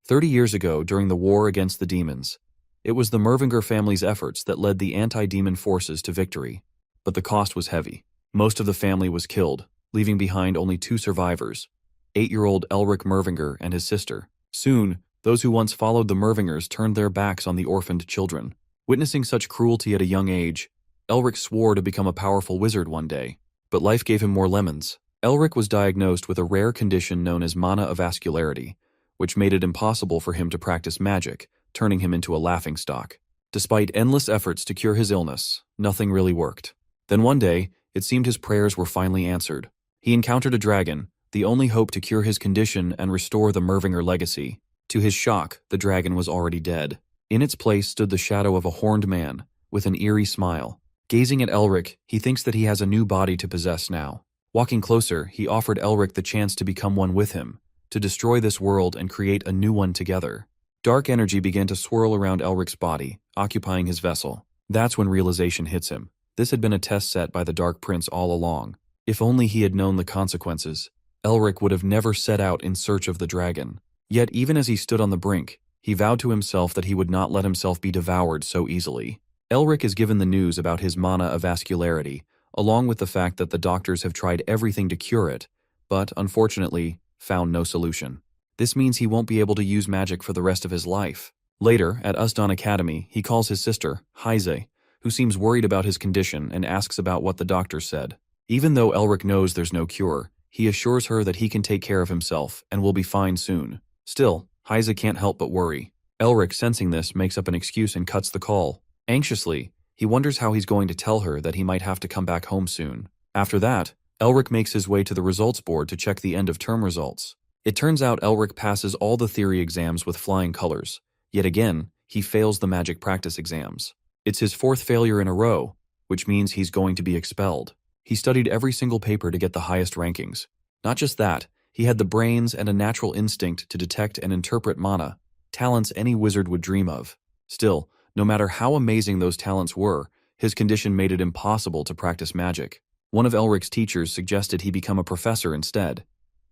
30 years ago, during the war against the demons, it was the Mervinger family's efforts that led the anti-demon forces to victory. But the cost was heavy. Most of the family was killed, leaving behind only 2 survivors, 8-year-old Elric Mervinger and his sister. Soon, those who once followed the Mervingers turned their backs on the orphaned children. Witnessing such cruelty at a young age, Elric swore to become a powerful wizard one day. But life gave him more lemons. Elric was diagnosed with a rare condition known as mana avascularity, which made it impossible for him to practice magic, turning him into a laughingstock. Despite endless efforts to cure his illness, nothing really worked. Then one day, it seemed his prayers were finally answered. He encountered a dragon, the only hope to cure his condition and restore the Mervinger legacy. To his shock, the dragon was already dead. In its place stood the shadow of a horned man, with an eerie smile. Gazing at Elric, he thinks that he has a new body to possess now. Walking closer, he offered Elric the chance to become one with him, to destroy this world and create a new one together. Dark energy began to swirl around Elric's body, occupying his vessel. That's when realization hits him. This had been a test set by the Dark Prince all along. If only he had known the consequences, Elric would have never set out in search of the dragon. Yet even as he stood on the brink, he vowed to himself that he would not let himself be devoured so easily. Elric is given the news about his mana avascularity, along with the fact that the doctors have tried everything to cure it, but, unfortunately, found no solution. This means he won't be able to use magic for the rest of his life. Later, at Usdan Academy, he calls his sister, Heise, who seems worried about his condition and asks about what the doctor said. Even though Elric knows there's no cure, he assures her that he can take care of himself and will be fine soon. Still, Heise can't help but worry. Elric, sensing this, makes up an excuse and cuts the call. Anxiously, he wonders how he's going to tell her that he might have to come back home soon. After that, Elric makes his way to the results board to check the end-of-term results. It turns out Elric passes all the theory exams with flying colors. Yet again, he fails the magic practice exams. It's his 4th failure in a row, which means he's going to be expelled. He studied every single paper to get the highest rankings. Not just that, he had the brains and a natural instinct to detect and interpret mana, talents any wizard would dream of. Still, no matter how amazing those talents were, his condition made it impossible to practice magic. One of Elric's teachers suggested he become a professor instead,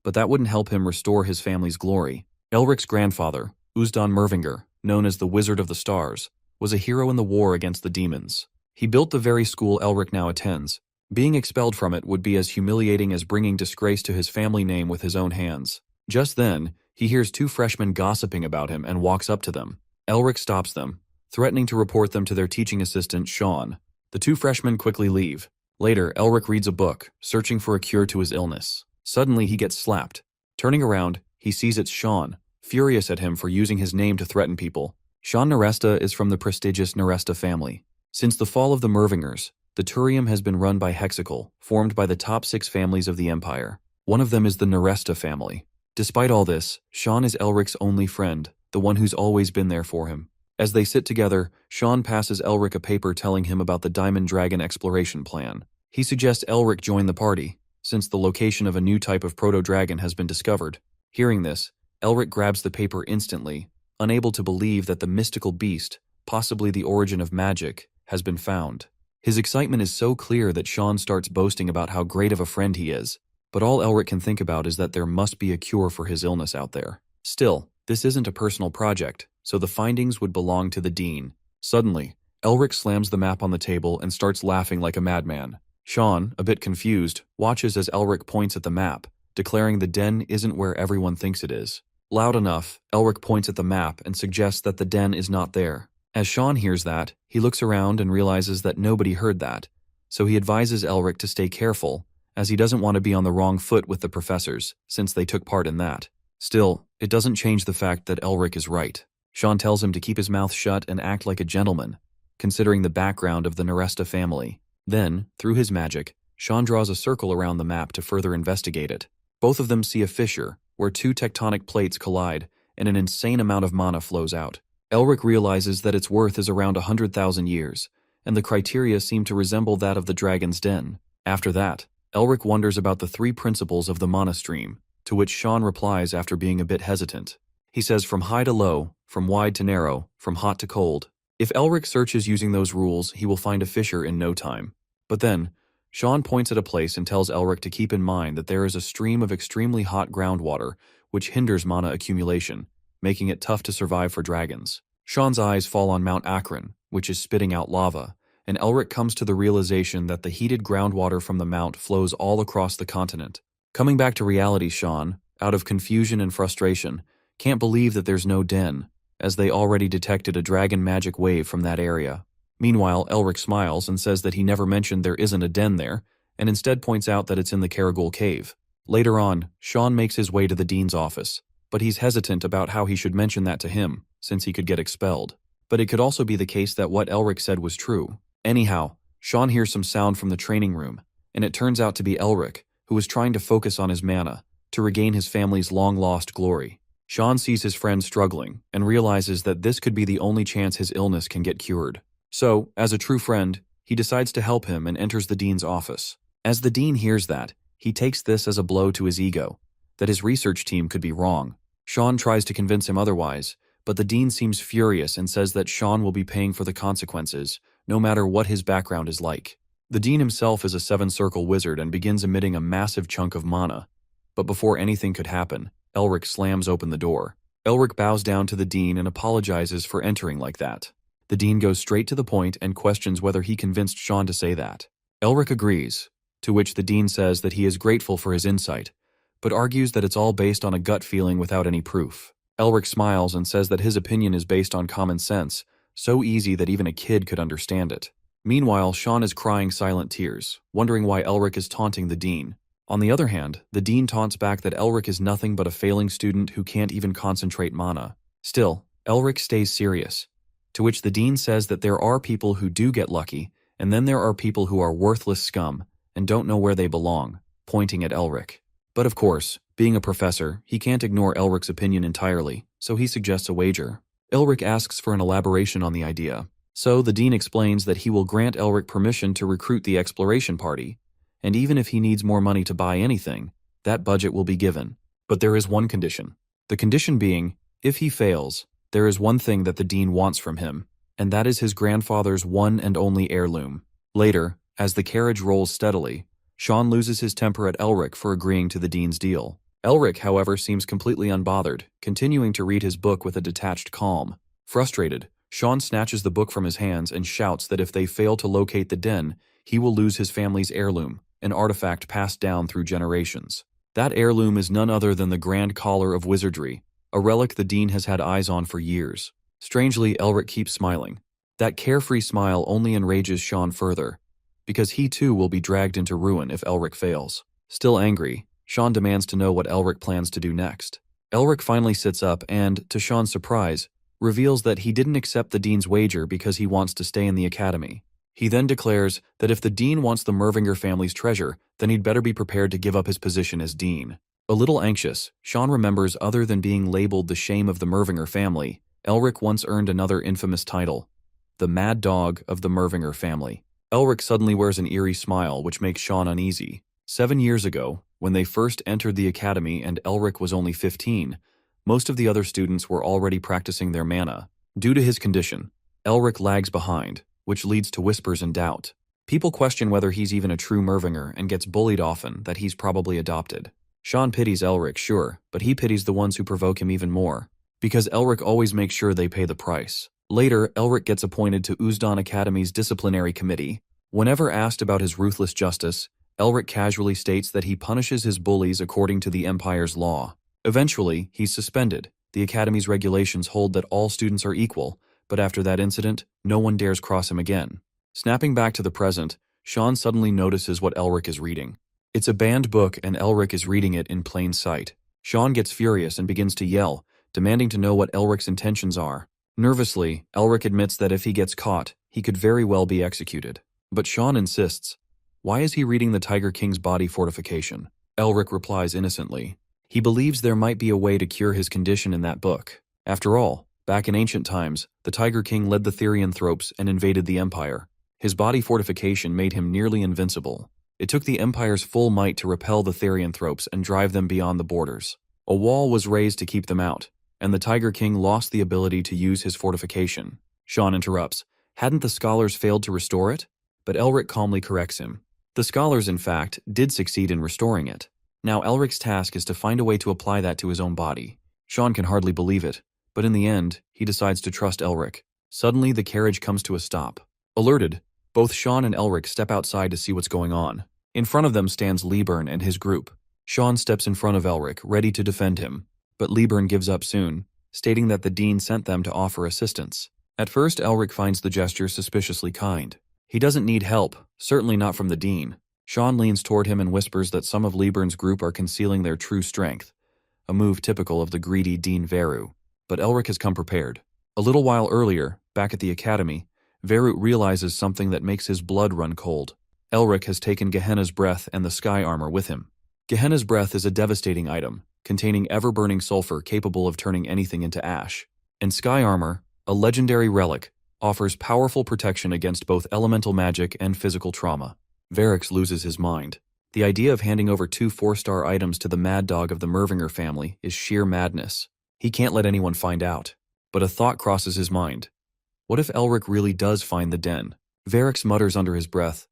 but that wouldn't help him restore his family's glory. Elric's grandfather, Usdan Mervinger, known as the Wizard of the Stars, was a hero in the war against the demons. He built the very school Elric now attends. Being expelled from it would be as humiliating as bringing disgrace to his family name with his own hands. Just then, he hears 2 freshmen gossiping about him and walks up to them. Elric stops them, threatening to report them to their teaching assistant, Sean. The 2 freshmen quickly leave. Later, Elric reads a book, searching for a cure to his illness. Suddenly, he gets slapped. Turning around, he sees it's Sean, furious at him for using his name to threaten people. Sean Neresta is from the prestigious Neresta family. Since the fall of the Mervingers, the Turium has been run by Hexacle, formed by the top 6 families of the Empire. One of them is the Neresta family. Despite all this, Sean is Elric's only friend, the one who's always been there for him. As they sit together, Sean passes Elric a paper telling him about the Diamond Dragon exploration plan. He suggests Elric join the party, since the location of a new type of proto-dragon has been discovered. Hearing this, Elric grabs the paper instantly, unable to believe that the mystical beast, possibly the origin of magic, has been found. His excitement is so clear that Sean starts boasting about how great of a friend he is, but all Elric can think about is that there must be a cure for his illness out there. Still, this isn't a personal project, so the findings would belong to the dean. Suddenly, Elric slams the map on the table and starts laughing like a madman. Sean, a bit confused, watches as Elric points at the map, declaring the den isn't where everyone thinks it is. Loud enough, Elric points at the map and suggests that the den is not there. As Sean hears that, he looks around and realizes that nobody heard that, so he advises Elric to stay careful, as he doesn't want to be on the wrong foot with the professors, since they took part in that. Still, it doesn't change the fact that Elric is right. Sean tells him to keep his mouth shut and act like a gentleman, considering the background of the Neresta family. Then, through his magic, Sean draws a circle around the map to further investigate it. Both of them see a fissure, where 2 tectonic plates collide, and an insane amount of mana flows out. Elric realizes that its worth is around 100,000 years, and the criteria seem to resemble that of the Dragon's Den. After that, Elric wonders about the 3 principles of the mana stream, to which Sean replies after being a bit hesitant. He says from high to low, from wide to narrow, from hot to cold. If Elric searches using those rules, he will find a fissure in no time. But then, Sean points at a place and tells Elric to keep in mind that there is a stream of extremely hot groundwater which hinders mana accumulation. making it tough to survive for dragons. Sean's eyes fall on Mount Akron, which is spitting out lava, and Elric comes to the realization that the heated groundwater from the mount flows all across the continent. Coming back to reality, Sean, out of confusion and frustration, can't believe that there's no den, as they already detected a dragon magic wave from that area. Meanwhile, Elric smiles and says that he never mentioned there isn't a den there, and instead points out that it's in the Caragul cave. Later on, Sean makes his way to the dean's office, but he's hesitant about how he should mention that to him, since he could get expelled. But it could also be the case that what Elric said was true. Anyhow, Sean hears some sound from the training room, and it turns out to be Elric, who was trying to focus on his mana, to regain his family's long-lost glory. Sean sees his friend struggling, and realizes that this could be the only chance his illness can get cured. So, as a true friend, he decides to help him and enters the dean's office. As the dean hears that, he takes this as a blow to his ego, that his research team could be wrong. Sean tries to convince him otherwise, but the dean seems furious and says that Sean will be paying for the consequences, no matter what his background is like. The dean himself is a seven-circle wizard and begins emitting a massive chunk of mana. But before anything could happen, Elric slams open the door. Elric bows down to the dean and apologizes for entering like that. The dean goes straight to the point and questions whether he convinced Sean to say that. Elric agrees, to which the dean says that he is grateful for his insight, but argues that it's all based on a gut feeling without any proof. Elric smiles and says that his opinion is based on common sense, so easy that even a kid could understand it. Meanwhile, Sean is crying silent tears, wondering why Elric is taunting the dean. On the other hand, the dean taunts back that Elric is nothing but a failing student who can't even concentrate mana. Still, Elric stays serious, to which the dean says that there are people who do get lucky, and then there are people who are worthless scum and don't know where they belong, pointing at Elric. But of course, being a professor, he can't ignore Elric's opinion entirely, so he suggests a wager. Elric asks for an elaboration on the idea, so the dean explains that he will grant Elric permission to recruit the exploration party, and even if he needs more money to buy anything, that budget will be given. But there is one condition. The condition being, if he fails, there is one thing that the dean wants from him, and that is his grandfather's one and only heirloom. Later, as the carriage rolls steadily, Sean loses his temper at Elric for agreeing to the dean's deal. Elric, however, seems completely unbothered, continuing to read his book with a detached calm. Frustrated, Sean snatches the book from his hands and shouts that if they fail to locate the den, he will lose his family's heirloom, an artifact passed down through generations. That heirloom is none other than the Grand Collar of Wizardry, a relic the dean has had eyes on for years. Strangely, Elric keeps smiling. That carefree smile only enrages Sean further, because he too will be dragged into ruin if Elric fails. Still angry, Sean demands to know what Elric plans to do next. Elric finally sits up and, to Sean's surprise, reveals that he didn't accept the dean's wager because he wants to stay in the academy. He then declares that if the dean wants the Mervinger family's treasure, then he'd better be prepared to give up his position as dean. A little anxious, Sean remembers other than being labeled the shame of the Mervinger family, Elric once earned another infamous title, the Mad Dog of the Mervinger family. Elric suddenly wears an eerie smile which makes Sean uneasy. 7 years ago, when they first entered the academy and Elric was only 15, most of the other students were already practicing their mana. Due to his condition, Elric lags behind, which leads to whispers and doubt. People question whether he's even a true Mervinger and gets bullied often that he's probably adopted. Sean pities Elric, sure, but he pities the ones who provoke him even more, because Elric always makes sure they pay the price. Later, Elric gets appointed to Uzdon Academy's disciplinary committee. Whenever asked about his ruthless justice, Elric casually states that he punishes his bullies according to the Empire's law. Eventually, he's suspended. The Academy's regulations hold that all students are equal, but after that incident, no one dares cross him again. Snapping back to the present, Sean suddenly notices what Elric is reading. It's a banned book and Elric is reading it in plain sight. Sean gets furious and begins to yell, demanding to know what Elric's intentions are. Nervously, Elric admits that if he gets caught, he could very well be executed. But Sean insists. Why is he reading the Tiger King's body fortification? Elric replies innocently. He believes there might be a way to cure his condition in that book. After all, back in ancient times, the Tiger King led the Therianthropes and invaded the Empire. His body fortification made him nearly invincible. It took the Empire's full might to repel the Therianthropes and drive them beyond the borders. A wall was raised to keep them out, and the Tiger King lost the ability to use his fortification. Sean interrupts. Hadn't the scholars failed to restore it? But Elric calmly corrects him. The scholars, in fact, did succeed in restoring it. Now Elric's task is to find a way to apply that to his own body. Sean can hardly believe it, but in the end, he decides to trust Elric. Suddenly, the carriage comes to a stop. Alerted, both Sean and Elric step outside to see what's going on. In front of them stands Liburn and his group. Sean steps in front of Elric, ready to defend him, but Liburn gives up soon, stating that the Dean sent them to offer assistance. At first, Elric finds the gesture suspiciously kind. He doesn't need help, certainly not from the Dean. Sean leans toward him and whispers that some of Liburn's group are concealing their true strength, a move typical of the greedy Dean Veru. But Elric has come prepared. A little while earlier, back at the academy, Veru realizes something that makes his blood run cold. Elric has taken Gehenna's breath and the sky armor with him. Gehenna's breath is a devastating item, containing ever-burning sulfur capable of turning anything into ash. And sky armor, a legendary relic, offers powerful protection against both elemental magic and physical trauma. Varix loses his mind. The idea of handing over 2 4-star items to the mad dog of the Mervinger family is sheer madness. He can't let anyone find out. But a thought crosses his mind. What if Elric really does find the den? Varix mutters under his breath.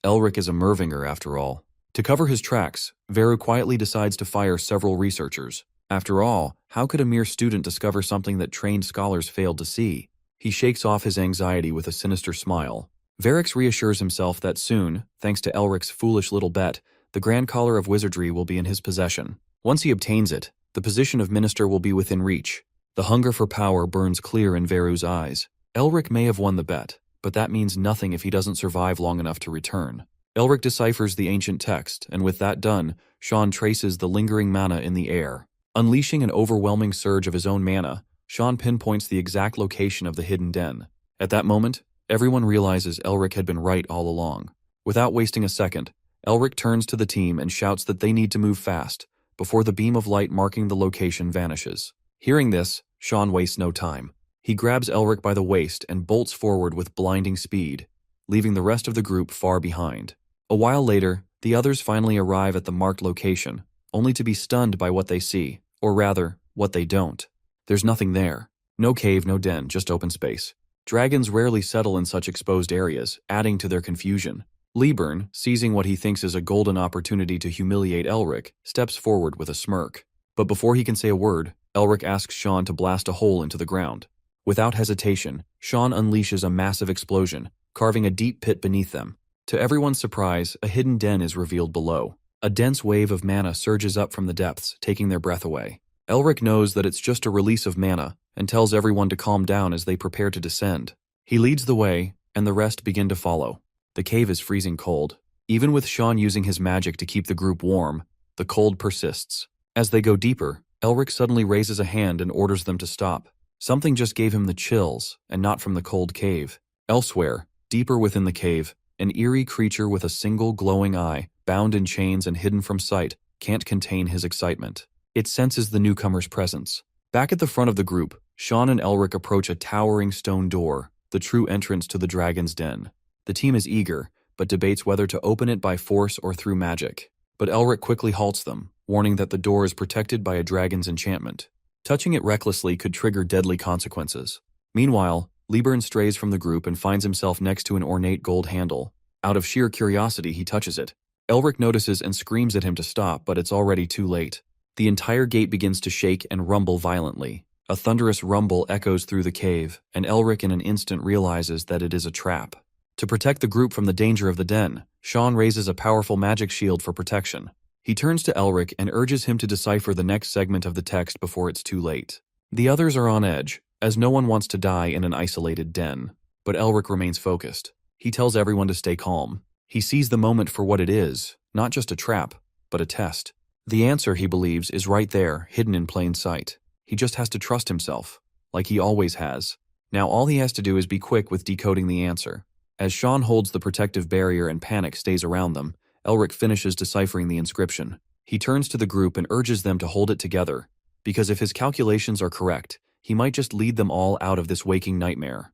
Elric is a Mervinger after all. To cover his tracks, Veru quietly decides to fire several researchers. After all, how could a mere student discover something that trained scholars failed to see? He shakes off his anxiety with a sinister smile. Varix reassures himself that soon, thanks to Elric's foolish little bet, the Grand Collar of Wizardry will be in his possession. Once he obtains it, the position of minister will be within reach. The hunger for power burns clear in Veru's eyes. Elric may have won the bet, but that means nothing if he doesn't survive long enough to return. Elric deciphers the ancient text, and with that done, Sean traces the lingering mana in the air. Unleashing an overwhelming surge of his own mana, Sean pinpoints the exact location of the hidden den. At that moment, everyone realizes Elric had been right all along. Without wasting a second, Elric turns to the team and shouts that they need to move fast, before the beam of light marking the location vanishes. Hearing this, Sean wastes no time. He grabs Elric by the waist and bolts forward with blinding speed, leaving the rest of the group far behind. A while later, the others finally arrive at the marked location, only to be stunned by what they see, or rather, what they don't. There's nothing there. No cave, no den, just open space. Dragons rarely settle in such exposed areas, adding to their confusion. Liburn, seizing what he thinks is a golden opportunity to humiliate Elric, steps forward with a smirk. But before he can say a word, Elric asks Sean to blast a hole into the ground. Without hesitation, Sean unleashes a massive explosion, carving a deep pit beneath them. To everyone's surprise, a hidden den is revealed below. A dense wave of mana surges up from the depths, taking their breath away. Elric knows that it's just a release of mana, and tells everyone to calm down as they prepare to descend. He leads the way, and the rest begin to follow. The cave is freezing cold. Even with Sean using his magic to keep the group warm, the cold persists. As they go deeper, Elric suddenly raises a hand and orders them to stop. Something just gave him the chills, and not from the cold cave. Elsewhere, deeper within the cave, an eerie creature with a single glowing eye, bound in chains and hidden from sight, can't contain his excitement. It senses the newcomer's presence. Back at the front of the group, Sean and Elric approach a towering stone door, the true entrance to the dragon's den. The team is eager, but debates whether to open it by force or through magic. But Elric quickly halts them, warning that the door is protected by a dragon's enchantment. Touching it recklessly could trigger deadly consequences. Meanwhile, Liburn strays from the group and finds himself next to an ornate gold handle. Out of sheer curiosity, he touches it. Elric notices and screams at him to stop, but it's already too late. The entire gate begins to shake and rumble violently. A thunderous rumble echoes through the cave, and Elric in an instant realizes that it is a trap. To protect the group from the danger of the den, Sean raises a powerful magic shield for protection. He turns to Elric and urges him to decipher the next segment of the text before it's too late. The others are on edge, as no one wants to die in an isolated den. But Elric remains focused. He tells everyone to stay calm. He sees the moment for what it is, not just a trap, but a test. The answer, he believes, is right there, hidden in plain sight. He just has to trust himself, like he always has. Now all he has to do is be quick with decoding the answer. As Sean holds the protective barrier and panic stays around them, Elric finishes deciphering the inscription. He turns to the group and urges them to hold it together, because if his calculations are correct, he might just lead them all out of this waking nightmare.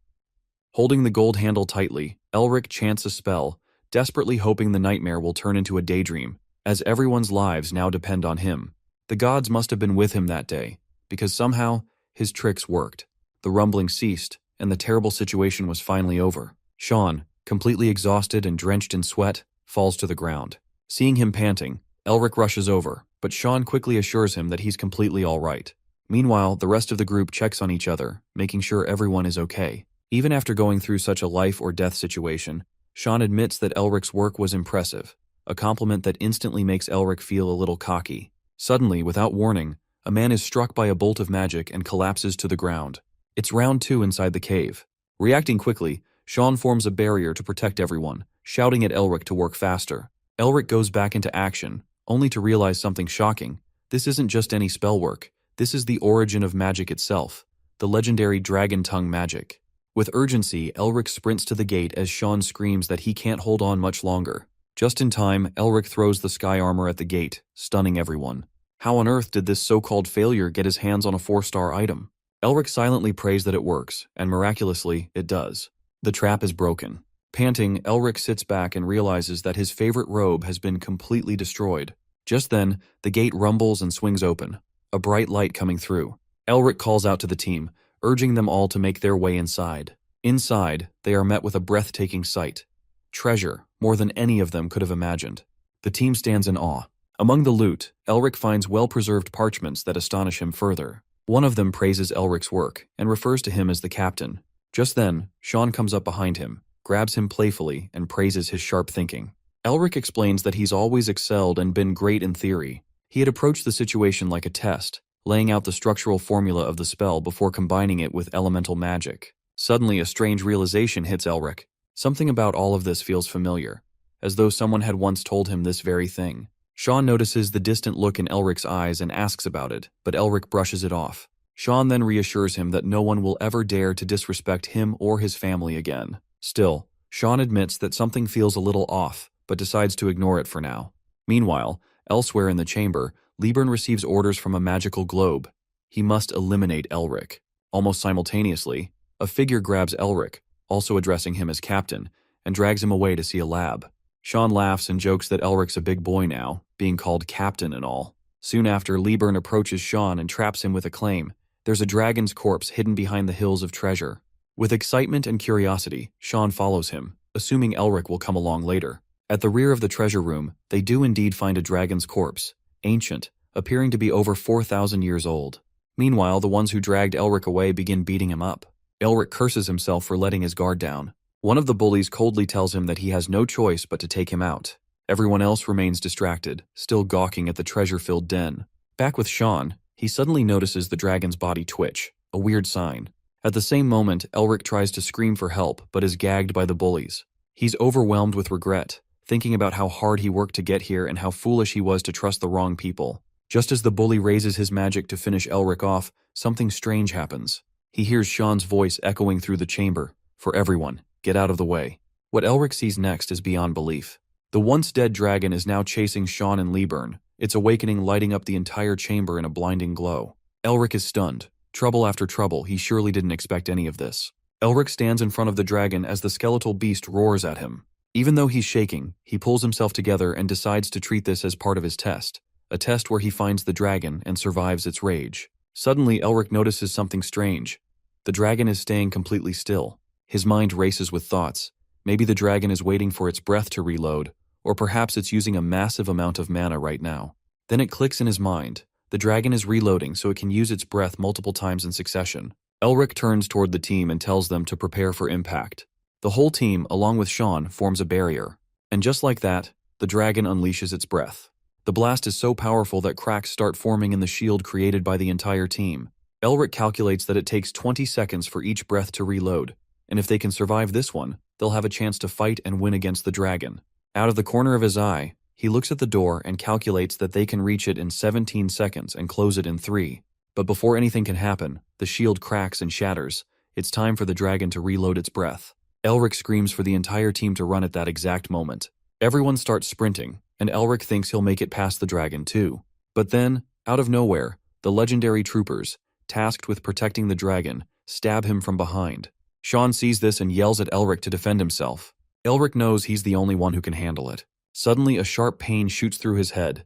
Holding the gold handle tightly, Elric chants a spell, desperately hoping the nightmare will turn into a daydream, as everyone's lives now depend on him. The gods must have been with him that day, because somehow, his tricks worked. The rumbling ceased, and the terrible situation was finally over. Sean, completely exhausted and drenched in sweat, falls to the ground. Seeing him panting, Elric rushes over, but Sean quickly assures him that he's completely all right. Meanwhile, the rest of the group checks on each other, making sure everyone is okay. Even after going through such a life or death situation, Sean admits that Elric's work was impressive, a compliment that instantly makes Elric feel a little cocky. Suddenly, without warning, a man is struck by a bolt of magic and collapses to the ground. It's round 2 inside the cave. Reacting quickly, Sean forms a barrier to protect everyone, shouting at Elric to work faster. Elric goes back into action, only to realize something shocking. This isn't just any spell work. This is the origin of magic itself, the legendary dragon tongue magic. With urgency, Elric sprints to the gate as Sean screams that he can't hold on much longer. Just in time, Elric throws the sky armor at the gate, stunning everyone. How on earth did this so-called failure get his hands on a 4-star item? Elric silently prays that it works, and miraculously, it does. The trap is broken. Panting, Elric sits back and realizes that his favorite robe has been completely destroyed. Just then, the gate rumbles and swings open, a bright light coming through. Elric calls out to the team, urging them all to make their way inside. Inside, they are met with a breathtaking sight. Treasure, more than any of them could have imagined. The team stands in awe. Among the loot, Elric finds well-preserved parchments that astonish him further. One of them praises Elric's work and refers to him as the captain. Just then, Sean comes up behind him, grabs him playfully, and praises his sharp thinking. Elric explains that he's always excelled and been great in theory. He had approached the situation like a test, laying out the structural formula of the spell before combining it with elemental magic. Suddenly, a strange realization hits Elric. Something about all of this feels familiar, as though someone had once told him this very thing. Sean notices the distant look in Elric's eyes and asks about it, but Elric brushes it off. Sean then reassures him that no one will ever dare to disrespect him or his family again. Still, Sean admits that something feels a little off, but decides to ignore it for now. Meanwhile, elsewhere in the chamber, Liebern receives orders from a magical globe. He must eliminate Elric. Almost simultaneously, a figure grabs Elric, also addressing him as captain, and drags him away to see a lab. Sean laughs and jokes that Elric's a big boy now, being called captain and all. Soon after, Liebern approaches Sean and traps him with a claim. There's a dragon's corpse hidden behind the hills of treasure. With excitement and curiosity, Sean follows him, assuming Elric will come along later. At the rear of the treasure room, they do indeed find a dragon's corpse, ancient, appearing to be over 4,000 years old. Meanwhile, the ones who dragged Elric away begin beating him up. Elric curses himself for letting his guard down. One of the bullies coldly tells him that he has no choice but to take him out. Everyone else remains distracted, still gawking at the treasure-filled den. Back with Sean, he suddenly notices the dragon's body twitch, a weird sign. At the same moment, Elric tries to scream for help but is gagged by the bullies. He's overwhelmed with regret, thinking about how hard he worked to get here and how foolish he was to trust the wrong people. Just as the bully raises his magic to finish Elric off, something strange happens. He hears Sean's voice echoing through the chamber. For everyone, get out of the way. What Elric sees next is beyond belief. The once-dead dragon is now chasing Sean and Liebern, its awakening lighting up the entire chamber in a blinding glow. Elric is stunned. Trouble after trouble, he surely didn't expect any of this. Elric stands in front of the dragon as the skeletal beast roars at him. Even though he's shaking, he pulls himself together and decides to treat this as part of his test. A test where he finds the dragon and survives its rage. Suddenly, Elric notices something strange. The dragon is staying completely still. His mind races with thoughts. Maybe the dragon is waiting for its breath to reload, or perhaps it's using a massive amount of mana right now. Then it clicks in his mind. The dragon is reloading so it can use its breath multiple times in succession. Elric turns toward the team and tells them to prepare for impact. The whole team, along with Sean, forms a barrier. And just like that, the dragon unleashes its breath. The blast is so powerful that cracks start forming in the shield created by the entire team. Elric calculates that it takes 20 seconds for each breath to reload, and if they can survive this one, they'll have a chance to fight and win against the dragon. Out of the corner of his eye, he looks at the door and calculates that they can reach it in 17 seconds and close it in 3. But before anything can happen, the shield cracks and shatters. It's time for the dragon to reload its breath. Elric screams for the entire team to run at that exact moment. Everyone starts sprinting, and Elric thinks he'll make it past the dragon too. But then, out of nowhere, the legendary troopers, tasked with protecting the dragon, stab him from behind. Sean sees this and yells at Elric to defend himself. Elric knows he's the only one who can handle it. Suddenly, a sharp pain shoots through his head,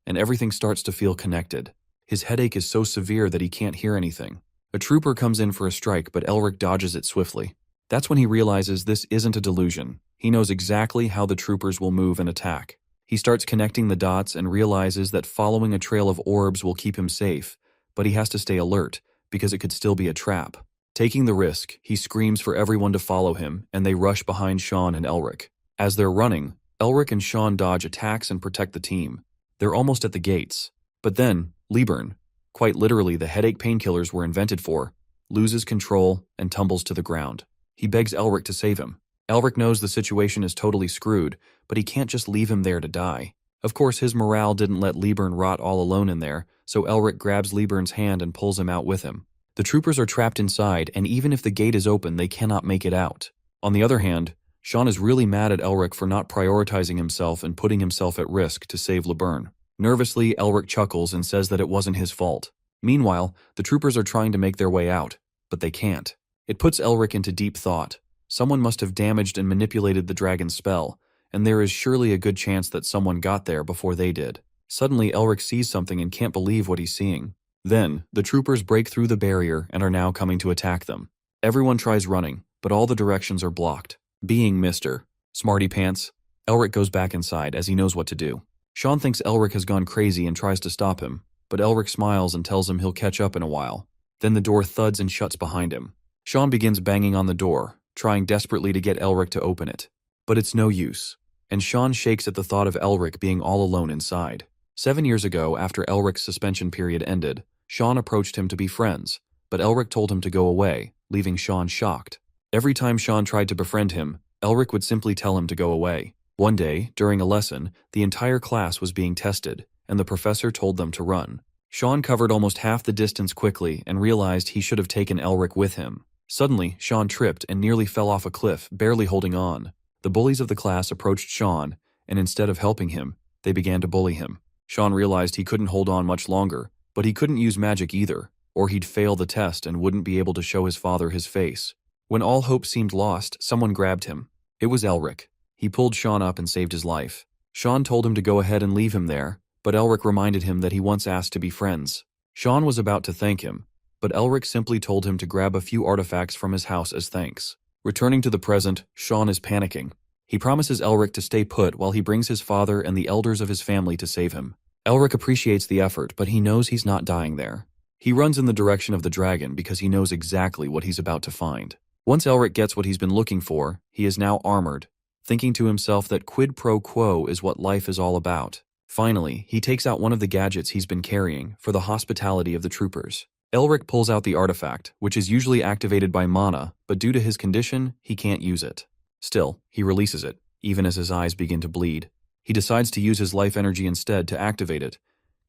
and everything starts to feel connected. His headache is so severe that he can't hear anything. A trooper comes in for a strike, but Elric dodges it swiftly. That's when he realizes this isn't a delusion. He knows exactly how the troopers will move and attack. He starts connecting the dots and realizes that following a trail of orbs will keep him safe, but he has to stay alert, because it could still be a trap. Taking the risk, he screams for everyone to follow him, and they rush behind Sean and Elric. As they're running, Elric and Sean dodge attacks and protect the team. They're almost at the gates. But then, Liburn, quite literally the headache painkillers were invented for, loses control and tumbles to the ground. He begs Elric to save him. Elric knows the situation is totally screwed, but he can't just leave him there to die. Of course, his morale didn't let Liburn rot all alone in there, so Elric grabs Liburn's hand and pulls him out with him. The troopers are trapped inside, and even if the gate is open, they cannot make it out. On the other hand, Sean is really mad at Elric for not prioritizing himself and putting himself at risk to save Liburn. Nervously, Elric chuckles and says that it wasn't his fault. Meanwhile, the troopers are trying to make their way out, but they can't. It puts Elric into deep thought. Someone must have damaged and manipulated the dragon's spell, and there is surely a good chance that someone got there before they did. Suddenly, Elric sees something and can't believe what he's seeing. Then, the troopers break through the barrier and are now coming to attack them. Everyone tries running, but all the directions are blocked. Being Mr. Smarty Pants, Elric goes back inside as he knows what to do. Sean thinks Elric has gone crazy and tries to stop him, but Elric smiles and tells him he'll catch up in a while. Then the door thuds and shuts behind him. Sean begins banging on the door, trying desperately to get Elric to open it. But it's no use, and Sean shakes at the thought of Elric being all alone inside. 7 years ago, after Elric's suspension period ended, Sean approached him to be friends, but Elric told him to go away, leaving Sean shocked. Every time Sean tried to befriend him, Elric would simply tell him to go away. One day, during a lesson, the entire class was being tested, and the professor told them to run. Sean covered almost half the distance quickly and realized he should have taken Elric with him. Suddenly, Sean tripped and nearly fell off a cliff, barely holding on. The bullies of the class approached Sean, and instead of helping him, they began to bully him. Sean realized he couldn't hold on much longer, but he couldn't use magic either, or he'd fail the test and wouldn't be able to show his father his face. When all hope seemed lost, someone grabbed him. It was Elric. He pulled Sean up and saved his life. Sean told him to go ahead and leave him there, but Elric reminded him that he once asked to be friends. Sean was about to thank him, but Elric simply told him to grab a few artifacts from his house as thanks. Returning to the present, Sean is panicking. He promises Elric to stay put while he brings his father and the elders of his family to save him. Elric appreciates the effort, but he knows he's not dying there. He runs in the direction of the dragon because he knows exactly what he's about to find. Once Elric gets what he's been looking for, he is now armored, thinking to himself that quid pro quo is what life is all about. Finally, he takes out one of the gadgets he's been carrying for the hospitality of the troopers. Elric pulls out the artifact, which is usually activated by mana, but due to his condition, he can't use it. Still, he releases it, even as his eyes begin to bleed. He decides to use his life energy instead to activate it,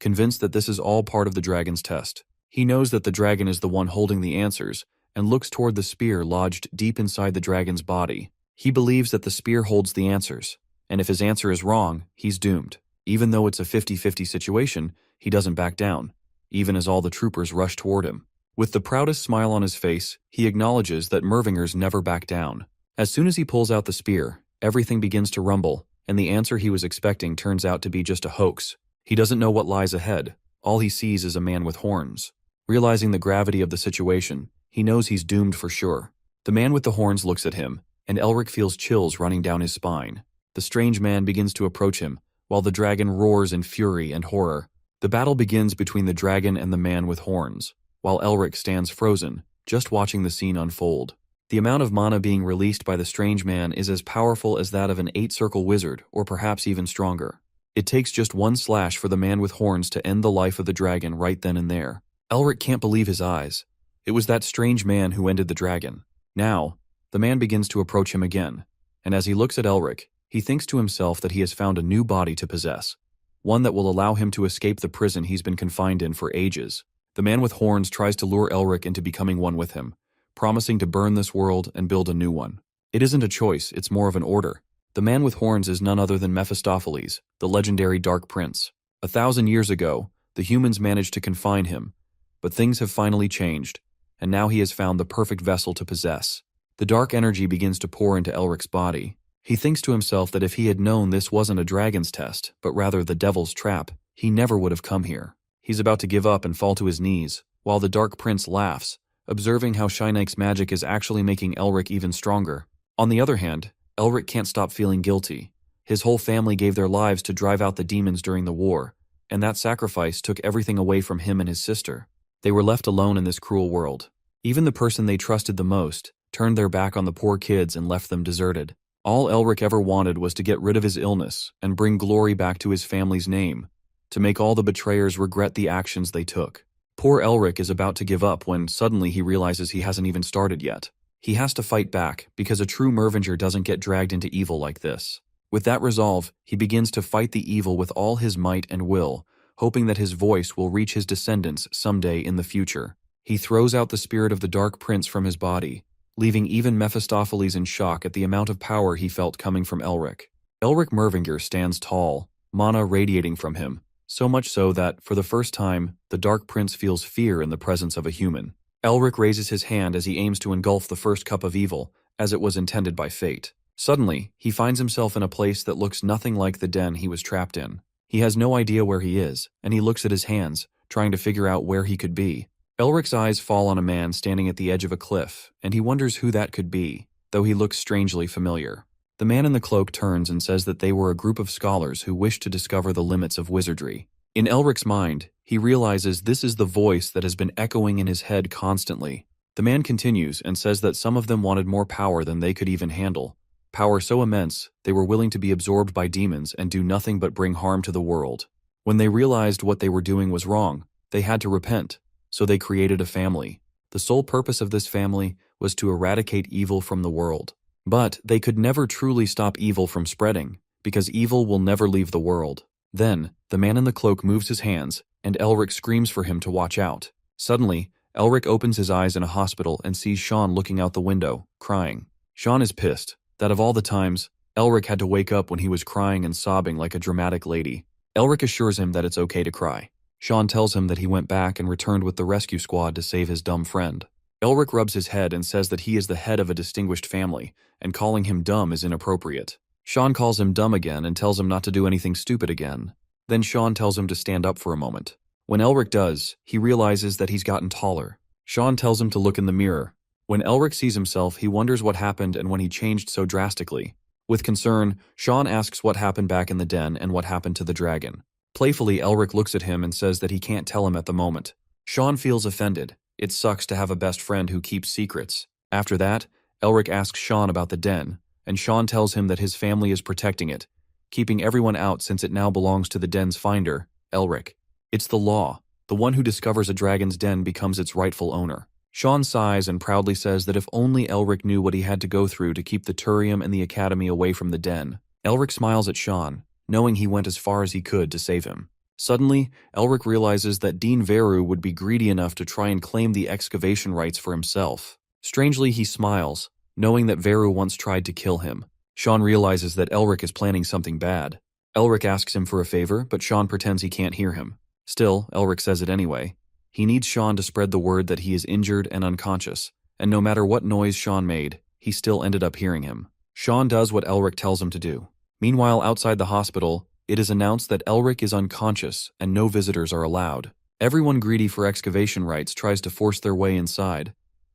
convinced that this is all part of the dragon's test. He knows that the dragon is the one holding the answers, and looks toward the spear lodged deep inside the dragon's body. He believes that the spear holds the answers, and if his answer is wrong, he's doomed. Even though it's a 50-50 situation, he doesn't back down, even as all the troopers rush toward him. With the proudest smile on his face, he acknowledges that Mervingers never back down. As soon as he pulls out the spear, everything begins to rumble, and the answer he was expecting turns out to be just a hoax. He doesn't know what lies ahead. All he sees is a man with horns. Realizing the gravity of the situation, he knows he's doomed for sure. The man with the horns looks at him, and Elric feels chills running down his spine. The strange man begins to approach him, while the dragon roars in fury and horror. The battle begins between the dragon and the man with horns, while Elric stands frozen, just watching the scene unfold. The amount of mana being released by the strange man is as powerful as that of an 8-circle wizard, or perhaps even stronger. It takes just one slash for the man with horns to end the life of the dragon right then and there. Elric can't believe his eyes. It was that strange man who ended the dragon. Now, the man begins to approach him again, and as he looks at Elric, he thinks to himself that he has found a new body to possess, one that will allow him to escape the prison he's been confined in for ages. The man with horns tries to lure Elric into becoming one with him, promising to burn this world and build a new one. It isn't a choice, it's more of an order. The man with horns is none other than Mephistopheles, the legendary Dark Prince. 1,000 years ago, the humans managed to confine him, but things have finally changed, and now he has found the perfect vessel to possess. The dark energy begins to pour into Elric's body. He thinks to himself that if he had known this wasn't a dragon's test, but rather the devil's trap, he never would have come here. He's about to give up and fall to his knees, while the Dark Prince laughs, observing how Shynike's magic is actually making Elric even stronger. On the other hand, Elric can't stop feeling guilty. His whole family gave their lives to drive out the demons during the war, and that sacrifice took everything away from him and his sister. They were left alone in this cruel world. Even the person they trusted the most turned their back on the poor kids and left them deserted. All Elric ever wanted was to get rid of his illness and bring glory back to his family's name, to make all the betrayers regret the actions they took. Poor Elric is about to give up when suddenly he realizes he hasn't even started yet. He has to fight back because a true Mervenger doesn't get dragged into evil like this. With that resolve, he begins to fight the evil with all his might and will, hoping that his voice will reach his descendants someday in the future. He throws out the spirit of the Dark Prince from his body, leaving even Mephistopheles in shock at the amount of power he felt coming from Elric. Elric Mervenger stands tall, mana radiating from him, so much so that, for the first time, the Dark Prince feels fear in the presence of a human. Elric raises his hand as he aims to engulf the first cup of evil, as it was intended by fate. Suddenly, he finds himself in a place that looks nothing like the den he was trapped in. He has no idea where he is, and he looks at his hands, trying to figure out where he could be. Elric's eyes fall on a man standing at the edge of a cliff, and he wonders who that could be, though he looks strangely familiar. The man in the cloak turns and says that they were a group of scholars who wished to discover the limits of wizardry. In Elric's mind, he realizes this is the voice that has been echoing in his head constantly. The man continues and says that some of them wanted more power than they could even handle. Power so immense, they were willing to be absorbed by demons and do nothing but bring harm to the world. When they realized what they were doing was wrong, they had to repent, so they created a family. The sole purpose of this family was to eradicate evil from the world. But they could never truly stop evil from spreading, because evil will never leave the world. Then, the man in the cloak moves his hands, and Elric screams for him to watch out. Suddenly, Elric opens his eyes in a hospital and sees Sean looking out the window, crying. Sean is pissed that of all the times, Elric had to wake up when he was crying and sobbing like a dramatic lady. Elric assures him that it's okay to cry. Sean tells him that he went back and returned with the rescue squad to save his dumb friend. Elric rubs his head and says that he is the head of a distinguished family, and calling him dumb is inappropriate. Sean calls him dumb again and tells him not to do anything stupid again. Then Sean tells him to stand up for a moment. When Elric does, he realizes that he's gotten taller. Sean tells him to look in the mirror. When Elric sees himself, he wonders what happened and when he changed so drastically. With concern, Sean asks what happened back in the den and what happened to the dragon. Playfully, Elric looks at him and says that he can't tell him at the moment. Sean feels offended. It sucks to have a best friend who keeps secrets. After that, Elric asks Sean about the den, and Sean tells him that his family is protecting it, keeping everyone out since it now belongs to the den's finder, Elric. It's the law. The one who discovers a dragon's den becomes its rightful owner. Sean sighs and proudly says that if only Elric knew what he had to go through to keep the Turium and the Academy away from the den. Elric smiles at Sean, knowing he went as far as he could to save him. Suddenly, Elric realizes that Dean Veru would be greedy enough to try and claim the excavation rights for himself. Strangely, he smiles, knowing that Veru once tried to kill him. Sean realizes that Elric is planning something bad. Elric asks him for a favor, but Sean pretends he can't hear him. Still, Elric says it anyway. He needs Sean to spread the word that he is injured and unconscious, and no matter what noise Sean made, he still ended up hearing him. Sean does what Elric tells him to do. Meanwhile, outside the hospital, it is announced that Elric is unconscious and no visitors are allowed. Everyone greedy for excavation rights tries to force their way inside,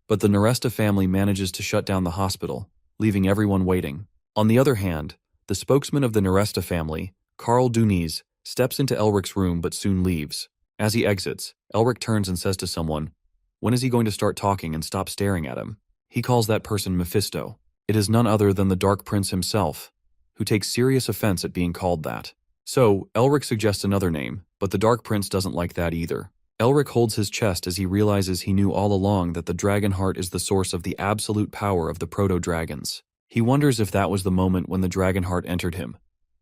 but the Neresta family manages to shut down the hospital, leaving everyone waiting. On the other hand, the spokesman of the Neresta family, Karl Duniz, steps into Elric's room but soon leaves. As he exits, Elric turns and says to someone, "When is he going to start talking and stop staring at him?" He calls that person Mephisto. It is none other than the Dark Prince himself, who takes serious offense at being called that. So, Elric suggests another name, but the Dark Prince doesn't like that either. Elric holds his chest as he realizes he knew all along that the dragon heart is the source of the absolute power of the proto-dragons. He wonders if that was the moment when the dragon heart entered him,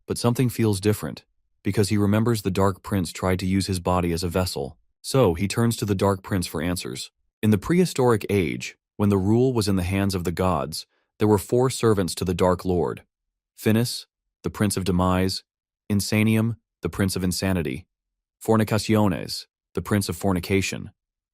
but something feels different, because he remembers the Dark Prince tried to use his body as a vessel. So, he turns to the Dark Prince for answers. In the prehistoric age, when the rule was in the hands of the gods, there were 4 servants to the Dark Lord. Finis, the Prince of Demise, Insanium, the Prince of Insanity, Fornicaciones, the Prince of Fornication,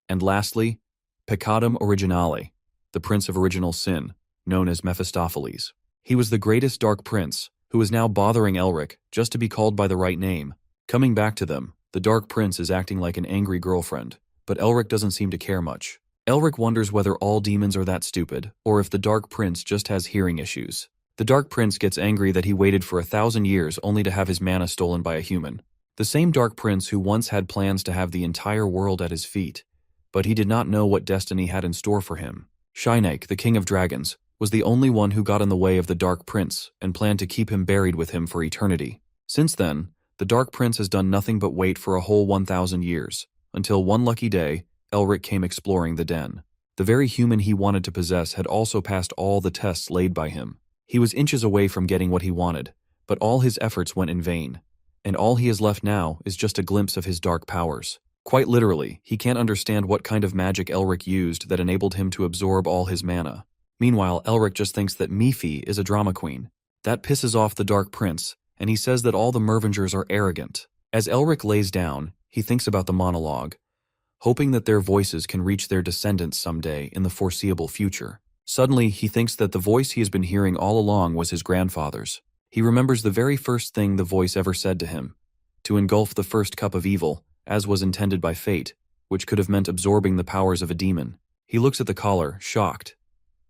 and lastly, Peccatum Originale, the Prince of Original Sin, known as Mephistopheles. He was the greatest Dark Prince, who is now bothering Elric just to be called by the right name. Coming back to them, the Dark Prince is acting like an angry girlfriend, but Elric doesn't seem to care much. Elric wonders whether all demons are that stupid, or if the Dark Prince just has hearing issues. The Dark Prince gets angry that he waited for 1,000 years only to have his mana stolen by a human. The same Dark Prince who once had plans to have the entire world at his feet. but he did not know what destiny had in store for him. Shinnake, the king of dragons, was the only one who got in the way of the Dark Prince and planned to keep him buried with him for eternity. Since then, the Dark Prince has done nothing but wait for a whole 1,000 years, until one lucky day, Elric came exploring the den. The very human he wanted to possess had also passed all the tests laid by him. He was inches away from getting what he wanted, but all his efforts went in vain, and all he has left now is just a glimpse of his dark powers. Quite literally, he can't understand what kind of magic Elric used that enabled him to absorb all his mana. Meanwhile, Elric just thinks that Mifi is a drama queen. That pisses off the Dark Prince, and he says that all the Mervingers are arrogant. As Elric lays down, he thinks about the monologue, hoping that their voices can reach their descendants someday in the foreseeable future. Suddenly, he thinks that the voice he has been hearing all along was his grandfather's. He remembers the very first thing the voice ever said to him, to engulf the first cup of evil, as was intended by fate, which could have meant absorbing the powers of a demon. He looks at the collar, shocked.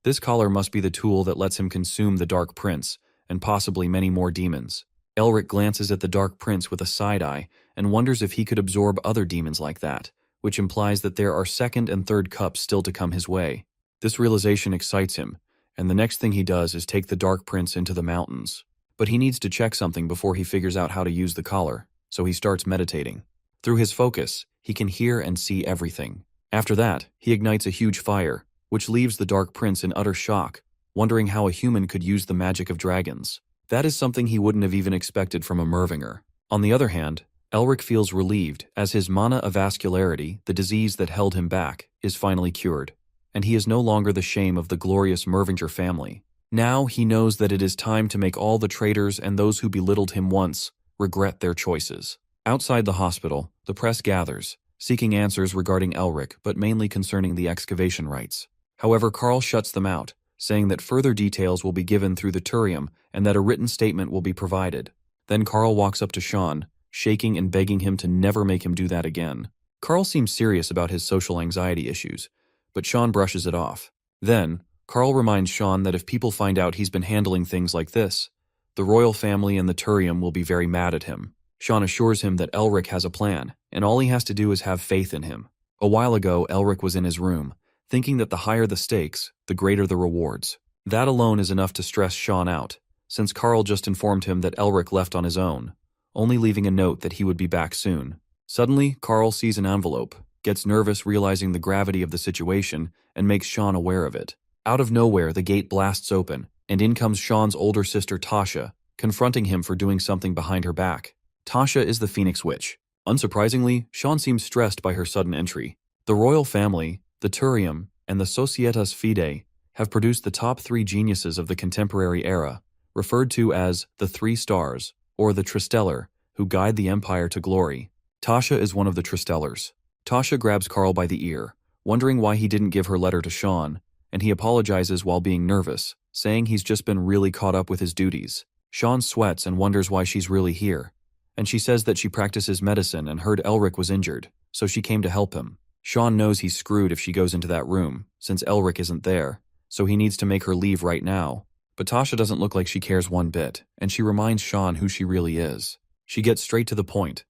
This collar must be the tool that lets him consume the Dark Prince, and possibly many more demons. Elric glances at the Dark Prince with a side eye and wonders if he could absorb other demons like that, which implies that there are second and third cups still to come his way. This realization excites him, and the next thing he does is take the Dark Prince into the mountains. But he needs to check something before he figures out how to use the collar, so he starts meditating. Through his focus, he can hear and see everything. After that, he ignites a huge fire, which leaves the Dark Prince in utter shock, wondering how a human could use the magic of dragons. That is something he wouldn't have even expected from a Mervinger. On the other hand, Elric feels relieved as his mana avascularity, the disease that held him back, is finally cured, and he is no longer the shame of the glorious Mervinger family. Now he knows that it is time to make all the traitors and those who belittled him once regret their choices. Outside the hospital, the press gathers, seeking answers regarding Elric, but mainly concerning the excavation rites. However, Carl shuts them out, saying that further details will be given through the Turium and that a written statement will be provided. Then Carl walks up to Sean, shaking and begging him to never make him do that again. Carl seems serious about his social anxiety issues, but Sean brushes it off. Then, Carl reminds Sean that if people find out he's been handling things like this, the royal family and the Turium will be very mad at him. Sean assures him that Elric has a plan, and all he has to do is have faith in him. A while ago, Elric was in his room, thinking that the higher the stakes, the greater the rewards. That alone is enough to stress Sean out, since Carl just informed him that Elric left on his own, only leaving a note that he would be back soon. Suddenly, Carl sees an envelope, gets nervous realizing the gravity of the situation, and makes Sean aware of it. Out of nowhere, the gate blasts open, and in comes Sean's older sister Tasha, confronting him for doing something behind her back. Tasha is the Phoenix Witch. Unsurprisingly, Sean seems stressed by her sudden entry. The royal family, the Turium, and the Societas Fide have produced the top 3 geniuses of the contemporary era, referred to as the 3 Stars, or the Tristellar, who guide the Empire to glory. Tasha is one of the Tristellars. Tasha grabs Carl by the ear, wondering why he didn't give her letter to Sean, and he apologizes while being nervous, saying he's just been really caught up with his duties. Sean sweats and wonders why she's really here, and she says that she practices medicine and heard Elric was injured, so she came to help him. Sean knows he's screwed if she goes into that room, since Elric isn't there, so he needs to make her leave right now. But Tasha doesn't look like she cares one bit, and she reminds Sean who she really is. She gets straight to the point.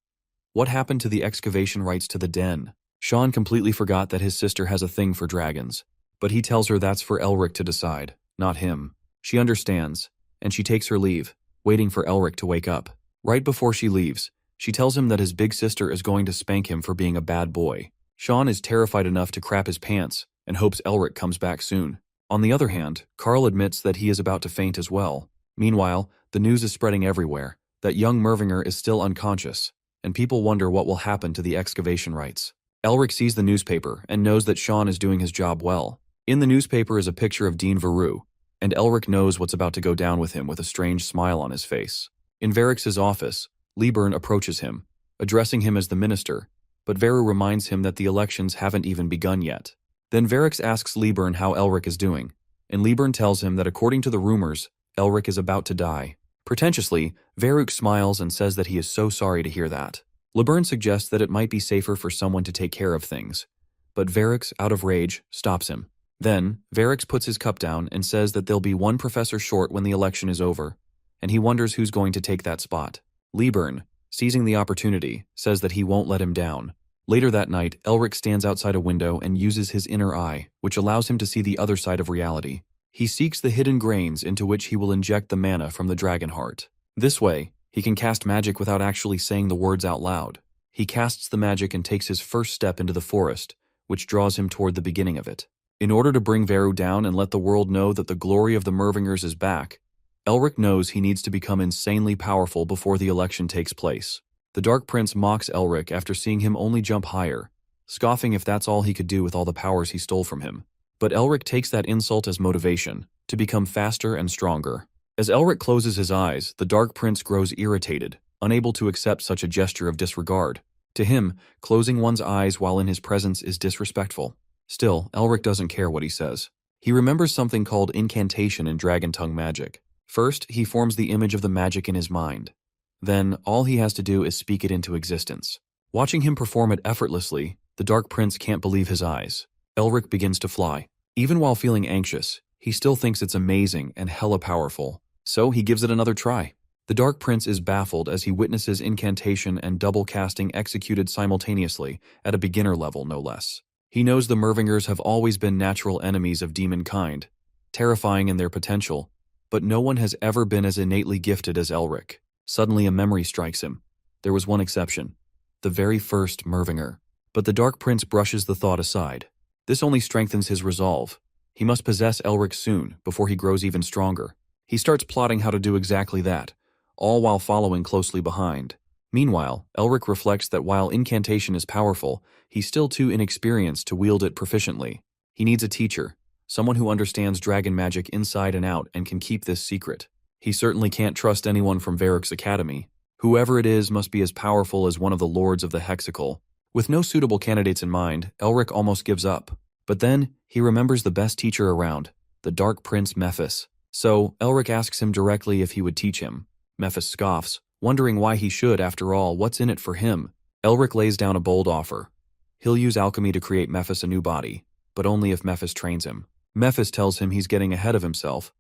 What happened to the excavation rights to the den? Sean completely forgot that his sister has a thing for dragons, but he tells her that's for Elric to decide, not him. She understands, and she takes her leave, waiting for Elric to wake up. Right before she leaves, she tells him that his big sister is going to spank him for being a bad boy. Sean is terrified enough to crap his pants and hopes Elric comes back soon. On the other hand, Carl admits that he is about to faint as well. Meanwhile, the news is spreading everywhere that young Mervinger is still unconscious, and people wonder what will happen to the excavation rights. Elric sees the newspaper and knows that Sean is doing his job well. In the newspaper is a picture of Dean Veru, and Elric knows what's about to go down with him with a strange smile on his face. In Varix's office, Liburn approaches him, addressing him as the minister, but Veru reminds him that the elections haven't even begun yet. Then Varix asks Liburn how Elric is doing, and Liburn tells him that according to the rumors, Elric is about to die. Pretentiously, Varux smiles and says that he is so sorry to hear that. Liburn suggests that it might be safer for someone to take care of things, but Varix, out of rage, stops him. Then, Varix puts his cup down and says that they'll be one professor short when the election is over, and he wonders who's going to take that spot. Liburn, seizing the opportunity, says that he won't let him down, Later that night, Elric stands outside a window and uses his inner eye, which allows him to see the other side of reality. He seeks the hidden grains into which he will inject the mana from the dragon heart. This way, he can cast magic without actually saying the words out loud. He casts the magic and takes his first step into the forest, which draws him toward the beginning of it. In order to bring Veru down and let the world know that the glory of the Mervingers is back, Elric knows he needs to become insanely powerful before the election takes place. The Dark Prince mocks Elric after seeing him only jump higher, scoffing if that's all he could do with all the powers he stole from him. But Elric takes that insult as motivation, to become faster and stronger. As Elric closes his eyes, the Dark Prince grows irritated, unable to accept such a gesture of disregard. To him, closing one's eyes while in his presence is disrespectful. Still, Elric doesn't care what he says. He remembers something called incantation in dragon tongue magic. First, he forms the image of the magic in his mind. Then, all he has to do is speak it into existence. Watching him perform it effortlessly, the Dark Prince can't believe his eyes. Elric begins to fly. Even while feeling anxious, he still thinks it's amazing and hella powerful. So he gives it another try. The Dark Prince is baffled as he witnesses incantation and double casting executed simultaneously, at a beginner level no less. He knows the Mervingers have always been natural enemies of demon kind, terrifying in their potential, but no one has ever been as innately gifted as Elric. Suddenly a memory strikes him. There was one exception. The very first Mervinger. But the Dark Prince brushes the thought aside. This only strengthens his resolve. He must possess Elric soon, before he grows even stronger. He starts plotting how to do exactly that, all while following closely behind. Meanwhile, Elric reflects that while incantation is powerful, he's still too inexperienced to wield it proficiently. He needs a teacher, someone who understands dragon magic inside and out and can keep this secret. He certainly can't trust anyone from Varric's academy. Whoever it is must be as powerful as one of the lords of the Hexacle. With no suitable candidates in mind, Elric almost gives up. But then, he remembers the best teacher around, the Dark Prince Mephis. So, Elric asks him directly if he would teach him. Mephis scoffs, wondering why he should. After all, what's in it for him? Elric lays down a bold offer. He'll use alchemy to create Mephis a new body, but only if Mephis trains him. Mephis tells him he's getting ahead of himself,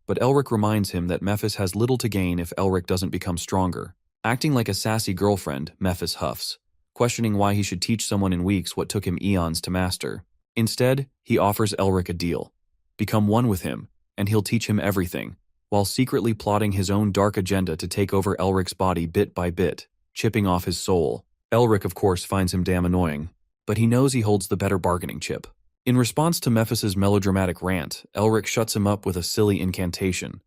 but Elric reminds him that Mephis has little to gain if Elric doesn't become stronger. Acting like a sassy girlfriend, Mephis huffs, questioning why he should teach someone in weeks what took him eons to master. Instead, he offers Elric a deal. Become one with him, and he'll teach him everything, while secretly plotting his own dark agenda to take over Elric's body bit by bit, chipping off his soul. Elric, of course, finds him damn annoying, but he knows he holds the better bargaining chip. In response to Mephis's melodramatic rant, Elric shuts him up with a silly incantation,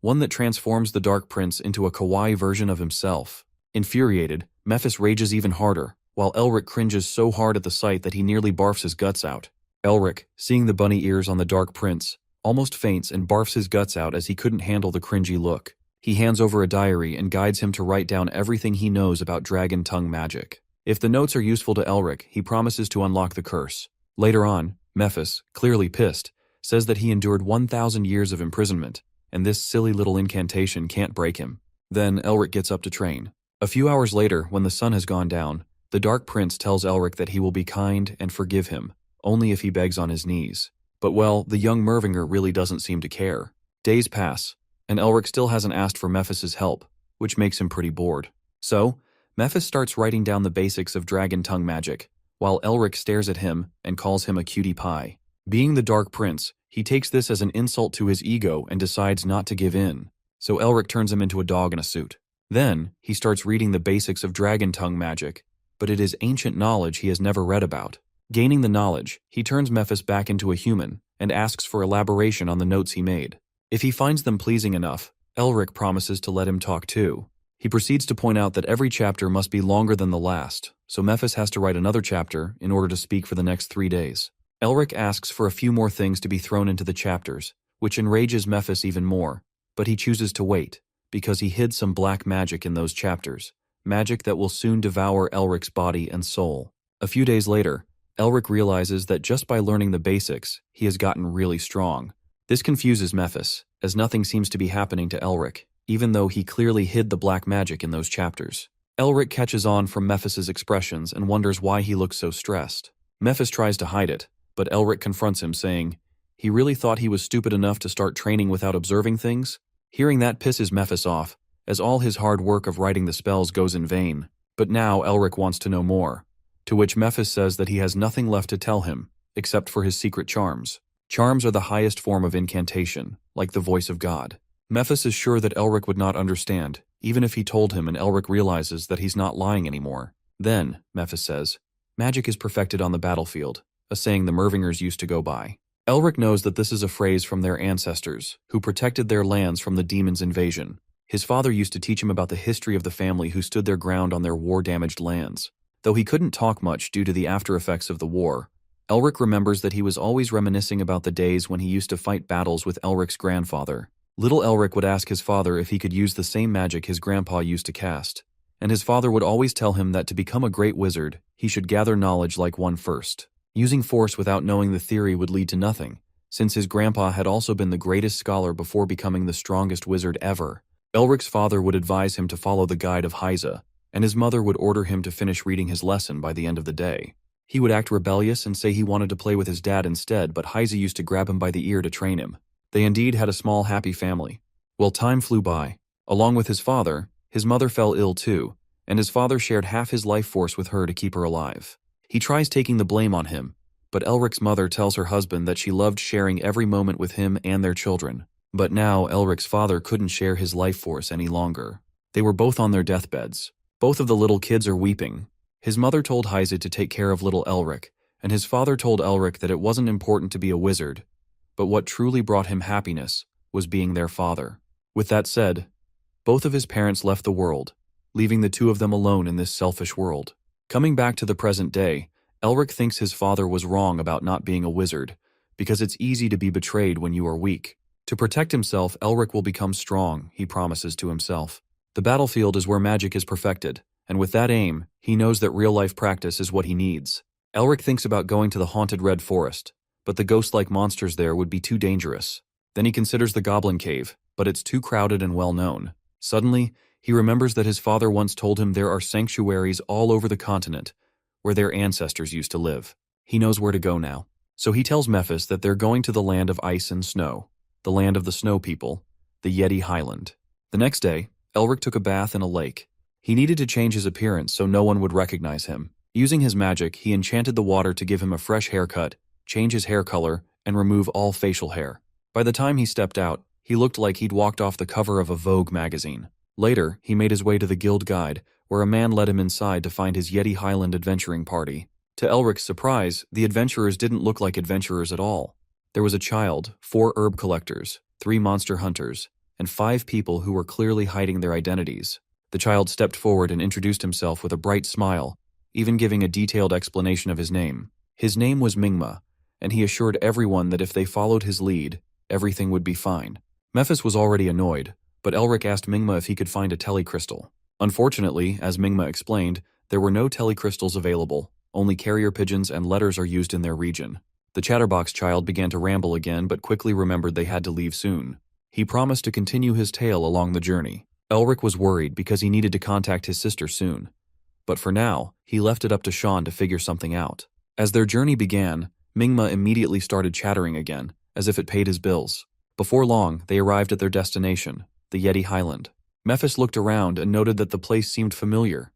one that transforms the Dark Prince into a kawaii version of himself. Infuriated, Mephis rages even harder, while Elric cringes so hard at the sight that he nearly barfs his guts out. Elric, seeing the bunny ears on the Dark Prince, almost faints and barfs his guts out as he couldn't handle the cringy look. He hands over a diary and guides him to write down everything he knows about dragon tongue magic. If the notes are useful to Elric, he promises to unlock the curse. Later on, Mephis, clearly pissed, says that he endured 1,000 years of imprisonment, and this silly little incantation can't break him. Then Elric gets up to train. A few hours later, when the sun has gone down, the Dark Prince tells Elric that he will be kind and forgive him, only if he begs on his knees. But well, the young Mervinger really doesn't seem to care. Days pass, and Elric still hasn't asked for Mephis's help, which makes him pretty bored. So, Mephis starts writing down the basics of dragon tongue magic, while Elric stares at him and calls him a cutie pie. Being the Dark Prince, he takes this as an insult to his ego and decides not to give in, so Elric turns him into a dog in a suit. Then, he starts reading the basics of dragon tongue magic, but it is ancient knowledge he has never read about. Gaining the knowledge, he turns Mephis back into a human and asks for elaboration on the notes he made. If he finds them pleasing enough, Elric promises to let him talk too. He proceeds to point out that every chapter must be longer than the last, so Mephis has to write another chapter in order to speak for the next 3 days. Elric asks for a few more things to be thrown into the chapters, which enrages Mephis even more, but he chooses to wait, because he hid some black magic in those chapters, magic that will soon devour Elric's body and soul. A few days later, Elric realizes that just by learning the basics, he has gotten really strong. This confuses Mephis, as nothing seems to be happening to Elric, even though he clearly hid the black magic in those chapters. Elric catches on from Mephis's expressions and wonders why he looks so stressed. Mephis tries to hide it, but Elric confronts him, saying, he really thought he was stupid enough to start training without observing things? Hearing that pisses Mephis off, as all his hard work of writing the spells goes in vain. But now Elric wants to know more. to which Mephis says that he has nothing left to tell him, except for his secret charms. Charms are the highest form of incantation, like the voice of God. Mephis is sure that Elric would not understand, even if he told him, and Elric realizes that he's not lying anymore. Then, Mephis says, magic is perfected on the battlefield, a saying the Mervingers used to go by. Elric knows that this is a phrase from their ancestors, who protected their lands from the demons' invasion. His father used to teach him about the history of the family who stood their ground on their war-damaged lands. Though he couldn't talk much due to the after-effects of the war, Elric remembers that he was always reminiscing about the days when he used to fight battles with Elric's grandfather. Little Elric would ask his father if he could use the same magic his grandpa used to cast, and his father would always tell him that to become a great wizard, he should gather knowledge like one first. Using force without knowing the theory would lead to nothing, since his grandpa had also been the greatest scholar before becoming the strongest wizard ever. Elric's father would advise him to follow the guide of Hyza, and his mother would order him to finish reading his lesson by the end of the day. He would act rebellious and say he wanted to play with his dad instead, but Hyza used to grab him by the ear to train him. They indeed had a small, happy family. Well, time flew by. Along with his father, his mother fell ill too, and his father shared half his life force with her to keep her alive. He tries taking the blame on him, but Elric's mother tells her husband that she loved sharing every moment with him and their children. But now Elric's father couldn't share his life force any longer. They were both on their deathbeds. Both of the little kids are weeping. His mother told Hyza to take care of little Elric, and his father told Elric that it wasn't important to be a wizard, but what truly brought him happiness was being their father. With that said, both of his parents left the world, leaving the two of them alone in this selfish world. Coming back to the present day, Elric thinks his father was wrong about not being a wizard, because it's easy to be betrayed when you are weak. To protect himself, Elric will become strong, he promises to himself. The battlefield is where magic is perfected, and with that aim, he knows that real-life practice is what he needs. Elric thinks about going to the haunted Red Forest, but the ghost-like monsters there would be too dangerous. Then he considers the Goblin Cave, but it's too crowded and well-known. Suddenly, he remembers that his father once told him there are sanctuaries all over the continent, where their ancestors used to live. He knows where to go now. So he tells Mephis that they're going to the land of ice and snow, the land of the snow people, the Yeti Highland. The next day, Elric took a bath in a lake. He needed to change his appearance so no one would recognize him. Using his magic, he enchanted the water to give him a fresh haircut, change his hair color, and remove all facial hair. By the time he stepped out, he looked like he'd walked off the cover of a Vogue magazine. Later, he made his way to the guild guide, where a man led him inside to find his Yeti Highland adventuring party. To Elric's surprise, the adventurers didn't look like adventurers at all. There was a child, 4 herb collectors, 3 monster hunters, and 5 people who were clearly hiding their identities. The child stepped forward and introduced himself with a bright smile, even giving a detailed explanation of his name. His name was Mingma, and he assured everyone that if they followed his lead, everything would be fine. Mephis was already annoyed, but Elric asked Mingma if he could find a telecrystal. Unfortunately, as Mingma explained, there were no telecrystals available. Only carrier pigeons and letters are used in their region. The chatterbox child began to ramble again but quickly remembered they had to leave soon. He promised to continue his tale along the journey. Elric was worried because he needed to contact his sister soon. But for now, he left it up to Sean to figure something out. As their journey began, Mingma immediately started chattering again, as if it paid his bills. Before long, they arrived at their destination, the Yeti Highland. Mephis looked around and noted that the place seemed familiar.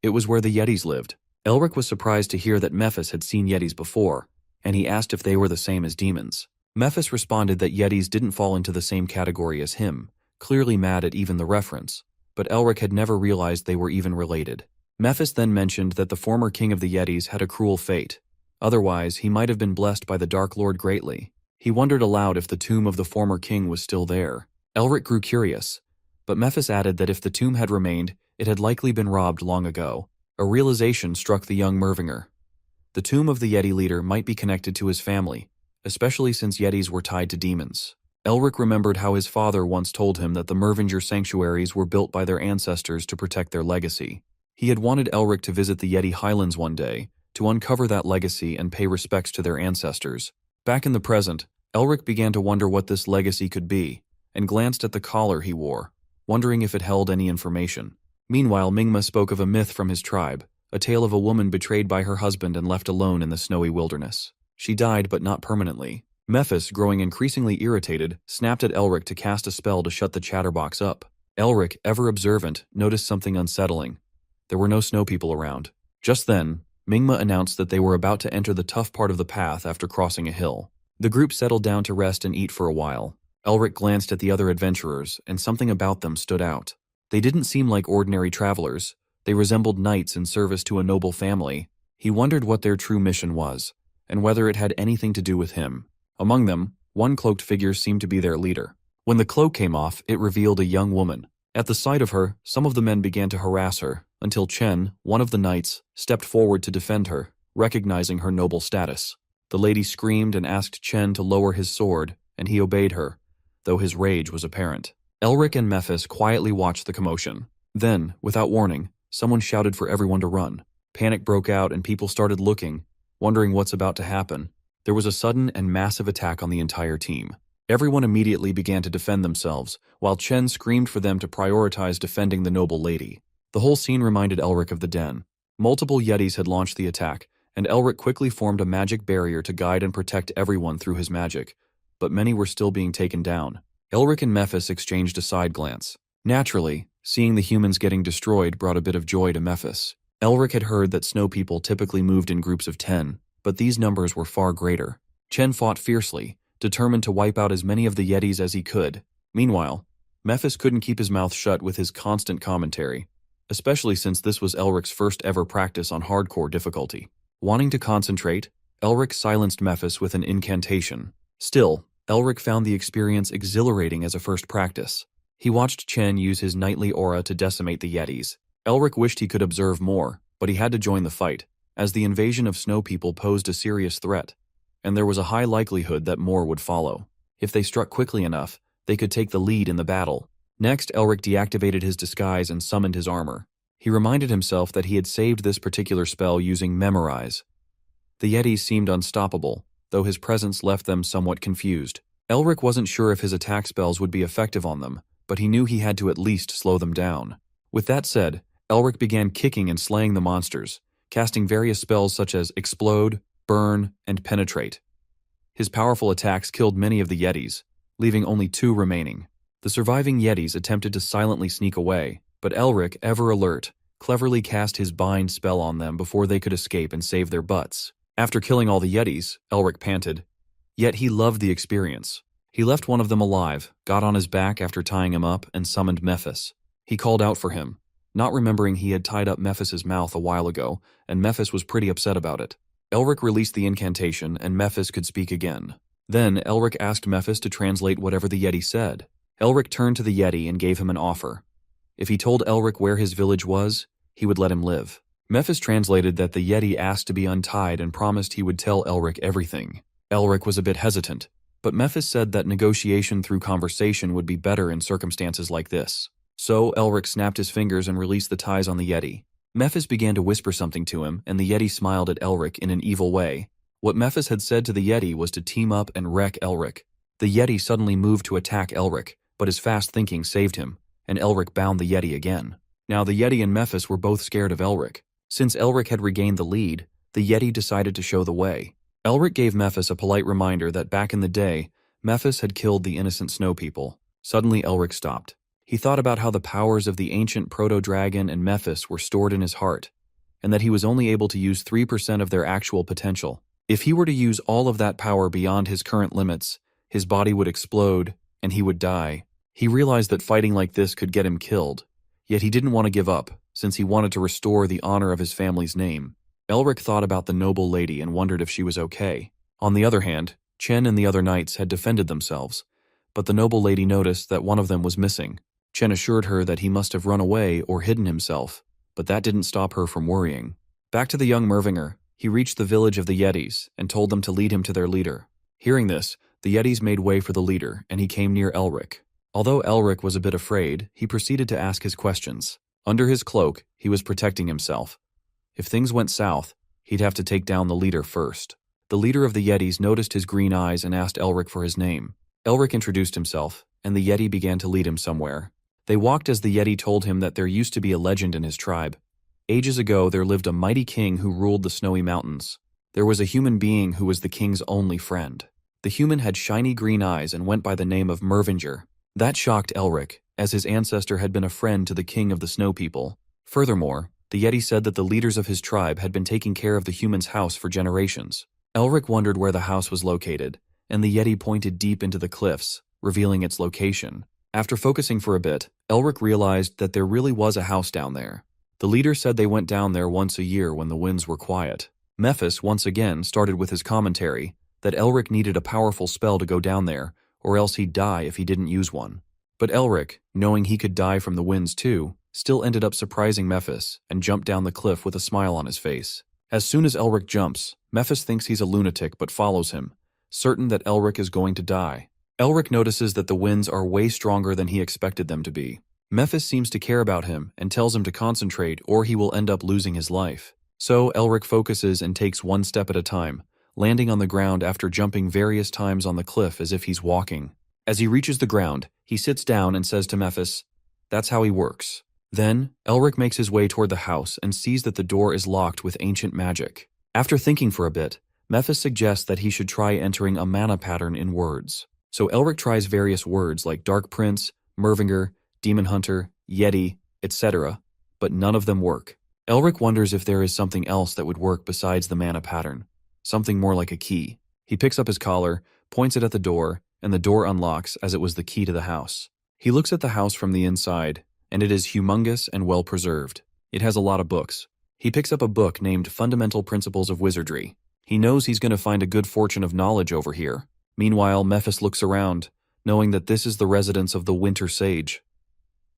It was where the Yetis lived. Elric was surprised to hear that Mephis had seen Yetis before, and he asked if they were the same as demons. Mephis responded that Yetis didn't fall into the same category as him, clearly mad at even the reference, but Elric had never realized they were even related. Mephis then mentioned that the former king of the Yetis had a cruel fate. Otherwise, he might have been blessed by the Dark Lord greatly. He wondered aloud if the tomb of the former king was still there. Elric grew curious, but Mephis added that if the tomb had remained, it had likely been robbed long ago. A realization struck the young Mervinger. The tomb of the Yeti leader might be connected to his family, especially since Yetis were tied to demons. Elric remembered how his father once told him that the Mervinger sanctuaries were built by their ancestors to protect their legacy. He had wanted Elric to visit the Yeti Highlands one day, to uncover that legacy and pay respects to their ancestors. Back in the present, Elric began to wonder what this legacy could be, and glanced at the collar he wore, wondering if it held any information. Meanwhile, Mingma spoke of a myth from his tribe, a tale of a woman betrayed by her husband and left alone in the snowy wilderness. She died, but not permanently. Mephis, growing increasingly irritated, snapped at Elric to cast a spell to shut the chatterbox up. Elric, ever observant, noticed something unsettling. There were no snow people around. Just then, Mingma announced that they were about to enter the tough part of the path after crossing a hill. The group settled down to rest and eat for a while. Elric glanced at the other adventurers, and something about them stood out. They didn't seem like ordinary travelers. They resembled knights in service to a noble family. He wondered what their true mission was, and whether it had anything to do with him. Among them, one cloaked figure seemed to be their leader. When the cloak came off, it revealed a young woman. At the sight of her, some of the men began to harass her, until Chen, one of the knights, stepped forward to defend her, recognizing her noble status. The lady screamed and asked Chen to lower his sword, and he obeyed her, though his rage was apparent. Elric and Mephis quietly watched the commotion. Then, without warning, someone shouted for everyone to run. Panic broke out and people started looking, wondering what's about to happen. There was a sudden and massive attack on the entire team. Everyone immediately began to defend themselves, while Chen screamed for them to prioritize defending the noble lady. The whole scene reminded Elric of the den. Multiple Yetis had launched the attack, and Elric quickly formed a magic barrier to guide and protect everyone through his magic, but many were still being taken down. Elric and Mephis exchanged a side glance. Naturally, seeing the humans getting destroyed brought a bit of joy to Mephis. Elric had heard that snow people typically moved in groups of 10, but these numbers were far greater. Chen fought fiercely, determined to wipe out as many of the Yetis as he could. Meanwhile, Mephis couldn't keep his mouth shut with his constant commentary, especially since this was Elric's first ever practice on hardcore difficulty. Wanting to concentrate, Elric silenced Mephis with an incantation. Still, Elric found the experience exhilarating as a first practice. He watched Chen use his knightly aura to decimate the Yetis. Elric wished he could observe more, but he had to join the fight, as the invasion of snow people posed a serious threat, and there was a high likelihood that more would follow. If they struck quickly enough, they could take the lead in the battle. Next, Elric deactivated his disguise and summoned his armor. He reminded himself that he had saved this particular spell using Memorize. The Yetis seemed unstoppable, though his presence left them somewhat confused. Elric wasn't sure if his attack spells would be effective on them, but he knew he had to at least slow them down. With that said, Elric began kicking and slaying the monsters, casting various spells such as Explode, Burn, and Penetrate. His powerful attacks killed many of the Yetis, leaving only 2 remaining. The surviving Yetis attempted to silently sneak away, but Elric, ever alert, cleverly cast his Bind spell on them before they could escape and save their butts. After killing all the Yetis, Elric panted. Yet he loved the experience. He left one of them alive, got on his back after tying him up, and summoned Mephis. He called out for him, not remembering he had tied up Mephis's mouth a while ago, and Mephis was pretty upset about it. Elric released the incantation, and Mephis could speak again. Then Elric asked Mephis to translate whatever the Yeti said. Elric turned to the Yeti and gave him an offer. If he told Elric where his village was, he would let him live. Mephis translated that the Yeti asked to be untied and promised he would tell Elric everything. Elric was a bit hesitant, but Mephis said that negotiation through conversation would be better in circumstances like this. So Elric snapped his fingers and released the ties on the Yeti. Mephis began to whisper something to him, and the Yeti smiled at Elric in an evil way. What Mephis had said to the Yeti was to team up and wreck Elric. The Yeti suddenly moved to attack Elric, but his fast thinking saved him, and Elric bound the Yeti again. Now the Yeti and Mephis were both scared of Elric. Since Elric had regained the lead, the Yeti decided to show the way. Elric gave Mephis a polite reminder that back in the day, Mephis had killed the innocent snow people. Suddenly Elric stopped. He thought about how the powers of the ancient proto-dragon and Mephis were stored in his heart, and that he was only able to use 3% of their actual potential. If he were to use all of that power beyond his current limits, his body would explode, and he would die. He realized that fighting like this could get him killed, yet he didn't want to give up, since he wanted to restore the honor of his family's name. Elric thought about the noble lady and wondered if she was okay. On the other hand, Chen and the other knights had defended themselves, but the noble lady noticed that one of them was missing. Chen assured her that he must have run away or hidden himself, but that didn't stop her from worrying. Back to the young Mervinger, he reached the village of the Yetis and told them to lead him to their leader. Hearing this, the Yetis made way for the leader, and he came near Elric. Although Elric was a bit afraid, he proceeded to ask his questions. Under his cloak, he was protecting himself. If things went south, he'd have to take down the leader first. The leader of the Yetis noticed his green eyes and asked Elric for his name. Elric introduced himself, and the Yeti began to lead him somewhere. They walked as the Yeti told him that there used to be a legend in his tribe. Ages ago, there lived a mighty king who ruled the snowy mountains. There was a human being who was the king's only friend. The human had shiny green eyes and went by the name of Mervinger. That shocked Elric, as his ancestor had been a friend to the king of the snow people. Furthermore, The Yeti said that the leaders of his tribe had been taking care of the human's house for generations. Elric wondered where the house was located, and the Yeti pointed deep into the cliffs, revealing its location. After focusing for a bit, Elric realized that there really was a house down there. The leader said they went down there once a year when the winds were quiet. Mephis once again started with his commentary that Elric needed a powerful spell to go down there, or else he'd die if he didn't use one. But Elric, knowing he could die from the winds too, still ended up surprising Mephis and jumped down the cliff with a smile on his face. As soon as Elric jumps, Mephis thinks he's a lunatic but follows him, certain that Elric is going to die. Elric notices that the winds are way stronger than he expected them to be. Mephis seems to care about him and tells him to concentrate or he will end up losing his life. So Elric focuses and takes one step at a time, landing on the ground after jumping various times on the cliff as if he's walking. As he reaches the ground, he sits down and says to Mephis, "That's how he works." Then, Elric makes his way toward the house and sees that the door is locked with ancient magic. After thinking for a bit, Mephis suggests that he should try entering a mana pattern in words. So Elric tries various words like Dark Prince, Mervinger, Demon Hunter, Yeti, etc., but none of them work. Elric wonders if there is something else that would work besides the mana pattern, something more like a key. He picks up his collar, points it at the door, and the door unlocks as it was the key to the house. He looks at the house from the inside, and it is humongous and well preserved. It has a lot of books. He picks up a book named Fundamental Principles of Wizardry. He knows he's going to find a good fortune of knowledge over here. Meanwhile, Mephis looks around, knowing that this is the residence of the Winter Sage.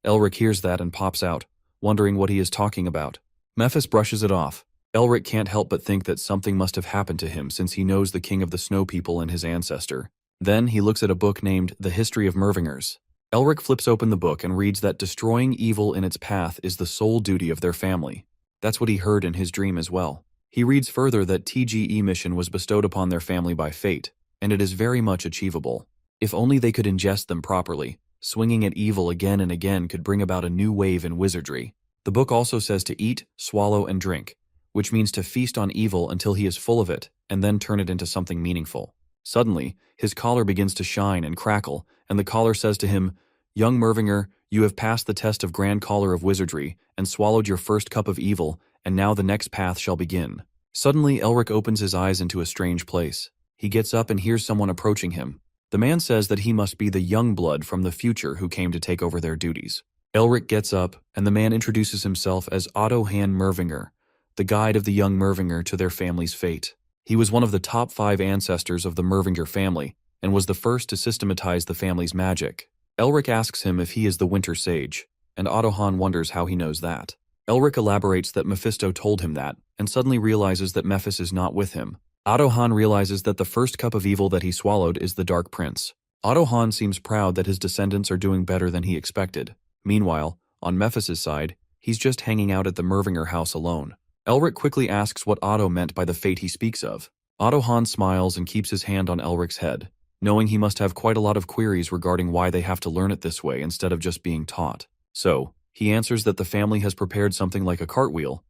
Elric hears that and pops out, wondering what he is talking about. Mephis brushes it off. Elric can't help but think that something must have happened to him since he knows the king of the Snow People and his ancestor. Then he looks at a book named The History of Mervingers. Elric flips open the book and reads that destroying evil in its path is the sole duty of their family. That's what he heard in his dream as well. He reads further that TGE mission was bestowed upon their family by fate, and it is very much achievable. If only they could ingest them properly, swinging at evil again and again could bring about a new wave in wizardry. The book also says to eat, swallow, and drink, which means to feast on evil until he is full of it, and then turn it into something meaningful. Suddenly, his collar begins to shine and crackle, and the collar says to him, "Young Mervinger, you have passed the test of Grand Collar of Wizardry, and swallowed your first cup of evil, and now the next path shall begin." Suddenly, Elric opens his eyes into a strange place. He gets up and hears someone approaching him. The man says that he must be the young blood from the future who came to take over their duties. Elric gets up, and the man introduces himself as Otto Han Mervinger, the guide of the young Mervinger to their family's fate. He was one of the top 5 ancestors of the Mervinger family, and was the first to systematize the family's magic. Elric asks him if he is the Winter Sage, and Otto Han wonders how he knows that. Elric elaborates that Mephisto told him that, and suddenly realizes that Mephis is not with him. Otto Han realizes that the first cup of evil that he swallowed is the Dark Prince. Otto Han seems proud that his descendants are doing better than he expected. Meanwhile, on Mephis's side, he's just hanging out at the Mervinger house alone. Elric quickly asks what Otto meant by the fate he speaks of. Otto Han smiles and keeps his hand on Elric's head, knowing he must have quite a lot of queries regarding why they have to learn it this way instead of just being taught. So, he answers that the family has prepared something like a cartwheel.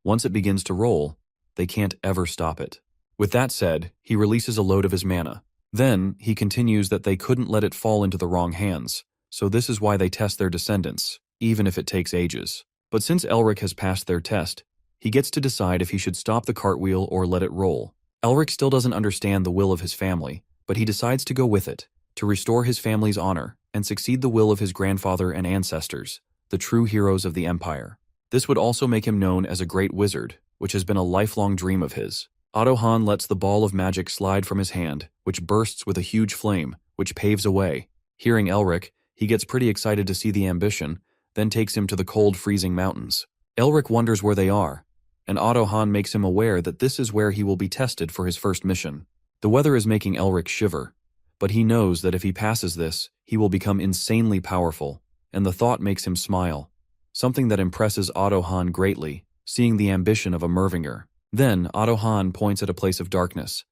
Once it begins to roll, they can't ever stop it. With that said, he releases a load of his mana. Then, he continues that they couldn't let it fall into the wrong hands, so this is why they test their descendants, even if it takes ages. But since Elric has passed their test, he gets to decide if he should stop the cartwheel or let it roll. Elric still doesn't understand the will of his family, but he decides to go with it, to restore his family's honor and succeed the will of his grandfather and ancestors, the true heroes of the Empire. This would also make him known as a great wizard, which has been a lifelong dream of his. Otto Han lets the ball of magic slide from his hand, which bursts with a huge flame, which paves a way. Hearing Elric, he gets pretty excited to see the ambition, then takes him to the cold, freezing mountains. Elric wonders where they are, and Otto Han makes him aware that this is where he will be tested for his first mission. The weather is making Elric shiver, but he knows that if he passes this, he will become insanely powerful, and the thought makes him smile, something that impresses Otto Han greatly, seeing the ambition of a Mervinger. Then, Otto Han points at a place of darkness,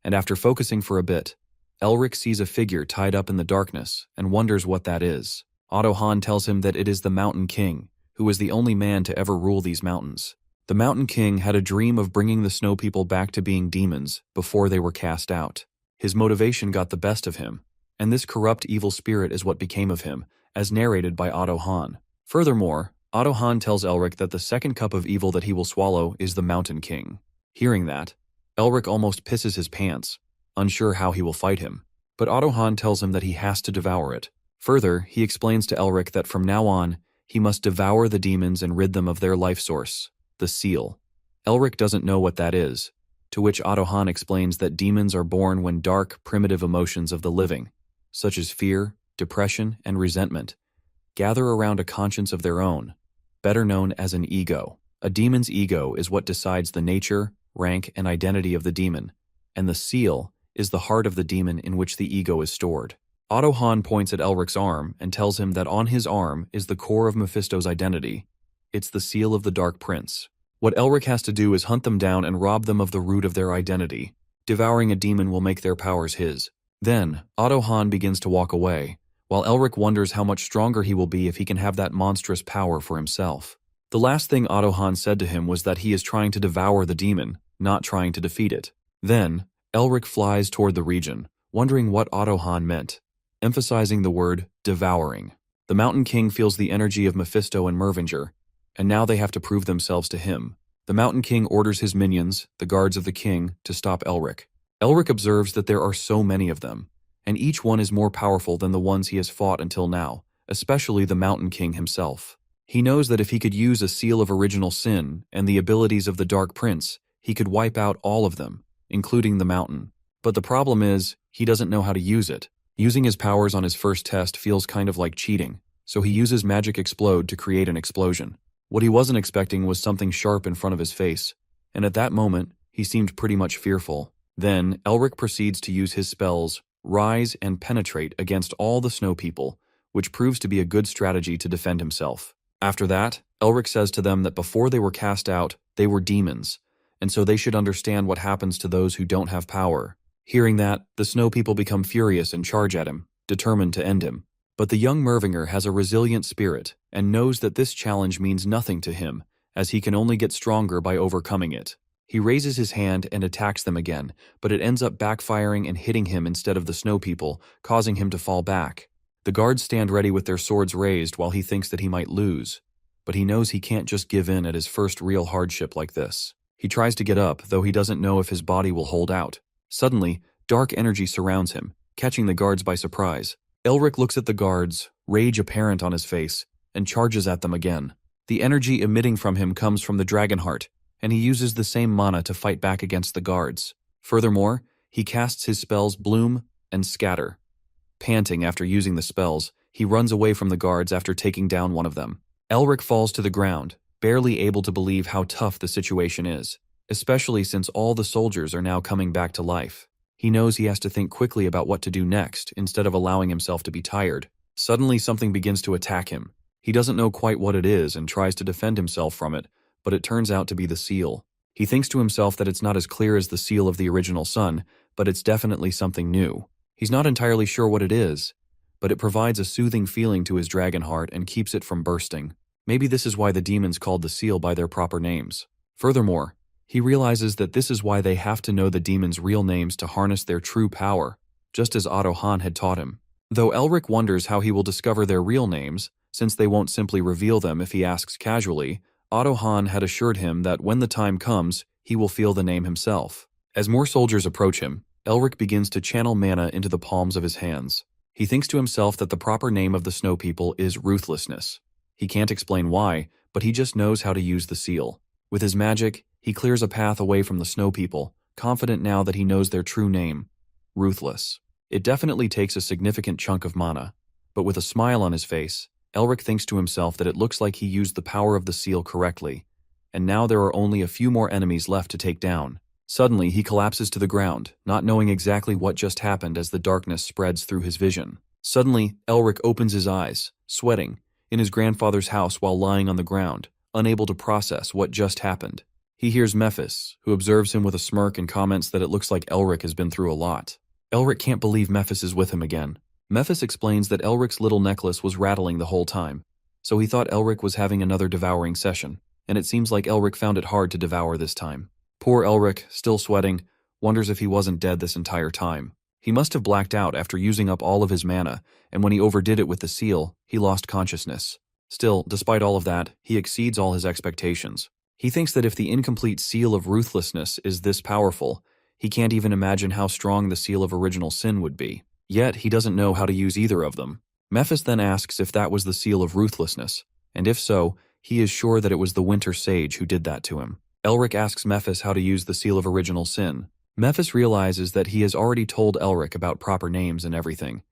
and after focusing for a bit, Elric sees a figure tied up in the darkness and wonders what that is. Otto Han tells him that it is the Mountain King, who is the only man to ever rule these mountains. The Mountain King had a dream of bringing the Snow People back to being demons before they were cast out. His motivation got the best of him, and this corrupt evil spirit is what became of him, as narrated by Otto Han. Furthermore, Otto Hahn tells Elric that the second cup of evil that he will swallow is the Mountain King. Hearing that, Elric almost pisses his pants, unsure how he will fight him. But Otto Hahn tells him that he has to devour it. Further, he explains to Elric that from now on, he must devour the demons and rid them of their life source, the seal. Elric doesn't know what that is, to which Otto Hahn explains that demons are born when dark, primitive emotions of the living, such as fear, depression, and resentment, gather around a conscience of their own, better known as an ego. A demon's ego is what decides the nature, rank, and identity of the demon, and the seal is the heart of the demon in which the ego is stored. Otto Hahn points at Elric's arm and tells him that on his arm is the core of Mephisto's identity. It's the seal of the Dark Prince. What Elric has to do is hunt them down and rob them of the root of their identity. Devouring a demon will make their powers his. Then, Otto Hahn begins to walk away, while Elric wonders how much stronger he will be if he can have that monstrous power for himself. The last thing Otto Hahn said to him was that he is trying to devour the demon, not trying to defeat it. Then, Elric flies toward the region, wondering what Otto Hahn meant, emphasizing the word devouring. The Mountain King feels the energy of Mephisto and Mervinger, and now they have to prove themselves to him. The Mountain King orders his minions, the guards of the king, to stop Elric. Elric observes that there are so many of them, and each one is more powerful than the ones he has fought until now, especially the Mountain King himself. He knows that if he could use a seal of original sin and the abilities of the Dark Prince, he could wipe out all of them, including the mountain. But the problem is, he doesn't know how to use it. Using his powers on his first test feels kind of like cheating, so he uses Magic Explode to create an explosion. What he wasn't expecting was something sharp in front of his face, and at that moment, he seemed pretty much fearful. Then, Elric proceeds to use his spells, Rise and Penetrate, against all the snow people, which proves to be a good strategy to defend himself. After that, Elric says to them that before they were cast out, they were demons, and so they should understand what happens to those who don't have power. Hearing that, the snow people become furious and charge at him, determined to end him. But the young Mervinger has a resilient spirit and knows that this challenge means nothing to him, as he can only get stronger by overcoming it. He raises his hand and attacks them again, but it ends up backfiring and hitting him instead of the snow people, causing him to fall back. The guards stand ready with their swords raised while he thinks that he might lose, but he knows he can't just give in at his first real hardship like this. He tries to get up, though he doesn't know if his body will hold out. Suddenly, dark energy surrounds him, catching the guards by surprise. Elric looks at the guards, rage apparent on his face, and charges at them again. The energy emitting from him comes from the dragon heart, and he uses the same mana to fight back against the guards. Furthermore, he casts his spells Bloom and Scatter. Panting after using the spells, he runs away from the guards after taking down one of them. Elric falls to the ground, barely able to believe how tough the situation is, especially since all the soldiers are now coming back to life. He knows he has to think quickly about what to do next instead of allowing himself to be tired. Suddenly something begins to attack him. He doesn't know quite what it is and tries to defend himself from it, but it turns out to be the seal. He thinks to himself that it's not as clear as the seal of the original sun, but it's definitely something new. He's not entirely sure what it is, but it provides a soothing feeling to his dragon heart and keeps it from bursting. Maybe this is why the demons called the seal by their proper names. Furthermore, he realizes that this is why they have to know the demons' real names to harness their true power, just as Otto Hahn had taught him. Though Elric wonders how he will discover their real names, since they won't simply reveal them if he asks casually, Otto Hahn had assured him that when the time comes, he will feel the name himself. As more soldiers approach him, Elric begins to channel mana into the palms of his hands. He thinks to himself that the proper name of the snow people is Ruthlessness. He can't explain why, but he just knows how to use the seal. With his magic, he clears a path away from the snow people, confident now that he knows their true name, Ruthless. It definitely takes a significant chunk of mana, but with a smile on his face, Elric thinks to himself that it looks like he used the power of the seal correctly, and now there are only a few more enemies left to take down. Suddenly, he collapses to the ground, not knowing exactly what just happened as the darkness spreads through his vision. Suddenly, Elric opens his eyes, sweating, in his grandfather's house while lying on the ground, unable to process what just happened. He hears Mephis, who observes him with a smirk and comments that it looks like Elric has been through a lot. Elric can't believe Mephis is with him again. Mephis explains that Elric's little necklace was rattling the whole time, so he thought Elric was having another devouring session, and it seems like Elric found it hard to devour this time. Poor Elric, still sweating, wonders if he wasn't dead this entire time. He must have blacked out after using up all of his mana, and when he overdid it with the seal, he lost consciousness. Still, despite all of that, he exceeds all his expectations. He thinks that if the incomplete seal of ruthlessness is this powerful, he can't even imagine how strong the seal of original sin would be. Yet, he doesn't know how to use either of them. Mephis then asks if that was the seal of ruthlessness, and if so, he is sure that it was the Winter Sage who did that to him. Elric asks Mephis how to use the seal of original sin. Mephis realizes that he has already told Elric about proper names and everything,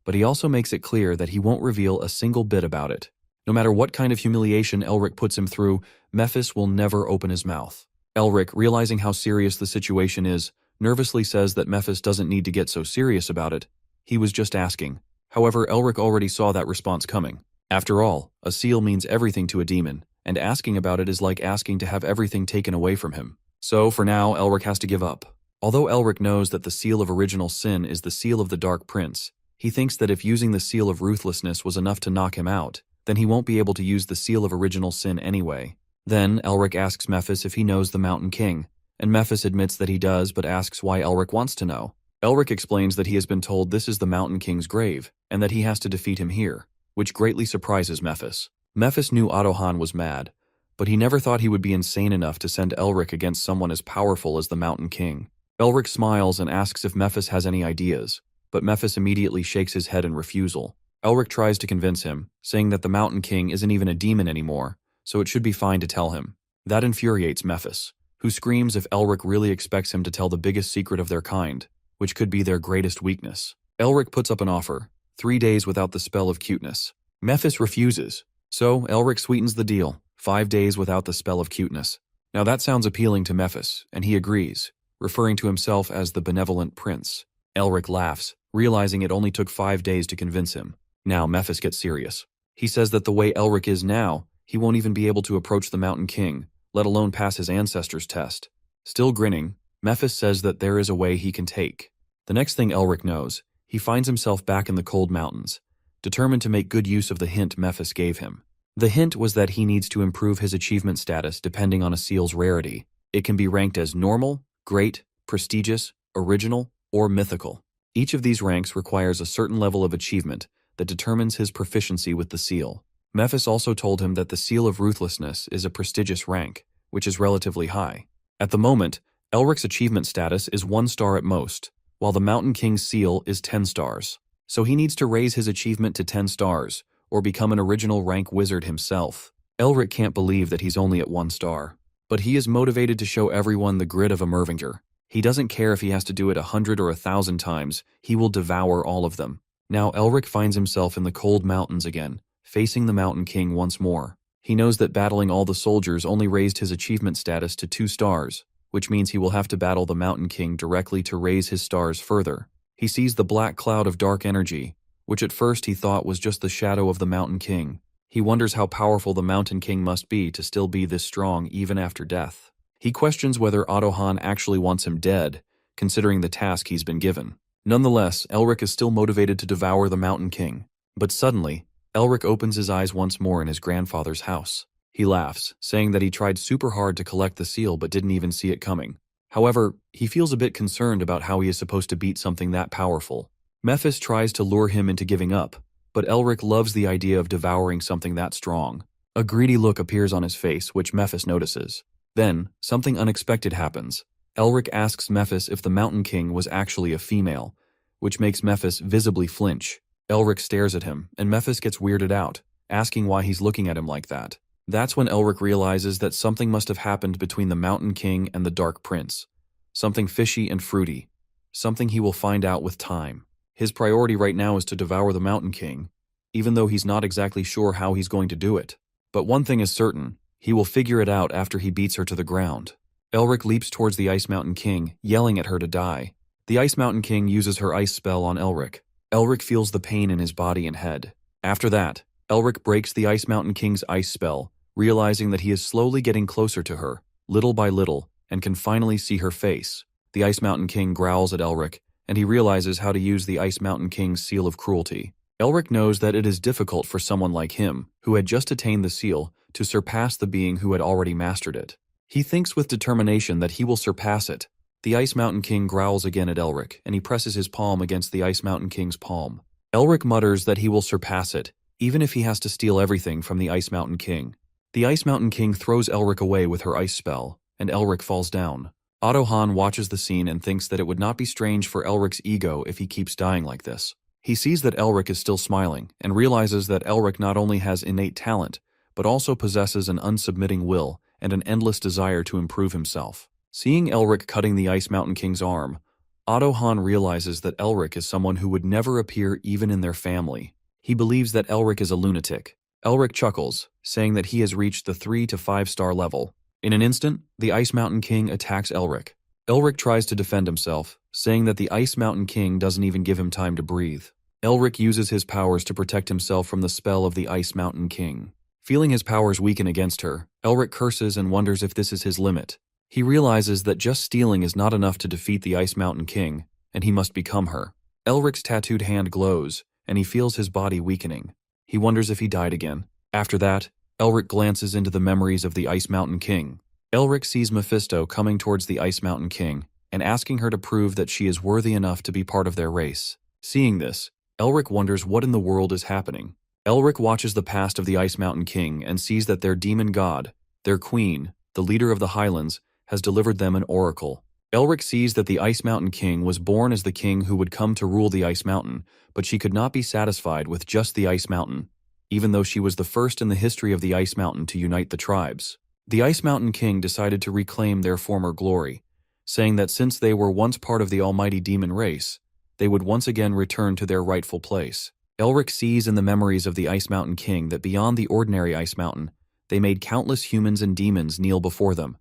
but he also makes it clear that he won't reveal a single bit about it. No matter what kind of humiliation Elric puts him through, Mephis will never open his mouth. Elric, realizing how serious the situation is, nervously says that Mephis doesn't need to get so serious about it. He was just asking. However, Elric already saw that response coming. After all, a seal means everything to a demon, and asking about it is like asking to have everything taken away from him. So, for now, Elric has to give up. Although Elric knows that the seal of original sin is the seal of the Dark Prince, he thinks that if using the seal of ruthlessness was enough to knock him out, then he won't be able to use the seal of original sin anyway. Then, Elric asks Mephis if he knows the Mountain King, and Mephis admits that he does but asks why Elric wants to know. Elric explains that he has been told this is the Mountain King's grave, and that he has to defeat him here, which greatly surprises Mephis. Mephis knew Ottohan was mad, but he never thought he would be insane enough to send Elric against someone as powerful as the Mountain King. Elric smiles and asks if Mephis has any ideas, but Mephis immediately shakes his head in refusal. Elric tries to convince him, saying that the Mountain King isn't even a demon anymore, so it should be fine to tell him. That infuriates Mephis, who screams if Elric really expects him to tell the biggest secret of their kind, which could be their greatest weakness. Elric puts up an offer, 3 days without the spell of cuteness. Mephis refuses, so Elric sweetens the deal, 5 days without the spell of cuteness. Now that sounds appealing to Mephis, and he agrees, referring to himself as the benevolent prince. Elric laughs, realizing it only took 5 days to convince him. Now Mephis gets serious. He says that the way Elric is now, he won't even be able to approach the Mountain King, let alone pass his ancestors' test. Still grinning, Mephis says that there is a way he can take. The next thing Elric knows, he finds himself back in the cold mountains, determined to make good use of the hint Mephis gave him. The hint was that he needs to improve his achievement status depending on a seal's rarity. It can be ranked as normal, great, prestigious, original, or mythical. Each of these ranks requires a certain level of achievement that determines his proficiency with the seal. Mephis also told him that the seal of ruthlessness is a prestigious rank, which is relatively high. At the moment, Elric's achievement status is 1 star at most, while the Mountain King's seal is 10 stars. So he needs to raise his achievement to 10 stars, or become an original rank wizard himself. Elric can't believe that he's only at 1 star. But he is motivated to show everyone the grit of a mervinger. He doesn't care if he has to do it 100 or 1,000 times, he will devour all of them. Now Elric finds himself in the cold mountains again, facing the Mountain King once more. He knows that battling all the soldiers only raised his achievement status to 2 stars, which means he will have to battle the Mountain King directly to raise his stars further. He sees the black cloud of dark energy, which at first he thought was just the shadow of the Mountain King. He wonders how powerful the Mountain King must be to still be this strong even after death. He questions whether Ottohan actually wants him dead, considering the task he's been given. Nonetheless, Elric is still motivated to devour the Mountain King. But suddenly, Elric opens his eyes once more in his grandfather's house. He laughs, saying that he tried super hard to collect the seal but didn't even see it coming. However, he feels a bit concerned about how he is supposed to beat something that powerful. Mephis tries to lure him into giving up, but Elric loves the idea of devouring something that strong. A greedy look appears on his face, which Mephis notices. Then, something unexpected happens. Elric asks Mephis if the Mountain King was actually a female, which makes Mephis visibly flinch. Elric stares at him, and Mephis gets weirded out, asking why he's looking at him like that. That's when Elric realizes that something must have happened between the Mountain King and the Dark Prince. Something fishy and fruity. Something he will find out with time. His priority right now is to devour the Mountain King, even though he's not exactly sure how he's going to do it. But one thing is certain, he will figure it out after he beats her to the ground. Elric leaps towards the Ice Mountain King, yelling at her to die. The Ice Mountain King uses her ice spell on Elric. Elric feels the pain in his body and head. After that, Elric breaks the Ice Mountain King's ice spell, realizing that he is slowly getting closer to her, little by little, and can finally see her face. The Ice Mountain King growls at Elric, and he realizes how to use the Ice Mountain King's seal of cruelty. Elric knows that it is difficult for someone like him, who had just attained the seal, to surpass the being who had already mastered it. He thinks with determination that he will surpass it. The Ice Mountain King growls again at Elric, and he presses his palm against the Ice Mountain King's palm. Elric mutters that he will surpass it, even if he has to steal everything from the Ice Mountain King. The Ice Mountain King throws Elric away with her ice spell, and Elric falls down. Otto watches the scene and thinks that it would not be strange for Elric's ego if he keeps dying like this. He sees that Elric is still smiling, and realizes that Elric not only has innate talent, but also possesses an unsubmitting will and an endless desire to improve himself. Seeing Elric cutting the Ice Mountain King's arm, Otto realizes that Elric is someone who would never appear even in their family. He believes that Elric is a lunatic. Elric chuckles, saying that he has reached the 3 to 5 star level. In an instant, the Ice Mountain King attacks Elric. Elric tries to defend himself, saying that the Ice Mountain King doesn't even give him time to breathe. Elric uses his powers to protect himself from the spell of the Ice Mountain King. Feeling his powers weaken against her, Elric curses and wonders if this is his limit. He realizes that just stealing is not enough to defeat the Ice Mountain King, and he must become her. Elric's tattooed hand glows, and he feels his body weakening. He wonders if he died again. After that, Elric glances into the memories of the Ice Mountain King. Elric sees Mephisto coming towards the Ice Mountain King and asking her to prove that she is worthy enough to be part of their race. Seeing this, Elric wonders what in the world is happening. Elric watches the past of the Ice Mountain King and sees that their demon god, their queen, the leader of the Highlands, has delivered them an oracle. Elric sees that the Ice Mountain King was born as the king who would come to rule the Ice Mountain, but she could not be satisfied with just the Ice Mountain, even though she was the first in the history of the Ice Mountain to unite the tribes. The Ice Mountain King decided to reclaim their former glory, saying that since they were once part of the almighty demon race, they would once again return to their rightful place. Elric sees in the memories of the Ice Mountain King that beyond the ordinary Ice Mountain, they made countless humans and demons kneel before them,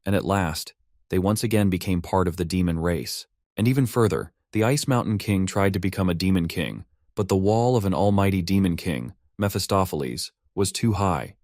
and at last, they once again became part of the demon race. And even further, the Ice Mountain King tried to become a demon king, but the wall of an almighty demon king, Mephistopheles, was too high,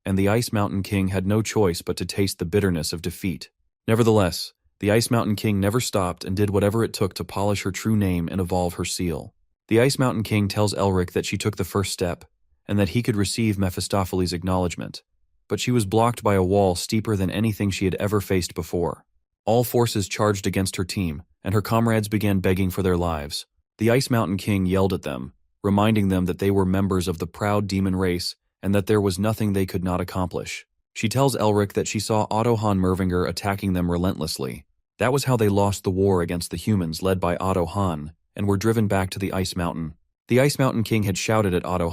and the Ice Mountain King had no choice but to taste the bitterness of defeat. Nevertheless, the Ice Mountain King never stopped and did whatever it took to polish her true name and evolve her seal. The Ice Mountain King tells Elric that she took the first step, and that he could receive Mephistopheles' acknowledgement, but she was blocked by a wall steeper than anything she had ever faced before. All forces charged against her team, and her comrades began begging for their lives. The Ice Mountain King yelled at them, reminding them that they were members of the proud demon race and that there was nothing they could not accomplish. She tells Elric that she saw Otto Mervinger attacking them relentlessly. That was how they lost the war against the humans led by Otto and were driven back to the Ice Mountain. The Ice Mountain King had shouted at Otto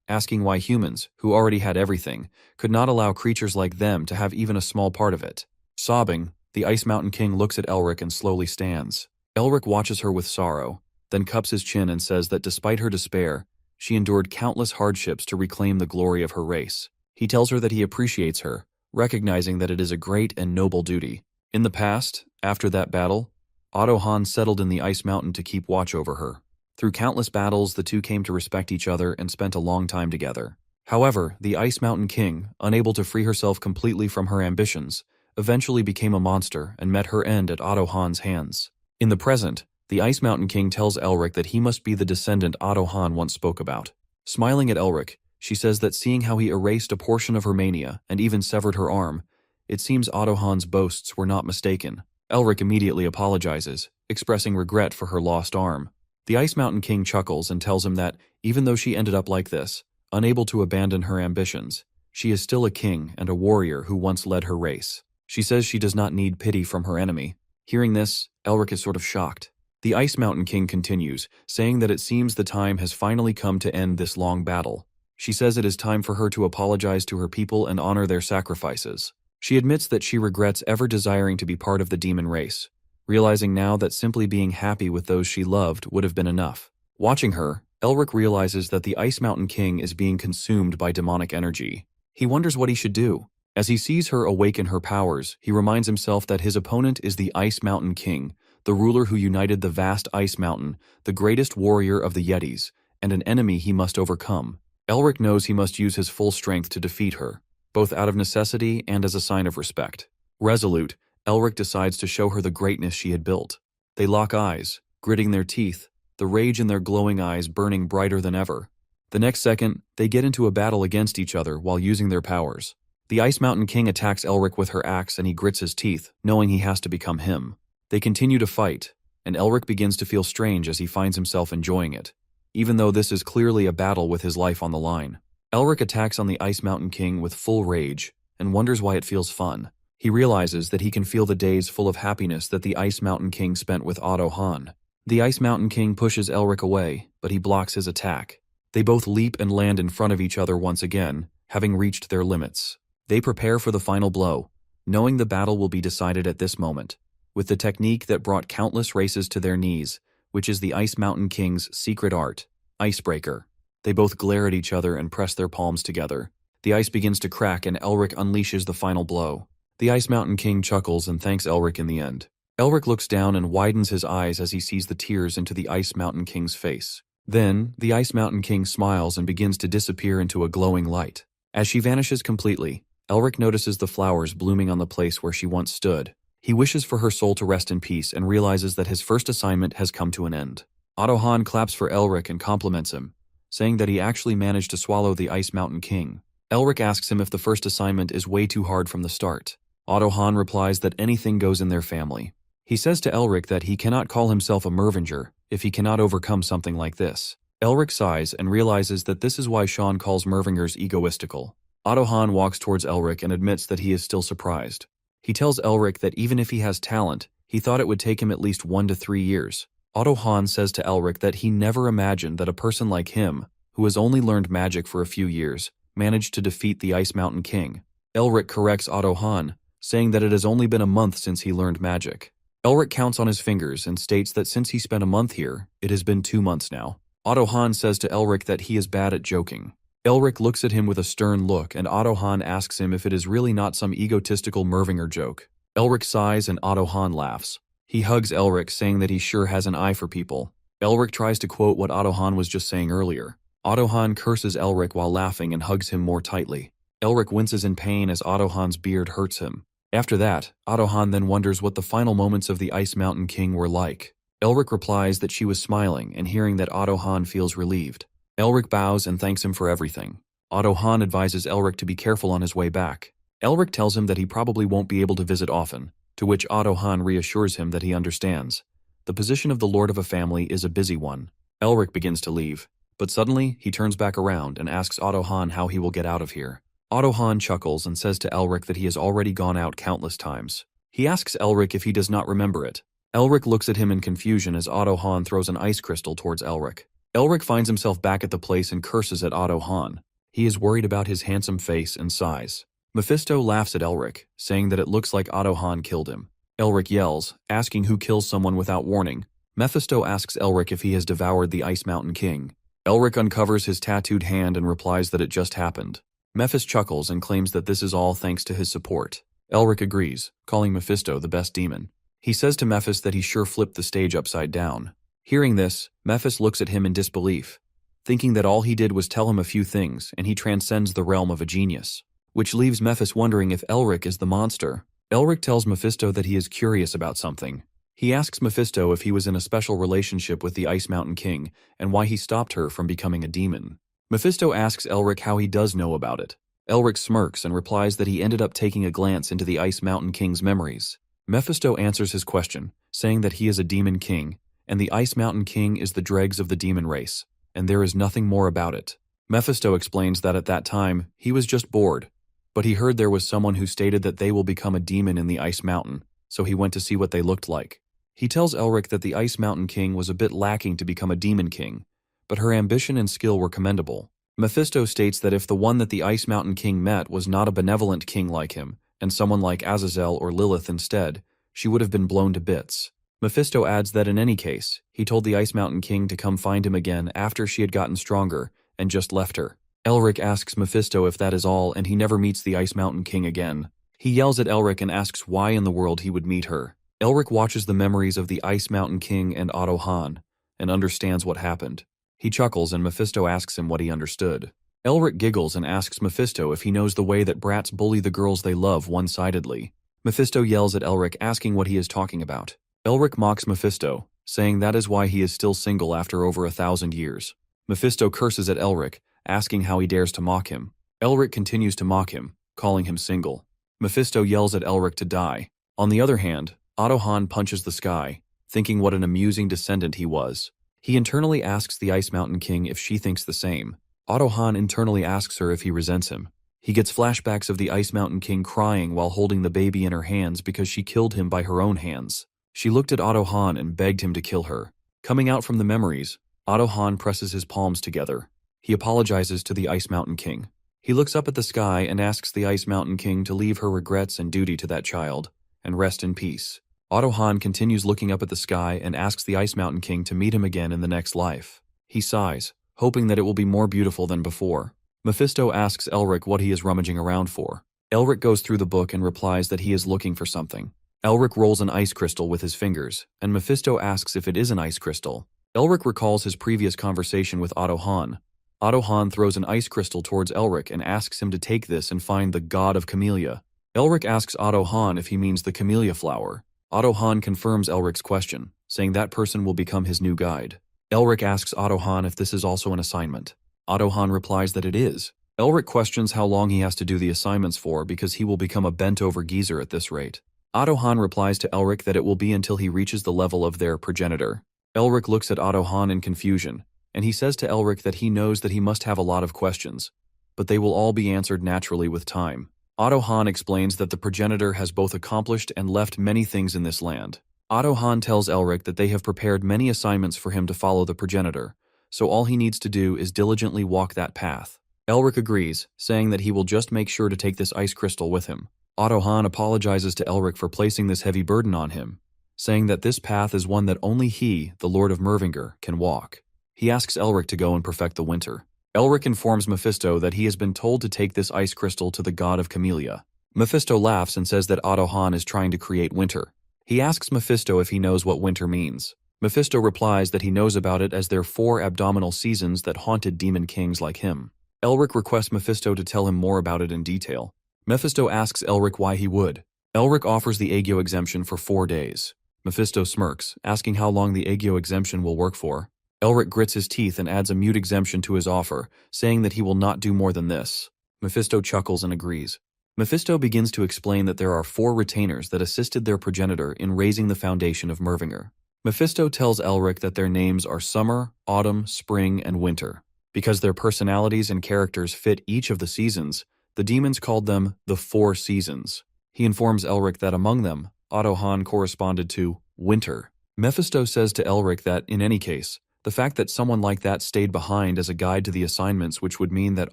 asking why humans, who already had everything, could not allow creatures like them to have even a small part of it. Sobbing, the Ice Mountain King looks at Elric and slowly stands. Elric watches her with sorrow, then cups his chin and says that despite her despair, she endured countless hardships to reclaim the glory of her race. He tells her that he appreciates her, recognizing that it is a great and noble duty. In the past, after that battle, Otto settled in the Ice Mountain to keep watch over her. Through countless battles, the two came to respect each other and spent a long time together. However, the Ice Mountain King, unable to free herself completely from her ambitions, eventually became a monster and met her end at Otto hands. In the present, the Ice Mountain King tells Elric that he must be the descendant Otto once spoke about. Smiling at Elric, she says that seeing how he erased a portion of her mania and even severed her arm, it seems Otto boasts were not mistaken. Elric immediately apologizes, expressing regret for her lost arm. The Ice Mountain King chuckles and tells him that, even though she ended up like this, unable to abandon her ambitions, she is still a king and a warrior who once led her race. She says she does not need pity from her enemy. Hearing this, Elric is sort of shocked. The Ice Mountain King continues, saying that it seems the time has finally come to end this long battle. She says it is time for her to apologize to her people and honor their sacrifices. She admits that she regrets ever desiring to be part of the demon race, realizing now that simply being happy with those she loved would have been enough. Watching her, Elric realizes that the Ice Mountain King is being consumed by demonic energy. He wonders what he should do. As he sees her awaken her powers, he reminds himself that his opponent is the Ice Mountain King, the ruler who united the vast Ice Mountain, the greatest warrior of the Yetis, and an enemy he must overcome. Elric knows he must use his full strength to defeat her, both out of necessity and as a sign of respect. Resolute, Elric decides to show her the greatness she had built. They lock eyes, gritting their teeth, the rage in their glowing eyes burning brighter than ever. The next second, they get into a battle against each other while using their powers. The Ice Mountain King attacks Elric with her axe and he grits his teeth, knowing he has to become him. They continue to fight, and Elric begins to feel strange as he finds himself enjoying it. even though this is clearly a battle with his life on the line. Elric attacks on the Ice Mountain King with full rage and wonders why it feels fun. He realizes that he can feel the days full of happiness that the Ice Mountain King spent with Otto Hahn. The Ice Mountain King pushes Elric away, but he blocks his attack. They both leap and land in front of each other once again, having reached their limits. They prepare for the final blow, knowing the battle will be decided at this moment, with the technique that brought countless races to their knees, which is the Ice Mountain King's secret art, Icebreaker. They both glare at each other and press their palms together. The ice begins to crack and Elric unleashes the final blow. The Ice Mountain King chuckles and thanks Elric in the end. Elric looks down and widens his eyes as he sees the tears into the Ice Mountain King's face. Then, the Ice Mountain King smiles and begins to disappear into a glowing light. As she vanishes completely, Elric notices the flowers blooming on the place where she once stood. He wishes for her soul to rest in peace and realizes that his first assignment has come to an end. Otto Hahn claps for Elric and compliments him, saying that he actually managed to swallow the Ice Mountain King. Elric asks him if the first assignment is way too hard from the start. Otto Hahn replies that anything goes in their family. He says to Elric that he cannot call himself a mervenger if he cannot overcome something like this. Elric sighs and realizes that this is why Sean calls mervengers egoistical. Otto Hahn walks towards Elric and admits that he is still surprised. He tells Elric that even if he has talent, he thought it would take him at least 1 to 3 years. Otto Hahn says to Elric that he never imagined that a person like him, who has only learned magic for a few years, managed to defeat the Ice Mountain King. Elric corrects Otto Hahn, saying that it has only been a month since he learned magic. Elric counts on his fingers and states that since he spent a month here, it has been 2 months now. Otto Hahn says to Elric that he is bad at joking. Elric looks at him with a stern look and Otto Hahn asks him if it is really not some egotistical mervenger joke. Elric sighs and Otto Hahn laughs. He hugs Elric, saying that he sure has an eye for people. Elric tries to quote what Otto Hahn was just saying earlier. Otto Hahn curses Elric while laughing and hugs him more tightly. Elric winces in pain as Otto Hahn's beard hurts him. After that, Otto Hahn then wonders what the final moments of the Ice Mountain King were like. Elric replies that she was smiling and hearing that Otto Hahn feels relieved. Elric bows and thanks him for everything. Otto Hahn advises Elric to be careful on his way back. Elric tells him that he probably won't be able to visit often, to which Otto Hahn reassures him that he understands. The position of the lord of a family is a busy one. Elric begins to leave, but suddenly he turns back around and asks Otto Hahn how he will get out of here. Otto Hahn chuckles and says to Elric that he has already gone out countless times. He asks Elric if he does not remember it. Elric looks at him in confusion as Otto Hahn throws an ice crystal towards Elric. Elric finds himself back at the place and curses at Otto Hahn. He is worried about his handsome face and sighs. Mephisto laughs at Elric, saying that it looks like Otto Hahn killed him. Elric yells, asking who kills someone without warning. Mephisto asks Elric if he has devoured the Ice Mountain King. Elric uncovers his tattooed hand and replies that it just happened. Mephis chuckles and claims that this is all thanks to his support. Elric agrees, calling Mephisto the best demon. He says to Mephis that he sure flipped the stage upside down. Hearing this, Mephis looks at him in disbelief, thinking that all he did was tell him a few things and he transcends the realm of a genius, which leaves Mephis wondering if Elric is the monster. Elric tells Mephisto that he is curious about something. He asks Mephisto if he was in a special relationship with the Ice Mountain King and why he stopped her from becoming a demon. Mephisto asks Elric how he does know about it. Elric smirks and replies that he ended up taking a glance into the Ice Mountain King's memories. Mephisto answers his question, saying that he is a demon king, and the Ice Mountain King is the dregs of the demon race, and there is nothing more about it. Mephisto explains that at that time, he was just bored, but he heard there was someone who stated that they will become a demon in the Ice Mountain, so he went to see what they looked like. He tells Elric that the Ice Mountain King was a bit lacking to become a demon king, but her ambition and skill were commendable. Mephisto states that if the one that the Ice Mountain King met was not a benevolent king like him, and someone like Azazel or Lilith instead, she would have been blown to bits. Mephisto adds that in any case, he told the Ice Mountain King to come find him again after she had gotten stronger and just left her. Elric asks Mephisto if that is all and he never meets the Ice Mountain King again. He yells at Elric and asks why in the world he would meet her. Elric watches the memories of the Ice Mountain King and Otto Hahn and understands what happened. He chuckles and Mephisto asks him what he understood. Elric giggles and asks Mephisto if he knows the way that brats bully the girls they love one-sidedly. Mephisto yells at Elric asking what he is talking about. Elric mocks Mephisto, saying that is why he is still single after over 1,000 years. Mephisto curses at Elric, asking how he dares to mock him. Elric continues to mock him, calling him single. Mephisto yells at Elric to die. On the other hand, Otto Hahn punches the sky, thinking what an amusing descendant he was. He internally asks the Ice Mountain King if she thinks the same. Otto-han internally asks her if he resents him. He gets flashbacks of the Ice Mountain King crying while holding the baby in her hands because she killed him by her own hands. She looked at Otto-han and begged him to kill her. Coming out from the memories, Otto-han presses his palms together. He apologizes to the Ice Mountain King. He looks up at the sky and asks the Ice Mountain King to leave her regrets and duty to that child, and rest in peace. Otto-han continues looking up at the sky and asks the Ice Mountain King to meet him again in the next life. He sighs, hoping that it will be more beautiful than before. Mephisto asks Elric what he is rummaging around for. Elric goes through the book and replies that he is looking for something. Elric rolls an ice crystal with his fingers, and Mephisto asks if it is an ice crystal. Elric recalls his previous conversation with Otto-han. Otto-han throws an ice crystal towards Elric and asks him to take this and find the god of camellia. Elric asks Otto-han if he means the camellia flower. Otto-han confirms Elric's question, saying that person will become his new guide. Elric asks Otto-han if this is also an assignment. Otto-han replies that it is. Elric questions how long he has to do the assignments for because he will become a bent-over geezer at this rate. Otto-han replies to Elric that it will be until he reaches the level of their progenitor. Elric looks at Otto-han in confusion, and he says to Elric that he knows that he must have a lot of questions, but they will all be answered naturally with time. Otto-han explains that the progenitor has both accomplished and left many things in this land. Otto-han tells Elric that they have prepared many assignments for him to follow the progenitor, so all he needs to do is diligently walk that path. Elric agrees, saying that he will just make sure to take this ice crystal with him. Otto-han apologizes to Elric for placing this heavy burden on him, saying that this path is one that only he, the Lord of Mervingr, can walk. He asks Elric to go and perfect the winter. Elric informs Mephisto that he has been told to take this ice crystal to the god of camellia. Mephisto laughs and says that Otto-han is trying to create winter. He asks Mephisto if he knows what winter means. Mephisto replies that he knows about it as their 4 abdominal seasons that haunted demon kings like him. Elric requests Mephisto to tell him more about it in detail. Mephisto asks Elric why he would. Elric offers the Aegyo exemption for 4 days. Mephisto smirks, asking how long the Aegyo exemption will work for. Elric grits his teeth and adds a mute exemption to his offer, saying that he will not do more than this. Mephisto chuckles and agrees. Mephisto begins to explain that there are 4 retainers that assisted their progenitor in raising the foundation of Mervingr. Mephisto tells Elric that their names are Summer, Autumn, Spring, and Winter. Because their personalities and characters fit each of the seasons, the demons called them the 4 Seasons. He informs Elric that among them, Otto-han corresponded to Winter. Mephisto says to Elric that, in any case, the fact that someone like that stayed behind as a guide to the assignments, which would mean that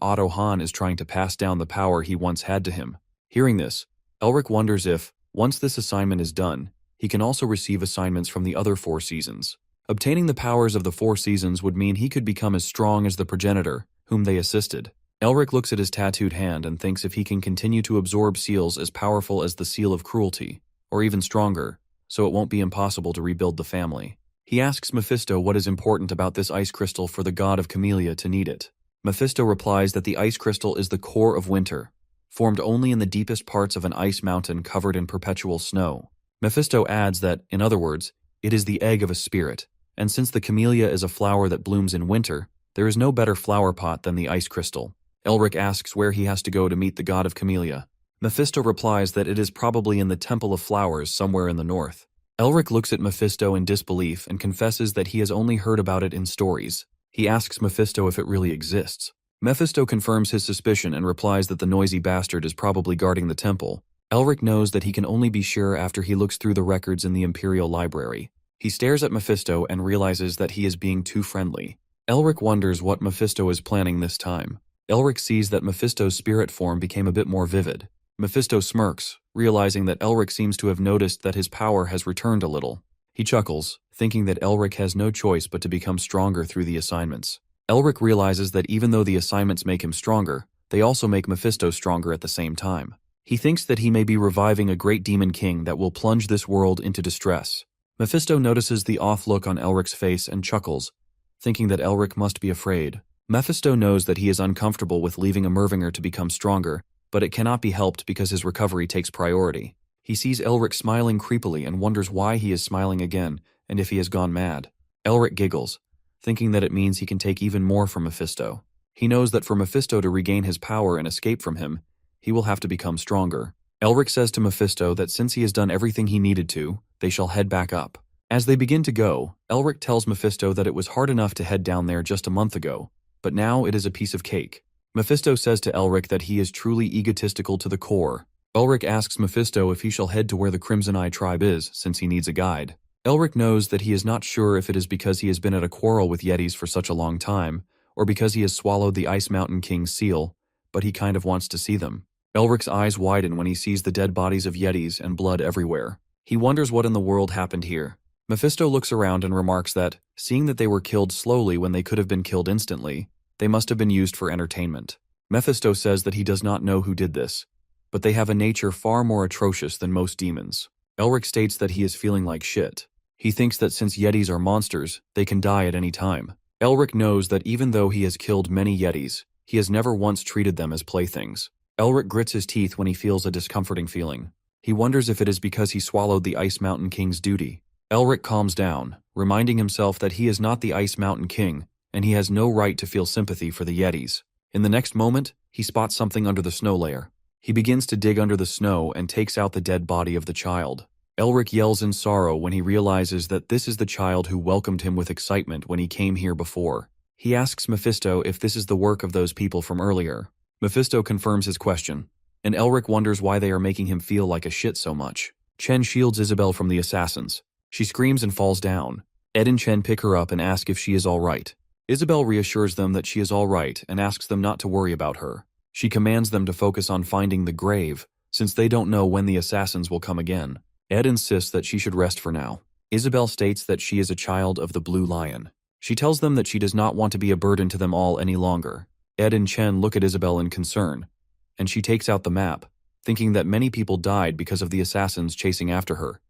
Otto-han is trying to pass down the power he once had to him. Hearing this, Elric wonders if, once this assignment is done, he can also receive assignments from the other 4 seasons. Obtaining the powers of the 4 seasons would mean he could become as strong as the progenitor, whom they assisted. Elric looks at his tattooed hand and thinks if he can continue to absorb seals as powerful as the Seal of Cruelty, or even stronger, so it won't be impossible to rebuild the family. He asks Mephisto what is important about this ice crystal for the god of camellia to need it. Mephisto replies that the ice crystal is the core of winter, formed only in the deepest parts of an ice mountain covered in perpetual snow. Mephisto adds that, in other words, it is the egg of a spirit, and since the camellia is a flower that blooms in winter, there is no better flower pot than the ice crystal. Elric asks where he has to go to meet the god of camellia. Mephisto replies that it is probably in the Temple of Flowers somewhere in the north. Elric looks at Mephisto in disbelief and confesses that he has only heard about it in stories. He asks Mephisto if it really exists. Mephisto confirms his suspicion and replies that the noisy bastard is probably guarding the temple. Elric knows that he can only be sure after he looks through the records in the Imperial Library. He stares at Mephisto and realizes that he is being too friendly. Elric wonders what Mephisto is planning this time. Elric sees that Mephisto's spirit form became a bit more vivid. Mephisto smirks, realizing that Elric seems to have noticed that his power has returned a little. He chuckles, thinking that Elric has no choice but to become stronger through the assignments. Elric realizes that even though the assignments make him stronger, they also make Mephisto stronger at the same time. He thinks that he may be reviving a great demon king that will plunge this world into distress. Mephisto notices the off look on Elric's face and chuckles, thinking that Elric must be afraid. Mephisto knows that he is uncomfortable with leaving a Mervingr to become stronger, but it cannot be helped because his recovery takes priority. He sees Elric smiling creepily and wonders why he is smiling again and if he has gone mad. Elric giggles, thinking that it means he can take even more from Mephisto. He knows that for Mephisto to regain his power and escape from him, he will have to become stronger. Elric says to Mephisto that since he has done everything he needed to, they shall head back up. As they begin to go, Elric tells Mephisto that it was hard enough to head down there just a month ago, but now it is a piece of cake. Mephisto says to Elric that he is truly egotistical to the core. Elric asks Mephisto if he shall head to where the Crimson Eye tribe is, since he needs a guide. Elric knows that he is not sure if it is because he has been at a quarrel with Yetis for such a long time, or because he has swallowed the Ice Mountain King's seal, but he kind of wants to see them. Elric's eyes widen when he sees the dead bodies of Yetis and blood everywhere. He wonders what in the world happened here. Mephisto looks around and remarks that, seeing that they were killed slowly when they could have been killed instantly, they must have been used for entertainment. Mephisto says that he does not know who did this, but they have a nature far more atrocious than most demons. Elric states that he is feeling like shit. He thinks that since Yetis are monsters, they can die at any time. Elric knows that even though he has killed many Yetis, he has never once treated them as playthings. Elric grits his teeth when he feels a discomforting feeling. He wonders if it is because he swallowed the Ice Mountain King's duty. Elric calms down, reminding himself that he is not the Ice Mountain King, and he has no right to feel sympathy for the Yetis. In the next moment, he spots something under the snow layer. He begins to dig under the snow and takes out the dead body of the child. Elric yells in sorrow when he realizes that this is the child who welcomed him with excitement when he came here before. He asks Mephisto if this is the work of those people from earlier. Mephisto confirms his question, and Elric wonders why they are making him feel like a shit so much. Chen shields Isabel from the assassins. She screams and falls down. Ed and Chen pick her up and ask if she is all right. Isabel reassures them that she is all right and asks them not to worry about her. She commands them to focus on finding the grave, since they don't know when the assassins will come again. Ed insists that she should rest for now. Isabel states that she is a child of the Blue Lion. She tells them that she does not want to be a burden to them all any longer. Ed and Chen look at Isabel in concern, and she takes out the map, thinking that many people died because of the assassins chasing after her.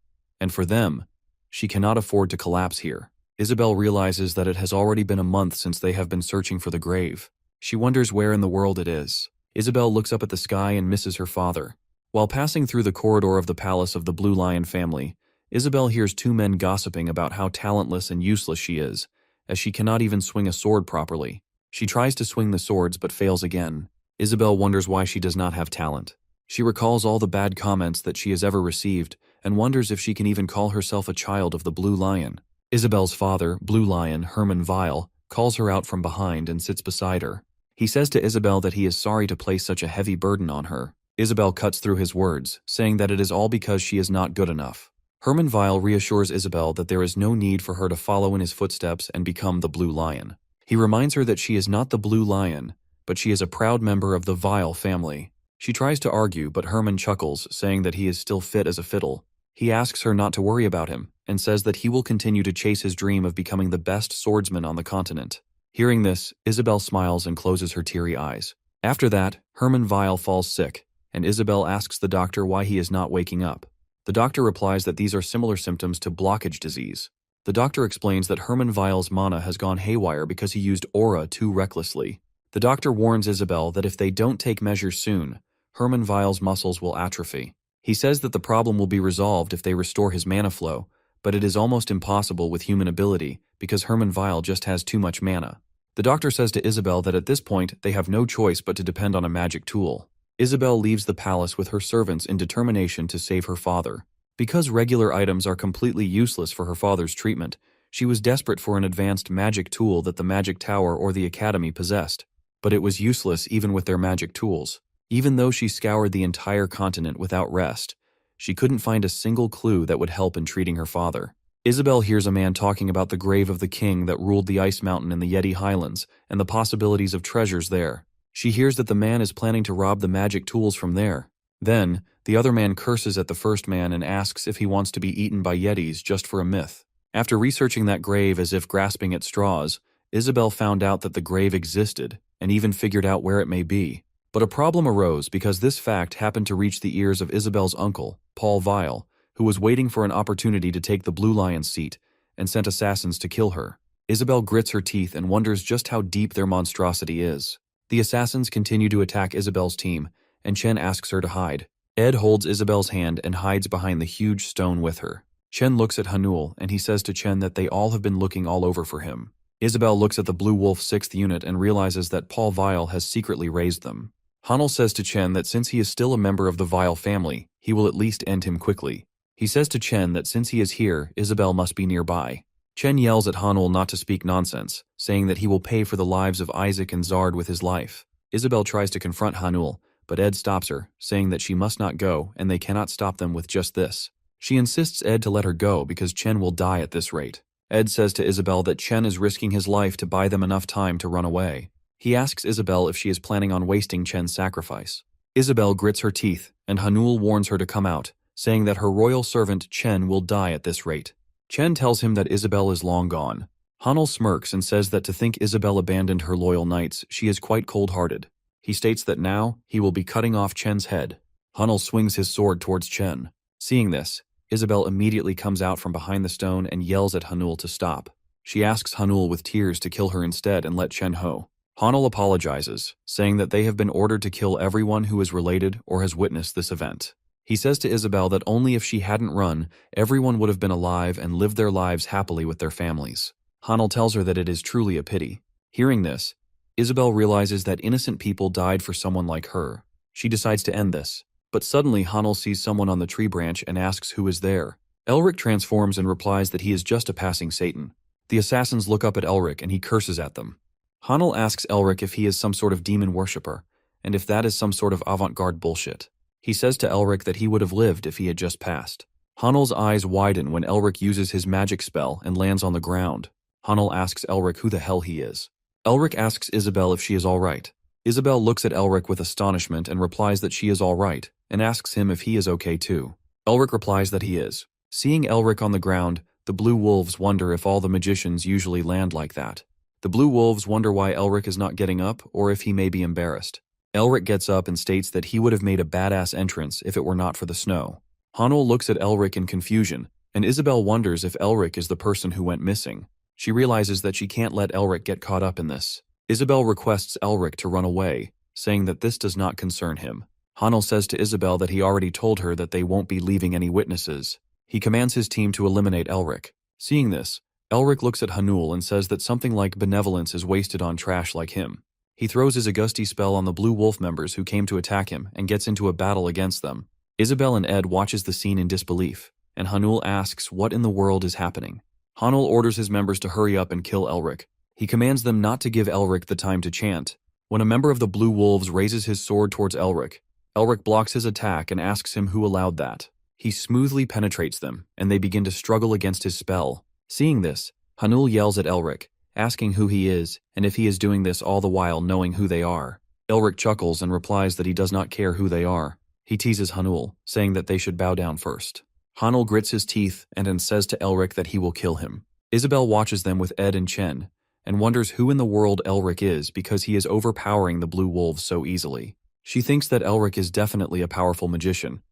And for them, she cannot afford to collapse here. Isabel realizes that it has already been a month since they have been searching for the grave. She wonders where in the world it is. Isabel looks up at the sky and misses her father. While passing through the corridor of the palace of the Blue Lion family, Isabel hears two men gossiping about how talentless and useless she is, as she cannot even swing a sword properly. She tries to swing the swords but fails again. Isabel wonders why she does not have talent. She recalls all the bad comments that she has ever received and wonders if she can even call herself a child of the Blue Lion. Isabel's father, Blue Lion Herman Weil, calls her out from behind and sits beside her. He says to Isabel that he is sorry to place such a heavy burden on her. Isabel cuts through his words, saying that it is all because she is not good enough. Herman Weil reassures Isabel that there is no need for her to follow in his footsteps and become the Blue Lion. He reminds her that she is not the Blue Lion, but she is a proud member of the Weil family. She tries to argue, but Herman chuckles, saying that he is still fit as a fiddle. He asks her not to worry about him, and says that he will continue to chase his dream of becoming the best swordsman on the continent. Hearing this, Isabel smiles and closes her teary eyes. After that, Herman Weil falls sick, and Isabel asks the doctor why he is not waking up. The doctor replies that these are similar symptoms to blockage disease. The doctor explains that Herman Weil's mana has gone haywire because he used aura too recklessly. The doctor warns Isabel that if they don't take measures soon, Herman Weil's muscles will atrophy. He says that the problem will be resolved if they restore his mana flow, but it is almost impossible with human ability because Herman Weil just has too much mana. The doctor says to Isabel that at this point they have no choice but to depend on a magic tool. Isabel leaves the palace with her servants in determination to save her father. Because regular items are completely useless for her father's treatment, she was desperate for an advanced magic tool that the magic tower or the academy possessed. But it was useless even with their magic tools. Even though she scoured the entire continent without rest, she couldn't find a single clue that would help in treating her father. Isabel hears a man talking about the grave of the king that ruled the Ice Mountain in the Yeti Highlands and the possibilities of treasures there. She hears that the man is planning to rob the magic tools from there. Then, the other man curses at the first man and asks if he wants to be eaten by Yetis just for a myth. After researching that grave as if grasping at straws, Isabel found out that the grave existed and even figured out where it may be. But a problem arose because this fact happened to reach the ears of Isabel's uncle, Paul Weil, who was waiting for an opportunity to take the Blue Lion's seat and sent assassins to kill her. Isabel grits her teeth and wonders just how deep their monstrosity is. The assassins continue to attack Isabel's team, and Chen asks her to hide. Ed holds Isabel's hand and hides behind the huge stone with her. Chen looks at Hanul, and he says to Chen that they all have been looking all over for him. Isabel looks at the Blue Wolf 6th unit and realizes that Paul Weil has secretly raised them. Hanul says to Chen that since he is still a member of the Weil family, he will at least end him quickly. He says to Chen that since he is here, Isabel must be nearby. Chen yells at Hanul not to speak nonsense, saying that he will pay for the lives of Isaac and Zard with his life. Isabel tries to confront Hanul, but Ed stops her, saying that she must not go and they cannot stop them with just this. She insists Ed to let her go because Chen will die at this rate. Ed says to Isabel that Chen is risking his life to buy them enough time to run away. He asks Isabel if she is planning on wasting Chen's sacrifice. Isabel grits her teeth, and Hanul warns her to come out, saying that her royal servant Chen will die at this rate. Chen tells him that Isabel is long gone. Hanul smirks and says that to think Isabel abandoned her loyal knights, she is quite cold-hearted. He states that now, he will be cutting off Chen's head. Hanul swings his sword towards Chen. Seeing this, Isabel immediately comes out from behind the stone and yells at Hanul to stop. She asks Hanul with tears to kill her instead and let Chen ho. Hanul apologizes, saying that they have been ordered to kill everyone who is related or has witnessed this event. He says to Isabel that only if she hadn't run, everyone would have been alive and lived their lives happily with their families. Hanul tells her that it is truly a pity. Hearing this, Isabel realizes that innocent people died for someone like her. She decides to end this, but suddenly Hanul sees someone on the tree branch and asks who is there. Elric transforms and replies that he is just a passing Satan. The assassins look up at Elric and he curses at them. Hanul asks Elric if he is some sort of demon worshipper, and if that is some sort of avant-garde bullshit. He says to Elric that he would have lived if he had just passed. Hanul's eyes widen when Elric uses his magic spell and lands on the ground. Hanul asks Elric who the hell he is. Elric asks Isabel if she is alright. Isabel looks at Elric with astonishment and replies that she is alright, and asks him if he is okay too. Elric replies that he is. Seeing Elric on the ground, the blue wolves wonder if all the magicians usually land like that. The blue wolves wonder why Elric is not getting up or if he may be embarrassed. Elric gets up and states that he would have made a badass entrance if it were not for the snow. Hanul looks at Elric in confusion, and Isabel wonders if Elric is the person who went missing. She realizes that she can't let Elric get caught up in this. Isabel requests Elric to run away, saying that this does not concern him. Hanul says to Isabel that he already told her that they won't be leaving any witnesses. He commands his team to eliminate Elric. Seeing this, Elric looks at Hanul and says that something like benevolence is wasted on trash like him. He throws his Augusti spell on the Blue Wolf members who came to attack him and gets into a battle against them. Isabel and Ed watches the scene in disbelief, and Hanul asks what in the world is happening. Hanul orders his members to hurry up and kill Elric. He commands them not to give Elric the time to chant. When a member of the Blue Wolves raises his sword towards Elric, Elric blocks his attack and asks him who allowed that. He smoothly penetrates them, and they begin to struggle against his spell. Seeing this, Hanul yells at Elric, asking who he is, and if he is doing this all the while knowing who they are. Elric chuckles and replies that he does not care who they are. He teases Hanul, saying that they should bow down first. Hanul grits his teeth and then says to Elric that he will kill him. Isabel watches them with Ed and Chen, and wonders who in the world Elric is because he is overpowering the Blue Wolves so easily. She thinks that Elric is definitely a powerful magician,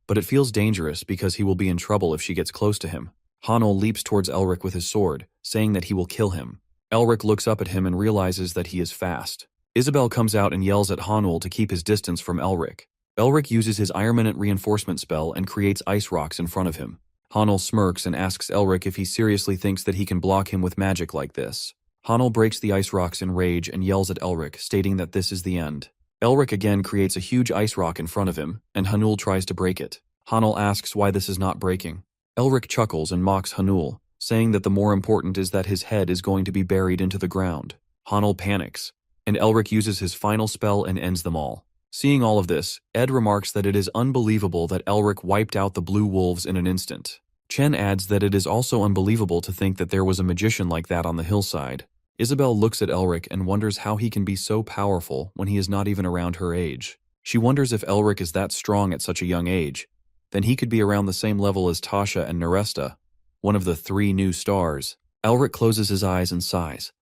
but it feels dangerous because he will be in trouble if she gets close to him. Hanul leaps towards Elric with his sword, saying that he will kill him. Elric looks up at him and realizes that he is fast. Isabel comes out and yells at Hanul to keep his distance from Elric. Elric uses his Iron reinforcement spell and creates ice rocks in front of him. Hanul smirks and asks Elric if he seriously thinks that he can block him with magic like this. Hanul breaks the ice rocks in rage and yells at Elric, stating that this is the end. Elric again creates a huge ice rock in front of him, and Hanul tries to break it. Hanul asks why this is not breaking. Elric chuckles and mocks Hanul, saying that the more important is that his head is going to be buried into the ground. Hanul panics, and Elric uses his final spell and ends them all. Seeing all of this, Ed remarks that it is unbelievable that Elric wiped out the Blue Wolves in an instant. Chen adds that it is also unbelievable to think that there was a magician like that on the hillside. Isabel looks at Elric and wonders how he can be so powerful when he is not even around her age. She wonders if Elric is that strong at such a young age, then he could be around the same level as Tasha and Neresta, one of the 3 new stars. Elric closes his eyes and sighs,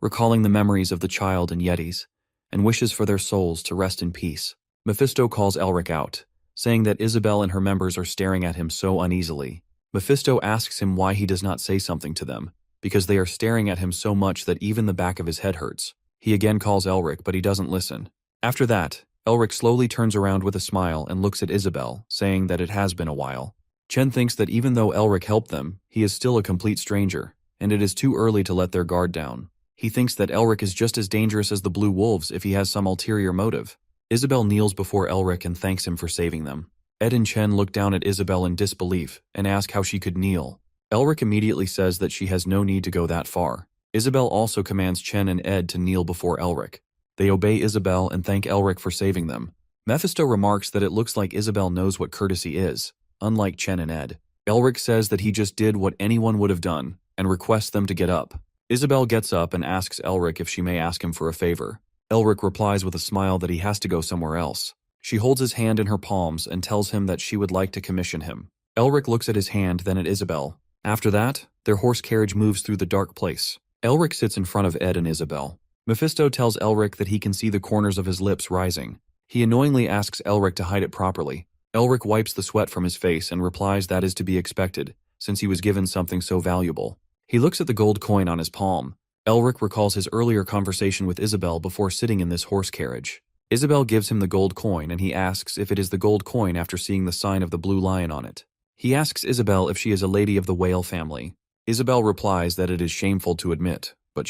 recalling the memories of the child and Yetis, and wishes for their souls to rest in peace. Mephisto calls Elric out, saying that Isabel and her members are staring at him so uneasily. Mephisto asks him why he does not say something to them, because they are staring at him so much that even the back of his head hurts. He again calls Elric, but he doesn't listen. After that, Elric slowly turns around with a smile and looks at Isabel, saying that it has been a while. Chen thinks that even though Elric helped them, he is still a complete stranger, and it is too early to let their guard down. He thinks that Elric is just as dangerous as the Blue Wolves if he has some ulterior motive. Isabel kneels before Elric and thanks him for saving them. Ed and Chen look down at Isabel in disbelief and ask how she could kneel. Elric immediately says that she has no need to go that far. Isabel also commands Chen and Ed to kneel before Elric. They obey Isabel and thank Elric for saving them. Mephisto remarks that it looks like Isabel knows what courtesy is, unlike Chen and Ed. Elric says that he just did what anyone would have done and requests them to get up. Isabel gets up and asks Elric if she may ask him for a favor. Elric replies with a smile that he has to go somewhere else. She holds his hand in her palms and tells him that she would like to commission him. Elric looks at his hand, then at Isabel. After that, their horse carriage moves through the dark place. Elric sits in front of Ed and Isabel. Mephisto tells Elric that he can see the corners of his lips rising. He annoyingly asks Elric to hide it properly. Elric wipes the sweat from his face and replies that is to be expected, since he was given something so valuable. He looks at the gold coin on his palm. Elric recalls his earlier conversation with Isabel before sitting in this horse carriage. Isabel gives him the gold coin and he asks if it is the gold coin after seeing the sign of the blue lion on it. He asks Isabel if she is a lady of the whale family. Isabel replies that it is shameful to admit, but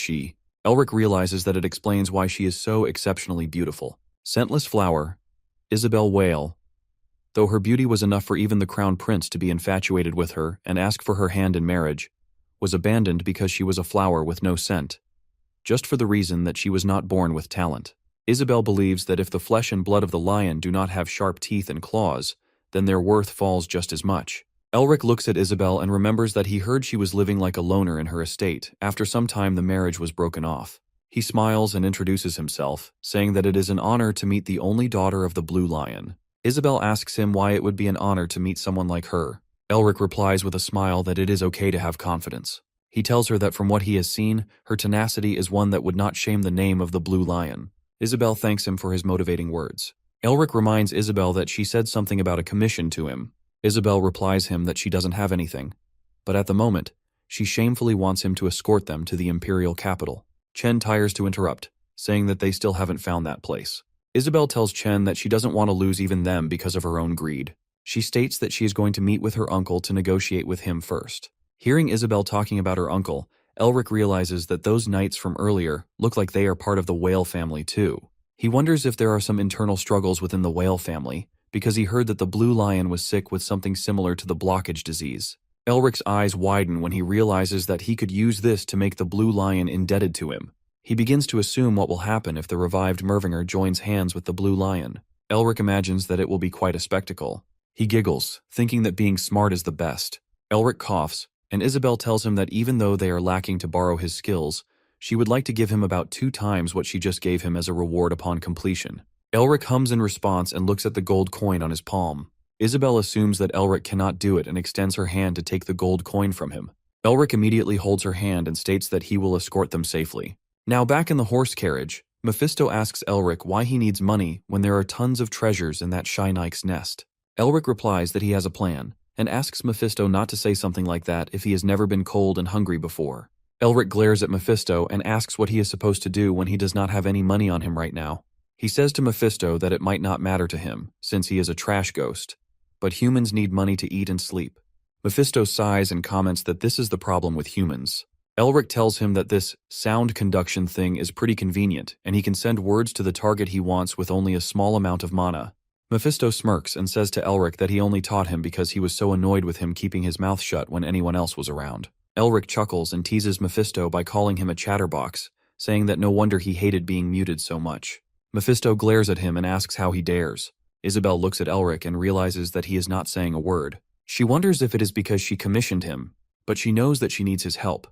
Elric realizes that it explains why she is so exceptionally beautiful. Scentless flower, Isabel Whale. Though her beauty was enough for even the crown prince to be infatuated with her and ask for her hand in marriage, was abandoned because she was a flower with no scent, just for the reason that she was not born with talent. Isabel believes that if the flesh and blood of the lion do not have sharp teeth and claws, then their worth falls just as much. Elric looks at Isabel and remembers that he heard she was living like a loner in her estate after some time the marriage was broken off. He smiles and introduces himself, saying that it is an honor to meet the only daughter of the Blue Lion. Isabel asks him why it would be an honor to meet someone like her. Elric replies with a smile that it is okay to have confidence. He tells her that from what he has seen, her tenacity is one that would not shame the name of the Blue Lion. Isabel thanks him for his motivating words. Elric reminds Isabel that she said something about a commission to him. Isabel replies him that she doesn't have anything, but at the moment, she shamefully wants him to escort them to the imperial capital. Chen tires to interrupt, saying that they still haven't found that place. Isabel tells Chen that she doesn't want to lose even them because of her own greed. She states that she is going to meet with her uncle to negotiate with him first. Hearing Isabel talking about her uncle, Elric realizes that those knights from earlier look like they are part of the whale family too. He wonders if there are some internal struggles within the whale family, because he heard that the Blue Lion was sick with something similar to the blockage disease. Elric's eyes widen when he realizes that he could use this to make the Blue Lion indebted to him. He begins to assume what will happen if the revived Mervinger joins hands with the Blue Lion. Elric imagines that it will be quite a spectacle. He giggles, thinking that being smart is the best. Elric coughs, and Isabel tells him that even though they are lacking to borrow his skills, she would like to give him about 2 times what she just gave him as a reward upon completion. Elric hums in response and looks at the gold coin on his palm. Isabel assumes that Elric cannot do it and extends her hand to take the gold coin from him. Elric immediately holds her hand and states that he will escort them safely. Now back in the horse carriage, Mephisto asks Elric why he needs money when there are tons of treasures in that Shy Nike's nest. Elric replies that he has a plan, and asks Mephisto not to say something like that if he has never been cold and hungry before. Elric glares at Mephisto and asks what he is supposed to do when he does not have any money on him right now. He says to Mephisto that it might not matter to him, since he is a trash ghost, but humans need money to eat and sleep. Mephisto sighs and comments that this is the problem with humans. Elric tells him that this sound conduction thing is pretty convenient, and he can send words to the target he wants with only a small amount of mana. Mephisto smirks and says to Elric that he only taught him because he was so annoyed with him keeping his mouth shut when anyone else was around. Elric chuckles and teases Mephisto by calling him a chatterbox, saying that no wonder he hated being muted so much. Mephisto glares at him and asks how he dares. Isabel looks at Elric and realizes that he is not saying a word. She wonders if it is because she commissioned him, but she knows that she needs his help,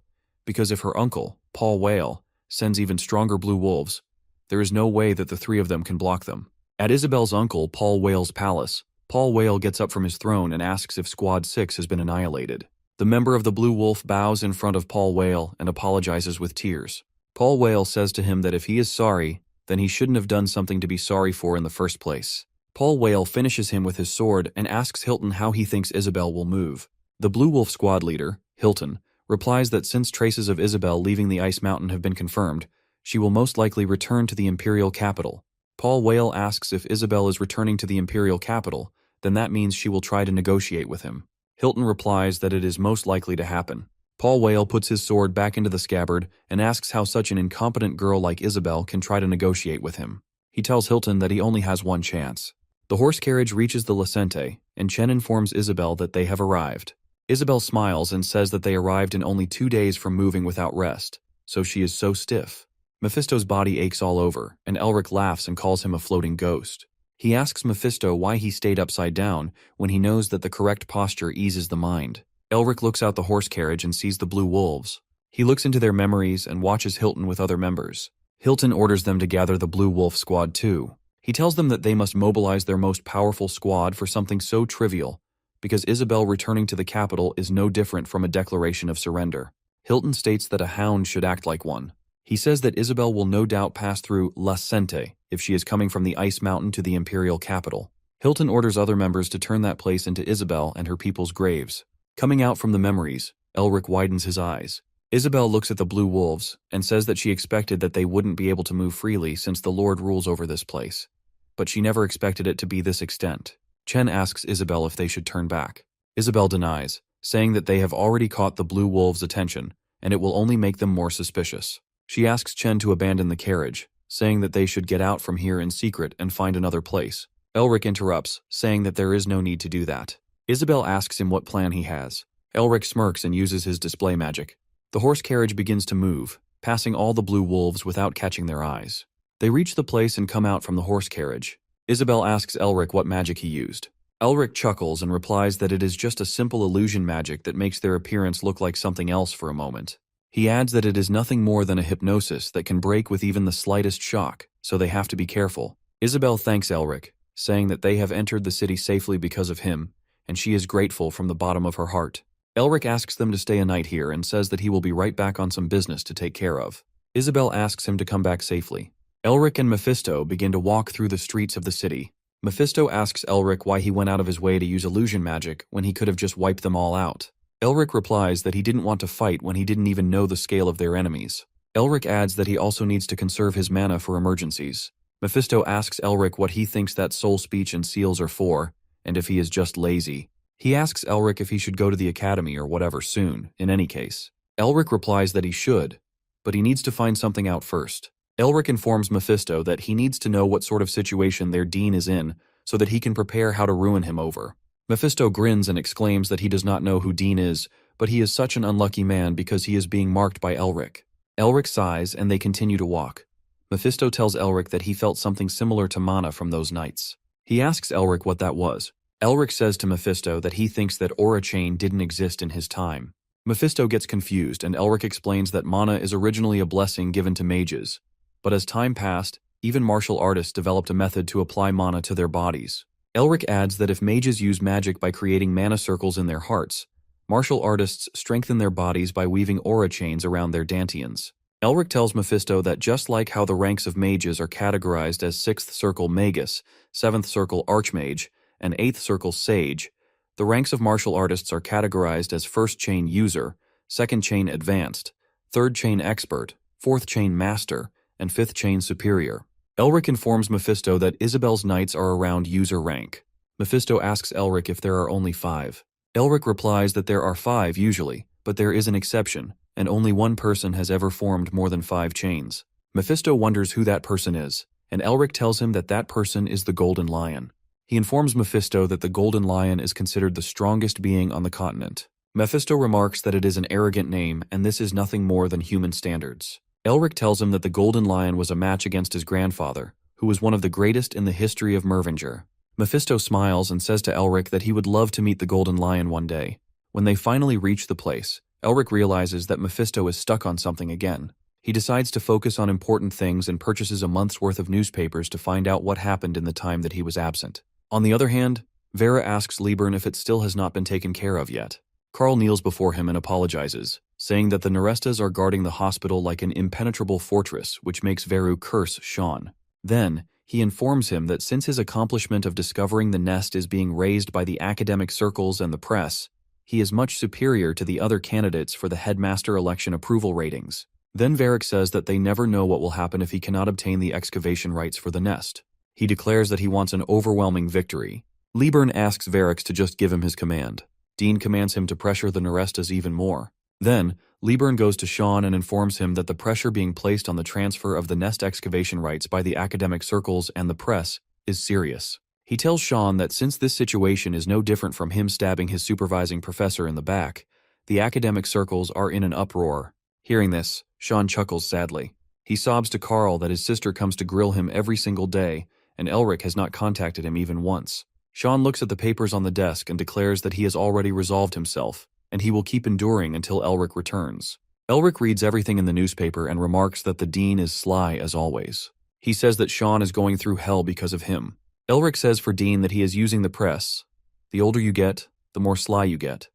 because if her uncle, Paul Whale, sends even stronger blue wolves, there is no way that the 3 of them can block them. At Isabel's uncle, Paul Whale's palace, Paul Whale gets up from his throne and asks if Squad 6 has been annihilated. The member of the Blue Wolf bows in front of Paul Whale and apologizes with tears. Paul Whale says to him that if he is sorry, then he shouldn't have done something to be sorry for in the first place. Paul Whale finishes him with his sword and asks Hilton how he thinks Isabel will move. The Blue Wolf squad leader, Hilton, replies that since traces of Isabel leaving the Ice Mountain have been confirmed, she will most likely return to the imperial capital. Paul Whale asks if Isabel is returning to the imperial capital, then that means she will try to negotiate with him. Hilton replies that it is most likely to happen. Paul Whale puts his sword back into the scabbard and asks how such an incompetent girl like Isabel can try to negotiate with him. He tells Hilton that he only has one chance. The horse carriage reaches the Lacente, and Chen informs Isabel that they have arrived. Isabel smiles and says that they arrived in only 2 days from moving without rest, so she is so stiff. Mephisto's body aches all over, and Elric laughs and calls him a floating ghost. He asks Mephisto why he stayed upside down when he knows that the correct posture eases the mind. Elric looks out the horse carriage and sees the blue wolves. He looks into their memories and watches Hilton with other members. Hilton orders them to gather the Blue Wolf Squad too. He tells them that they must mobilize their most powerful squad for something so trivial, because Isabel returning to the capital is no different from a declaration of surrender. Hilton states that a hound should act like one. He says that Isabel will no doubt pass through La Sente if she is coming from the Ice Mountain to the imperial capital. Hilton orders other members to turn that place into Isabel and her people's graves. Coming out from the memories, Elric widens his eyes. Isabel looks at the blue wolves and says that she expected that they wouldn't be able to move freely since the Lord rules over this place. But she never expected it to be this extent. Chen asks Isabel if they should turn back. Isabel denies, saying that they have already caught the blue wolves' attention, and it will only make them more suspicious. She asks Chen to abandon the carriage, saying that they should get out from here in secret and find another place. Elric interrupts, saying that there is no need to do that. Isabel asks him what plan he has. Elric smirks and uses his display magic. The horse carriage begins to move, passing all the blue wolves without catching their eyes. They reach the place and come out from the horse carriage. Isabel asks Elric what magic he used. Elric chuckles and replies that it is just a simple illusion magic that makes their appearance look like something else for a moment. He adds that it is nothing more than a hypnosis that can break with even the slightest shock, so they have to be careful. Isabel thanks Elric, saying that they have entered the city safely because of him, and she is grateful from the bottom of her heart. Elric asks them to stay a night here and says that he will be right back on some business to take care of. Isabel asks him to come back safely. Elric and Mephisto begin to walk through the streets of the city. Mephisto asks Elric why he went out of his way to use illusion magic when he could have just wiped them all out. Elric replies that he didn't want to fight when he didn't even know the scale of their enemies. Elric adds that he also needs to conserve his mana for emergencies. Mephisto asks Elric what he thinks that soul speech and seals are for, and if he is just lazy. He asks Elric if he should go to the academy or whatever soon, in any case. Elric replies that he should, but he needs to find something out first. Elric informs Mephisto that he needs to know what sort of situation their dean is in so that he can prepare how to ruin him over. Mephisto grins and exclaims that he does not know who Dean is, but he is such an unlucky man because he is being marked by Elric. Elric sighs and they continue to walk. Mephisto tells Elric that he felt something similar to mana from those nights. He asks Elric what that was. Elric says to Mephisto that he thinks that Aura Chain didn't exist in his time. Mephisto gets confused and Elric explains that mana is originally a blessing given to mages, but as time passed, even martial artists developed a method to apply mana to their bodies. Elric adds that if mages use magic by creating mana circles in their hearts, martial artists strengthen their bodies by weaving aura chains around their dantians. Elric tells Mephisto that just like how the ranks of mages are categorized as 6th Circle Magus, 7th Circle Archmage, and 8th Circle Sage, the ranks of martial artists are categorized as 1st Chain User, 2nd Chain Advanced, 3rd Chain Expert, 4th Chain Master, and 5th Chain Superior. Elric informs Mephisto that Isabel's knights are around user rank. Mephisto asks Elric if there are only 5. Elric replies that there are 5 usually, but there is an exception, and only one person has ever formed more than 5 chains. Mephisto wonders who that person is, and Elric tells him that that person is the Golden Lion. He informs Mephisto that the Golden Lion is considered the strongest being on the continent. Mephisto remarks that it is an arrogant name, and this is nothing more than human standards. Elric tells him that the Golden Lion was a match against his grandfather, who was one of the greatest in the history of Mervinger. Mephisto smiles and says to Elric that he would love to meet the Golden Lion one day. When they finally reach the place, Elric realizes that Mephisto is stuck on something again. He decides to focus on important things and purchases a month's worth of newspapers to find out what happened in the time that he was absent. On the other hand, Vera asks Liebern if it still has not been taken care of yet. Carl kneels before him and apologizes, saying that the Nerestas are guarding the hospital like an impenetrable fortress, which makes Veru curse Sean. Then, he informs him that since his accomplishment of discovering the nest is being raised by the academic circles and the press, he is much superior to the other candidates for the headmaster election approval ratings. Then Varric says that they never know what will happen if he cannot obtain the excavation rights for the nest. He declares that he wants an overwhelming victory. Liebern asks Varric to just give him his command. Dean commands him to pressure the Nerestas even more. Then, Liebern goes to Sean and informs him that the pressure being placed on the transfer of the nest excavation rights by the academic circles and the press is serious. He tells Sean that since this situation is no different from him stabbing his supervising professor in the back, the academic circles are in an uproar. Hearing this, Sean chuckles sadly. He sobs to Carl that his sister comes to grill him every single day, and Elric has not contacted him even once. Sean looks at the papers on the desk and declares that he has already resolved himself, and he will keep enduring until Elric returns. Elric reads everything in the newspaper and remarks that the dean is sly as always. He says that Sean is going through hell because of him. Elric says for Dean that he is using the press. The older you get, the more sly you get.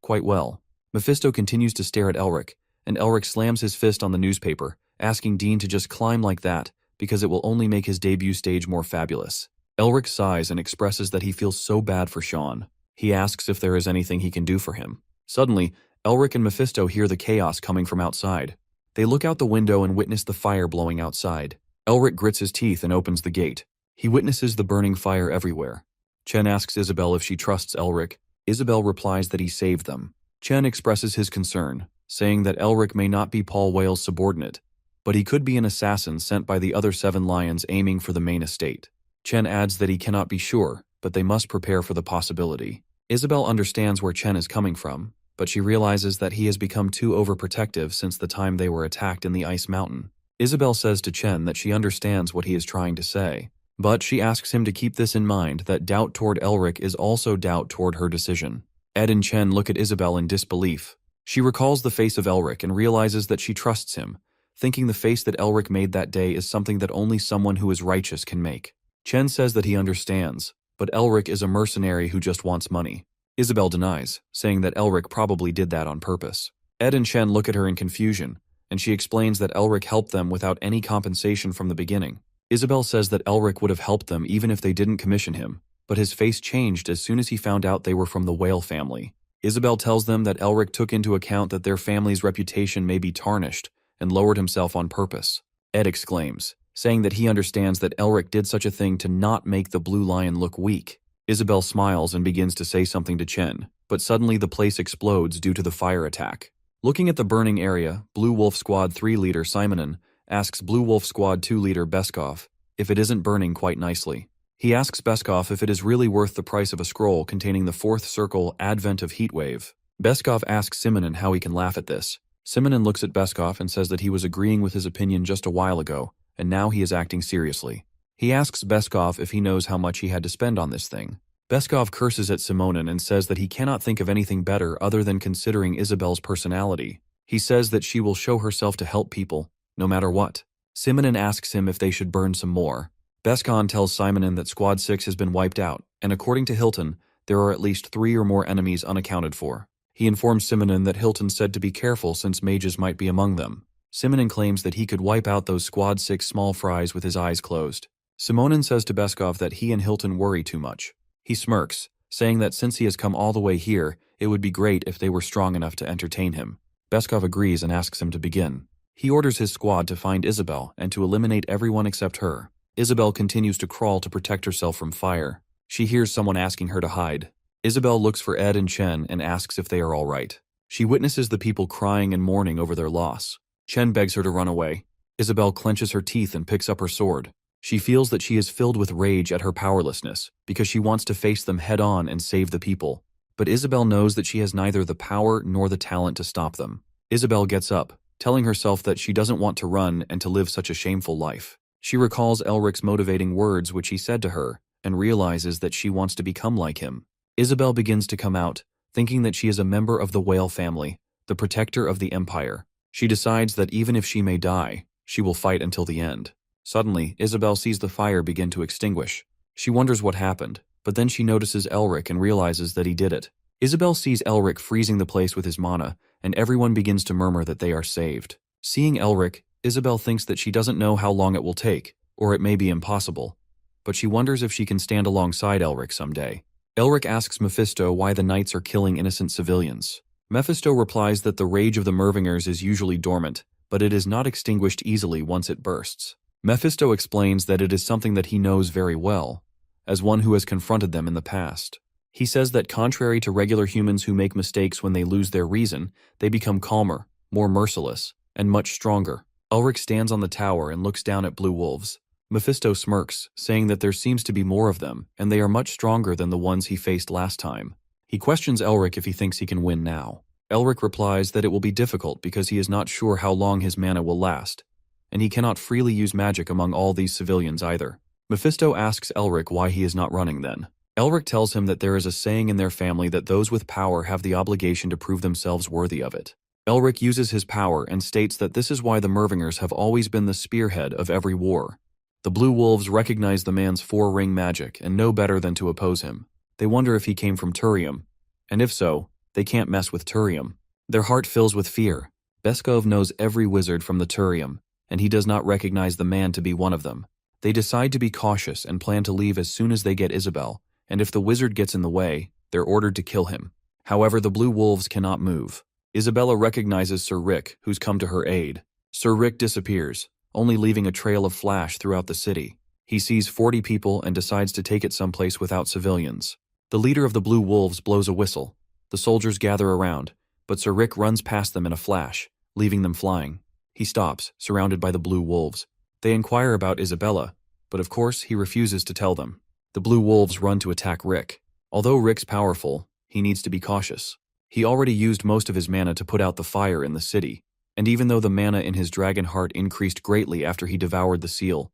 Quite well. Mephisto continues to stare at Elric, and Elric slams his fist on the newspaper, asking Dean to just climb like that because it will only make his debut stage more fabulous. Elric sighs and expresses that he feels so bad for Sean. He asks if there is anything he can do for him. Suddenly, Elric and Mephisto hear the chaos coming from outside. They look out the window and witness the fire blowing outside. Elric grits his teeth and opens the gate. He witnesses the burning fire everywhere. Chen asks Isabel if she trusts Elric. Isabel replies that he saved them. Chen expresses his concern, saying that Elric may not be Paul Whale's subordinate, but he could be an assassin sent by the other 7 lions aiming for the main estate. Chen adds that he cannot be sure, but they must prepare for the possibility. Isabel understands where Chen is coming from, but she realizes that he has become too overprotective since the time they were attacked in the Ice Mountain. Isabel says to Chen that she understands what he is trying to say, but she asks him to keep this in mind that doubt toward Elric is also doubt toward her decision. Ed and Chen look at Isabel in disbelief. She recalls the face of Elric and realizes that she trusts him, thinking the face that Elric made that day is something that only someone who is righteous can make. Chen says that he understands, but Elric is a mercenary who just wants money. Isabel denies, saying that Elric probably did that on purpose. Ed and Chen look at her in confusion, and she explains that Elric helped them without any compensation from the beginning. Isabel says that Elric would have helped them even if they didn't commission him, but his face changed as soon as he found out they were from the Whale family. Isabel tells them that Elric took into account that their family's reputation may be tarnished and lowered himself on purpose. Ed exclaims, saying that he understands that Elric did such a thing to not make the Blue Lion look weak. Isabel smiles and begins to say something to Chen, but suddenly the place explodes due to the fire attack. Looking at the burning area, Blue Wolf Squad 3 leader Simonon asks Blue Wolf Squad 2 leader Beskov if it isn't burning quite nicely. He asks Beskov if it is really worth the price of a scroll containing the 4th circle Advent of Heatwave. Beskov asks Simonon how he can laugh at this. Simonon looks at Beskov and says that he was agreeing with his opinion just a while ago, and now he is acting seriously. He asks Beskov if he knows how much he had to spend on this thing. Beskov curses at Simonon and says that he cannot think of anything better other than considering Isabel's personality. He says that she will show herself to help people, no matter what. Simonon asks him if they should burn some more. Beskov tells Simonon that Squad 6 has been wiped out, and according to Hilton, there are at least 3 or more enemies unaccounted for. He informs Simonon that Hilton said to be careful since mages might be among them. Simonon claims that he could wipe out those Squad 6 small fries with his eyes closed. Simonon says to Beskov that he and Hilton worry too much. He smirks, saying that since he has come all the way here, it would be great if they were strong enough to entertain him. Beskov agrees and asks him to begin. He orders his squad to find Isabel and to eliminate everyone except her. Isabel continues to crawl to protect herself from fire. She hears someone asking her to hide. Isabel looks for Ed and Chen and asks if they are all right. She witnesses the people crying and mourning over their loss. Chen begs her to run away. Isabel clenches her teeth and picks up her sword. She feels that she is filled with rage at her powerlessness because she wants to face them head-on and save the people. But Isabel knows that she has neither the power nor the talent to stop them. Isabel gets up, telling herself that she doesn't want to run and to live such a shameful life. She recalls Elric's motivating words which he said to her and realizes that she wants to become like him. Isabel begins to come out, thinking that she is a member of the Whale family, the protector of the Empire. She decides that even if she may die, she will fight until the end. Suddenly, Isabel sees the fire begin to extinguish. She wonders what happened, but then she notices Elric and realizes that he did it. Isabel sees Elric freezing the place with his mana, and everyone begins to murmur that they are saved. Seeing Elric, Isabel thinks that she doesn't know how long it will take, or it may be impossible, but she wonders if she can stand alongside Elric someday. Elric asks Mephisto why the knights are killing innocent civilians. Mephisto replies that the rage of the Mervingers is usually dormant, but it is not extinguished easily once it bursts. Mephisto explains that it is something that he knows very well, as one who has confronted them in the past. He says that contrary to regular humans who make mistakes when they lose their reason, they become calmer, more merciless, and much stronger. Elric stands on the tower and looks down at Blue Wolves. Mephisto smirks, saying that there seems to be more of them, and they are much stronger than the ones he faced last time. He questions Elric if he thinks he can win now. Elric replies that it will be difficult because he is not sure how long his mana will last, and he cannot freely use magic among all these civilians either. Mephisto asks Elric why he is not running then. Elric tells him that there is a saying in their family that those with power have the obligation to prove themselves worthy of it. Elric uses his power and states that this is why the Mervingers have always been the spearhead of every war. The Blue Wolves recognize the man's four-ring magic and know better than to oppose him. They wonder if he came from Turium, and if so, they can't mess with Turium. Their heart fills with fear. Beskov knows every wizard from the Turium, and he does not recognize the man to be one of them. They decide to be cautious and plan to leave as soon as they get Isabel, and if the wizard gets in the way, they're ordered to kill him. However, the Blue Wolves cannot move. Isabella recognizes Sir Rick, who's come to her aid. Sir Rick disappears, only leaving a trail of flash throughout the city. He sees 40 people and decides to take it someplace without civilians. The leader of the Blue Wolves blows a whistle. The soldiers gather around, but Sir Rick runs past them in a flash, leaving them flying. He stops, surrounded by the Blue Wolves. They inquire about Isabella, but of course he refuses to tell them. The Blue Wolves run to attack Rick. Although Rick's powerful, he needs to be cautious. He already used most of his mana to put out the fire in the city, and even though the mana in his dragon heart increased greatly after he devoured the seal,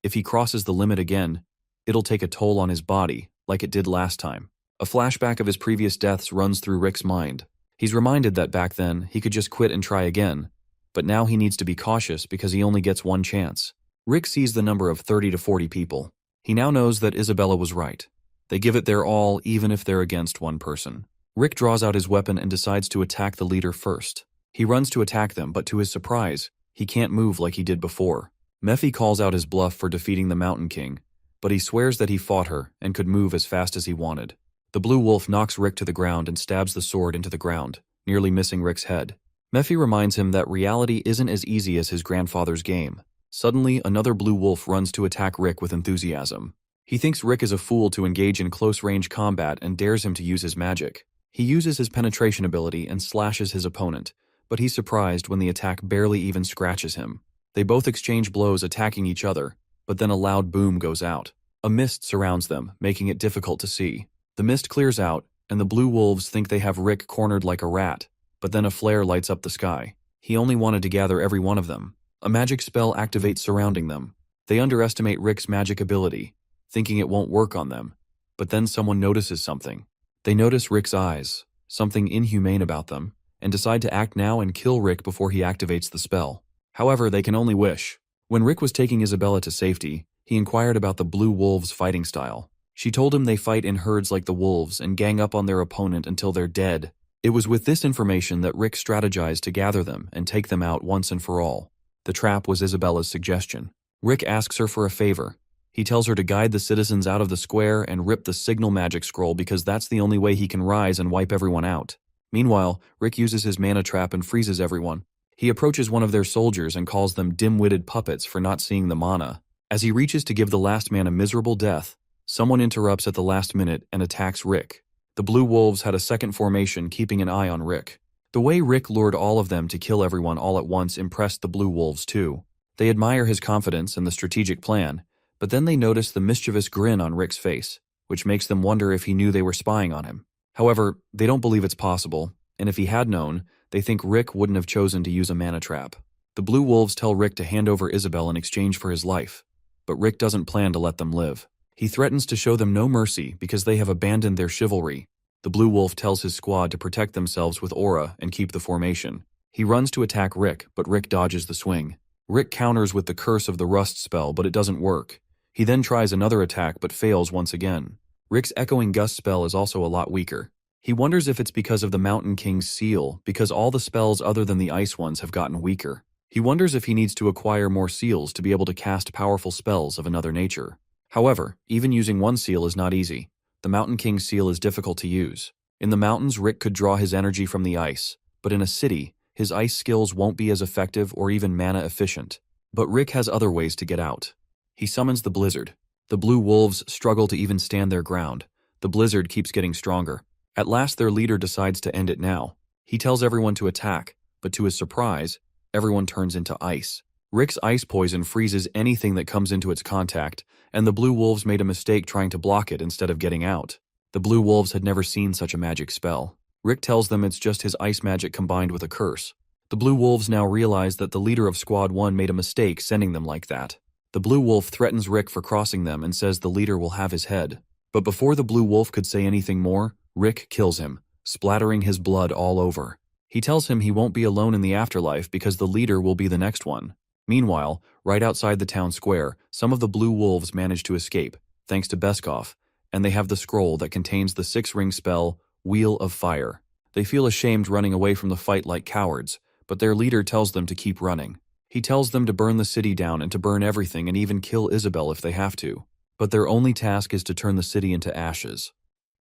if he crosses the limit again, it'll take a toll on his body, like it did last time. A flashback of his previous deaths runs through Rick's mind. He's reminded that back then, he could just quit and try again, but now he needs to be cautious because he only gets one chance. Rick sees the number of 30 to 40 people. He now knows that Isabella was right. They give it their all even if they're against one person. Rick draws out his weapon and decides to attack the leader first. He runs to attack them, but to his surprise, he can't move like he did before. Mephi calls out his bluff for defeating the Mountain King, but he swears that he fought her and could move as fast as he wanted. The Blue Wolf knocks Rick to the ground and stabs the sword into the ground, nearly missing Rick's head. Mephi reminds him that reality isn't as easy as his grandfather's game. Suddenly, another Blue Wolf runs to attack Rick with enthusiasm. He thinks Rick is a fool to engage in close-range combat and dares him to use his magic. He uses his penetration ability and slashes his opponent, but he's surprised when the attack barely even scratches him. They both exchange blows attacking each other, but then a loud boom goes out. A mist surrounds them, making it difficult to see. The mist clears out, and the Blue Wolves think they have Rick cornered like a rat, but then a flare lights up the sky. He only wanted to gather every one of them. A magic spell activates surrounding them. They underestimate Rick's magic ability, thinking it won't work on them, but then someone notices something. They notice Rick's eyes, something inhumane about them, and decide to act now and kill Rick before he activates the spell. However, they can only wish. When Rick was taking Isabella to safety, he inquired about the Blue Wolves' fighting style. She told him they fight in herds like the wolves and gang up on their opponent until they're dead. It was with this information that Rick strategized to gather them and take them out once and for all. The trap was Isabella's suggestion. Rick asks her for a favor. He tells her to guide the citizens out of the square and rip the signal magic scroll because that's the only way he can rise and wipe everyone out. Meanwhile, Rick uses his mana trap and freezes everyone. He approaches one of their soldiers and calls them dim-witted puppets for not seeing the mana. As he reaches to give the last man a miserable death, someone interrupts at the last minute and attacks Rick. The Blue Wolves had a second formation keeping an eye on Rick. The way Rick lured all of them to kill everyone all at once impressed the Blue Wolves too. They admire his confidence and the strategic plan, but then they notice the mischievous grin on Rick's face, which makes them wonder if he knew they were spying on him. However, they don't believe it's possible, and if he had known, they think Rick wouldn't have chosen to use a mana trap. The Blue Wolves tell Rick to hand over Isabel in exchange for his life, but Rick doesn't plan to let them live. He threatens to show them no mercy because they have abandoned their chivalry. The Blue Wolf tells his squad to protect themselves with aura and keep the formation. He runs to attack Rick, but Rick dodges the swing. Rick counters with the Curse of the Rust spell, but it doesn't work. He then tries another attack but fails once again. Rick's Echoing Gust spell is also a lot weaker. He wonders if it's because of the Mountain King's seal, because all the spells other than the ice ones have gotten weaker. He wonders if he needs to acquire more seals to be able to cast powerful spells of another nature. However, even using one seal is not easy. The Mountain King's seal is difficult to use. In the mountains, Rick could draw his energy from the ice, but in a city, his ice skills won't be as effective or even mana efficient. But Rick has other ways to get out. He summons the blizzard. The Blue Wolves struggle to even stand their ground. The blizzard keeps getting stronger. At last, their leader decides to end it now. He tells everyone to attack, but to his surprise, everyone turns into ice. Rick's ice poison freezes anything that comes into its contact, and the blue wolves made a mistake trying to block it instead of getting out. The blue wolves had never seen such a magic spell. Rick tells them it's just his ice magic combined with a curse. The blue wolves now realize that the leader of Squad 1 made a mistake sending them like that. The blue wolf threatens Rick for crossing them and says the leader will have his head. But before the blue wolf could say anything more, Rick kills him, splattering his blood all over. He tells him he won't be alone in the afterlife because the leader will be the next one. Meanwhile, right outside the town square, some of the blue wolves manage to escape, thanks to Beskov, and they have the scroll that contains the 6-ring spell, Wheel of Fire. They feel ashamed running away from the fight like cowards, but their leader tells them to keep running. He tells them to burn the city down and to burn everything and even kill Isabel if they have to. But their only task is to turn the city into ashes.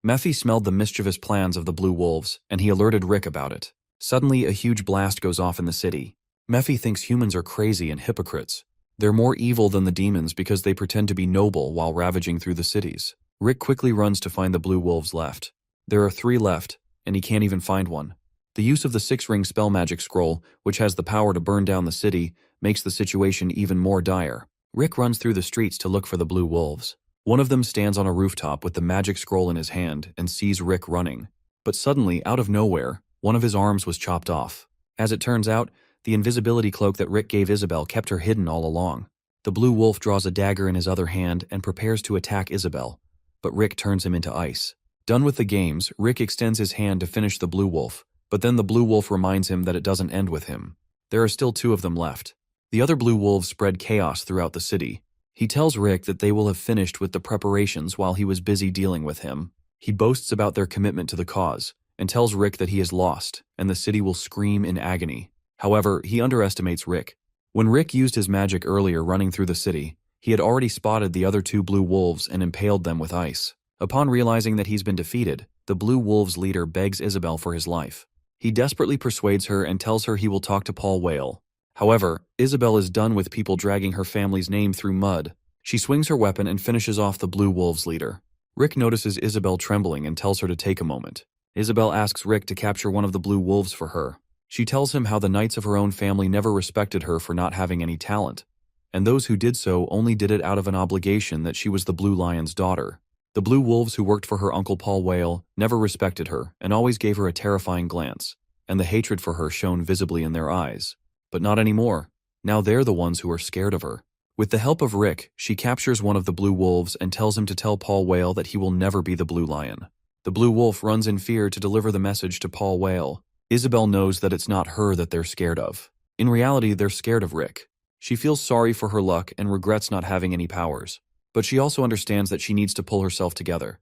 Mephi smelled the mischievous plans of the blue wolves, and he alerted Rick about it. Suddenly, a huge blast goes off in the city. Mephi thinks humans are crazy and hypocrites. They're more evil than the demons because they pretend to be noble while ravaging through the cities. Rick quickly runs to find the blue wolves left. There are 3 left, and he can't even find one. The use of the 6-ring spell magic scroll, which has the power to burn down the city, makes the situation even more dire. Rick runs through the streets to look for the blue wolves. One of them stands on a rooftop with the magic scroll in his hand and sees Rick running. But suddenly, out of nowhere, one of his arms was chopped off. As it turns out, the invisibility cloak that Rick gave Isabel kept her hidden all along. The blue wolf draws a dagger in his other hand and prepares to attack Isabel, but Rick turns him into ice. Done with the games, Rick extends his hand to finish the blue wolf, but then the blue wolf reminds him that it doesn't end with him. There are still 2 of them left. The other blue wolves spread chaos throughout the city. He tells Rick that they will have finished with the preparations while he was busy dealing with him. He boasts about their commitment to the cause, and tells Rick that he is lost, and the city will scream in agony. However, he underestimates Rick. When Rick used his magic earlier running through the city, he had already spotted the other 2 blue wolves and impaled them with ice. Upon realizing that he's been defeated, the blue wolves' leader begs Isabel for his life. He desperately persuades her and tells her he will talk to Paul Whale. However, Isabel is done with people dragging her family's name through mud. She swings her weapon and finishes off the blue wolves' leader. Rick notices Isabel trembling and tells her to take a moment. Isabel asks Rick to capture one of the blue wolves for her. She tells him how the knights of her own family never respected her for not having any talent, and those who did so only did it out of an obligation that she was the Blue Lion's daughter. The blue wolves who worked for her uncle Paul Whale never respected her and always gave her a terrifying glance, and the hatred for her shone visibly in their eyes. But not anymore. Now they're the ones who are scared of her. With the help of Rick, she captures one of the blue wolves and tells him to tell Paul Whale that he will never be the Blue Lion. The blue wolf runs in fear to deliver the message to Paul Whale. Isabel knows that it's not her that they're scared of. In reality, they're scared of Rick. She feels sorry for her luck and regrets not having any powers. But she also understands that she needs to pull herself together.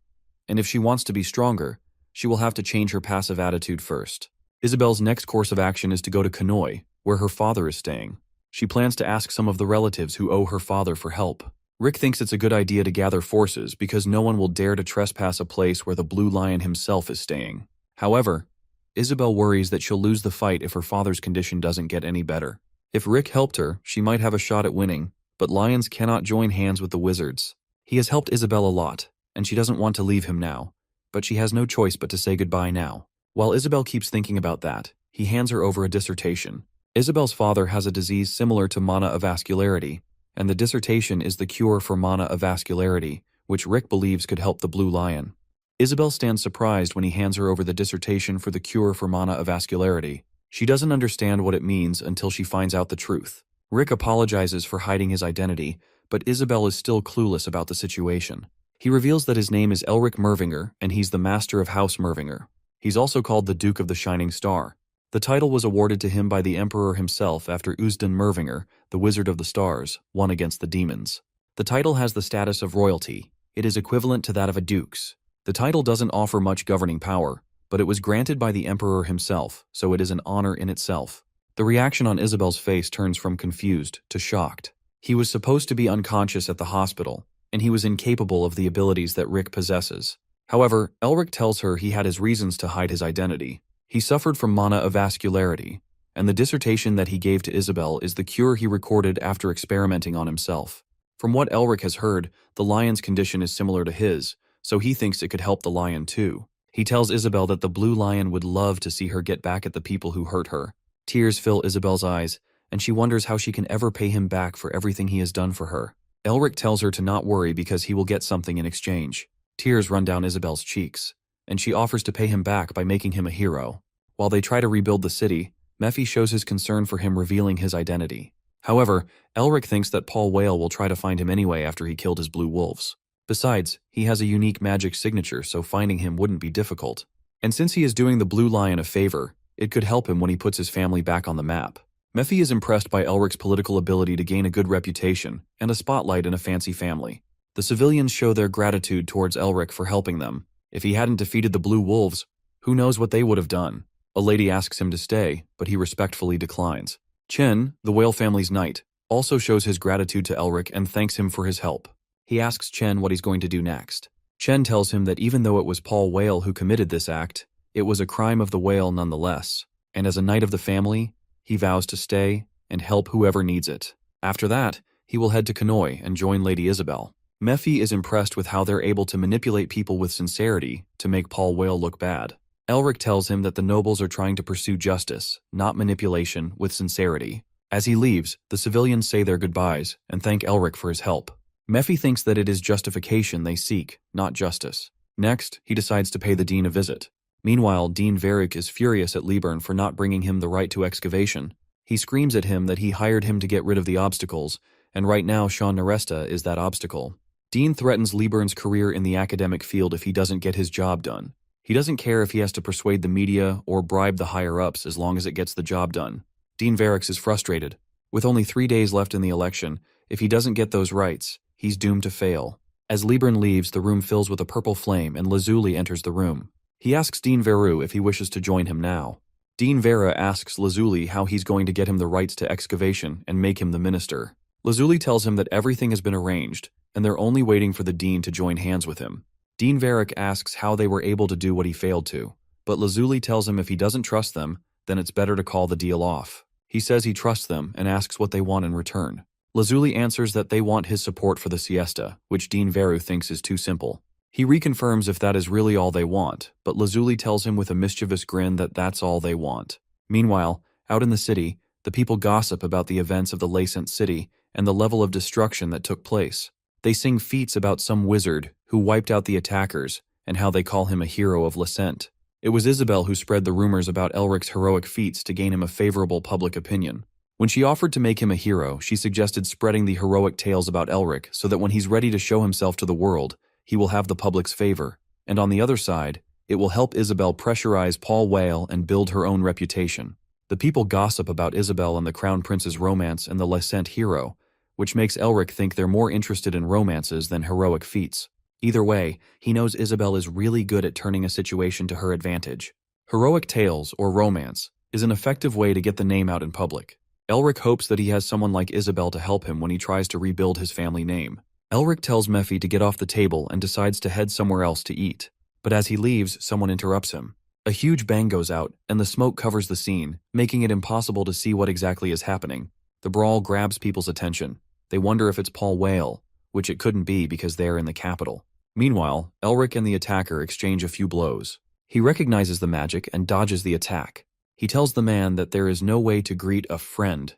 And if she wants to be stronger, she will have to change her passive attitude first. Isabel's next course of action is to go to Kanoi, where her father is staying. She plans to ask some of the relatives who owe her father for help. Rick thinks it's a good idea to gather forces because no one will dare to trespass a place where the Blue Lion himself is staying. However, Isabel worries that she'll lose the fight if her father's condition doesn't get any better. If Rick helped her, she might have a shot at winning, but lions cannot join hands with the wizards. He has helped Isabel a lot, and she doesn't want to leave him now, but she has no choice but to say goodbye now. While Isabel keeps thinking about that, he hands her over a dissertation. Isabel's father has a disease similar to mana avascularity, and the dissertation is the cure for mana avascularity, which Rick believes could help the Blue Lion. Isabel stands surprised when he hands her over the dissertation for the cure for mana avascularity. She doesn't understand what it means until she finds out the truth. Rick apologizes for hiding his identity, but Isabel is still clueless about the situation. He reveals that his name is Elric Mervinger, and he's the master of House Mervinger. He's also called the Duke of the Shining Star. The title was awarded to him by the Emperor himself after Uzdan Mervinger, the Wizard of the Stars, won against the demons. The title has the status of royalty. It is equivalent to that of a duke's. The title doesn't offer much governing power, but it was granted by the Emperor himself, so it is an honor in itself. The reaction on Isabel's face turns from confused to shocked. He was supposed to be unconscious at the hospital, and he was incapable of the abilities that Rick possesses. However, Elric tells her he had his reasons to hide his identity. He suffered from mana avascularity, and the dissertation that he gave to Isabel is the cure he recorded after experimenting on himself. From what Elric has heard, the lion's condition is similar to his, so he thinks it could help the lion too. He tells Isabel that the Blue Lion would love to see her get back at the people who hurt her. Tears fill Isabel's eyes, and she wonders how she can ever pay him back for everything he has done for her. Elric tells her to not worry because he will get something in exchange. Tears run down Isabel's cheeks, and she offers to pay him back by making him a hero. While they try to rebuild the city, Mephi shows his concern for him revealing his identity. However, Elric thinks that Paul Whale will try to find him anyway after he killed his blue wolves. Besides, he has a unique magic signature, so finding him wouldn't be difficult. And since he is doing the Blue Lion a favor, it could help him when he puts his family back on the map. Mephi is impressed by Elric's political ability to gain a good reputation and a spotlight in a fancy family. The civilians show their gratitude towards Elric for helping them. If he hadn't defeated the Blue Wolves, who knows what they would have done. A lady asks him to stay, but he respectfully declines. Chen, the Whale family's knight, also shows his gratitude to Elric and thanks him for his help. He asks Chen what he's going to do next. Chen tells him that even though it was Paul Whale who committed this act, it was a crime of the whale nonetheless, and as a knight of the family, he vows to stay and help whoever needs it. After that, he will head to Kanoi and join Lady Isabel. Mephi is impressed with how they're able to manipulate people with sincerity to make Paul Whale look bad. Elric tells him that the nobles are trying to pursue justice, not manipulation, with sincerity. As he leaves, the civilians say their goodbyes and thank Elric for his help. Mephi thinks that it is justification they seek, not justice. Next, he decides to pay the Dean a visit. Meanwhile, Dean Varric is furious at Liburn for not bringing him the right to excavation. He screams at him that he hired him to get rid of the obstacles, and right now Sean Neresta is that obstacle. Dean threatens Liburn's career in the academic field if he doesn't get his job done. He doesn't care if he has to persuade the media or bribe the higher-ups as long as it gets the job done. Dean Varric is frustrated. With only 3 days left in the election, if he doesn't get those rights, he's doomed to fail. As Liburn leaves, the room fills with a purple flame and Lazuli enters the room. He asks Dean Veru if he wishes to join him now. Dean Vera asks Lazuli how he's going to get him the rights to excavation and make him the minister. Lazuli tells him that everything has been arranged, and they're only waiting for the dean to join hands with him. Dean Varric asks how they were able to do what he failed to, but Lazuli tells him if he doesn't trust them, then it's better to call the deal off. He says he trusts them and asks what they want in return. Lazuli answers that they want his support for the siesta, which Dean Veru thinks is too simple. He reconfirms if that is really all they want, but Lazuli tells him with a mischievous grin that that's all they want. Meanwhile, out in the city, the people gossip about the events of the Lacent City and the level of destruction that took place. They sing feats about some wizard who wiped out the attackers and how they call him a hero of Lacent. It was Isabel who spread the rumors about Elric's heroic feats to gain him a favorable public opinion. When she offered to make him a hero, she suggested spreading the heroic tales about Elric so that when he's ready to show himself to the world, he will have the public's favor. And on the other side, it will help Isabel pressurize Paul Whale and build her own reputation. The people gossip about Isabel and the Crown Prince's romance and the Lacent hero, which makes Elric think they're more interested in romances than heroic feats. Either way, he knows Isabel is really good at turning a situation to her advantage. Heroic tales, or romance, is an effective way to get the name out in public. Elric hopes that he has someone like Isabel to help him when he tries to rebuild his family name. Elric tells Mephi to get off the table and decides to head somewhere else to eat. But as he leaves, someone interrupts him. A huge bang goes out, and the smoke covers the scene, making it impossible to see what exactly is happening. The brawl grabs people's attention. They wonder if it's Paul Whale, which it couldn't be because they're in the capital. Meanwhile, Elric and the attacker exchange a few blows. He recognizes the magic and dodges the attack. He tells the man that there is no way to greet a friend.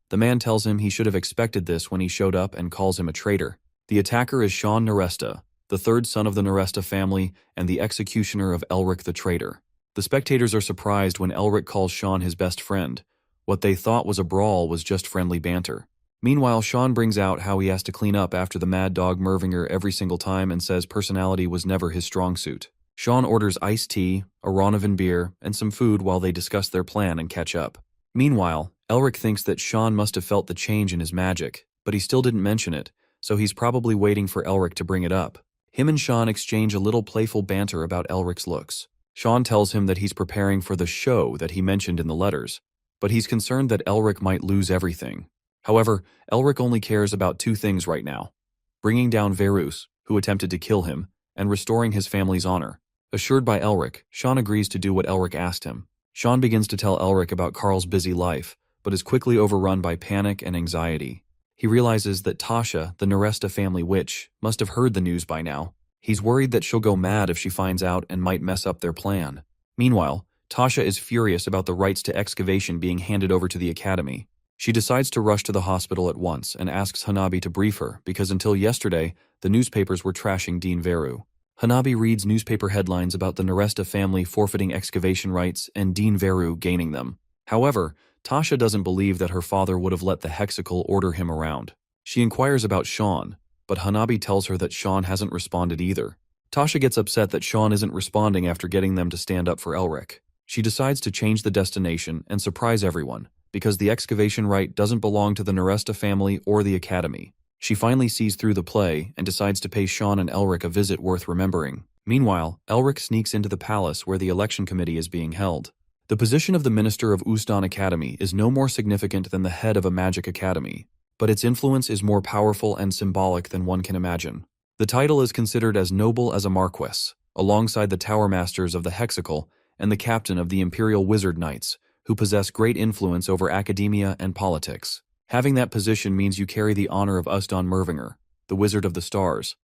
The man tells him he should have expected this when he showed up and calls him a traitor. The attacker is Sean Neresta, the third son of the Neresta family and the executioner of Elric the traitor. The spectators are surprised when Elric calls Sean his best friend. What they thought was a brawl was just friendly banter. Meanwhile, Sean brings out how he has to clean up after the mad dog Mervinger every single time and says personality was never his strong suit. Sean orders iced tea, a Ronovan beer, and some food while they discuss their plan and catch up. Meanwhile, Elric thinks that Sean must have felt the change in his magic, but he still didn't mention it, so he's probably waiting for Elric to bring it up. Him and Sean exchange a little playful banter about Elric's looks. Sean tells him that he's preparing for the show that he mentioned in the letters, but he's concerned that Elric might lose everything. However, Elric only cares about 2 things right now: bringing down Verus, who attempted to kill him, and restoring his family's honor. Assured by Elric, Sean agrees to do what Elric asked him. Sean begins to tell Elric about Carl's busy life, but is quickly overrun by panic and anxiety. He realizes that Tasha, the Neresta family witch, must have heard the news by now. He's worried that she'll go mad if she finds out and might mess up their plan. Meanwhile, Tasha is furious about the rights to excavation being handed over to the Academy. She decides to rush to the hospital at once and asks Hanabi to brief her because until yesterday, the newspapers were trashing Dean Veru. Hanabi reads newspaper headlines about the Neresta family forfeiting excavation rights and Dean Veru gaining them. However, Tasha doesn't believe that her father would have let the Hexical order him around. She inquires about Sean, but Hanabi tells her that Sean hasn't responded either. Tasha gets upset that Sean isn't responding after getting them to stand up for Elric. She decides to change the destination and surprise everyone, because the excavation right doesn't belong to the Neresta family or the Academy. She finally sees through the play and decides to pay Sean and Elric a visit worth remembering. Meanwhile, Elric sneaks into the palace where the election committee is being held. The position of the Minister of Usdan Academy is no more significant than the head of a magic academy, but its influence is more powerful and symbolic than one can imagine. The title is considered as noble as a marquess, alongside the Tower Masters of the Hexical and the captain of the Imperial Wizard Knights, who possess great influence over academia and politics. Having that position means you carry the honor of Usdan Mervinger, the Wizard of the Stars,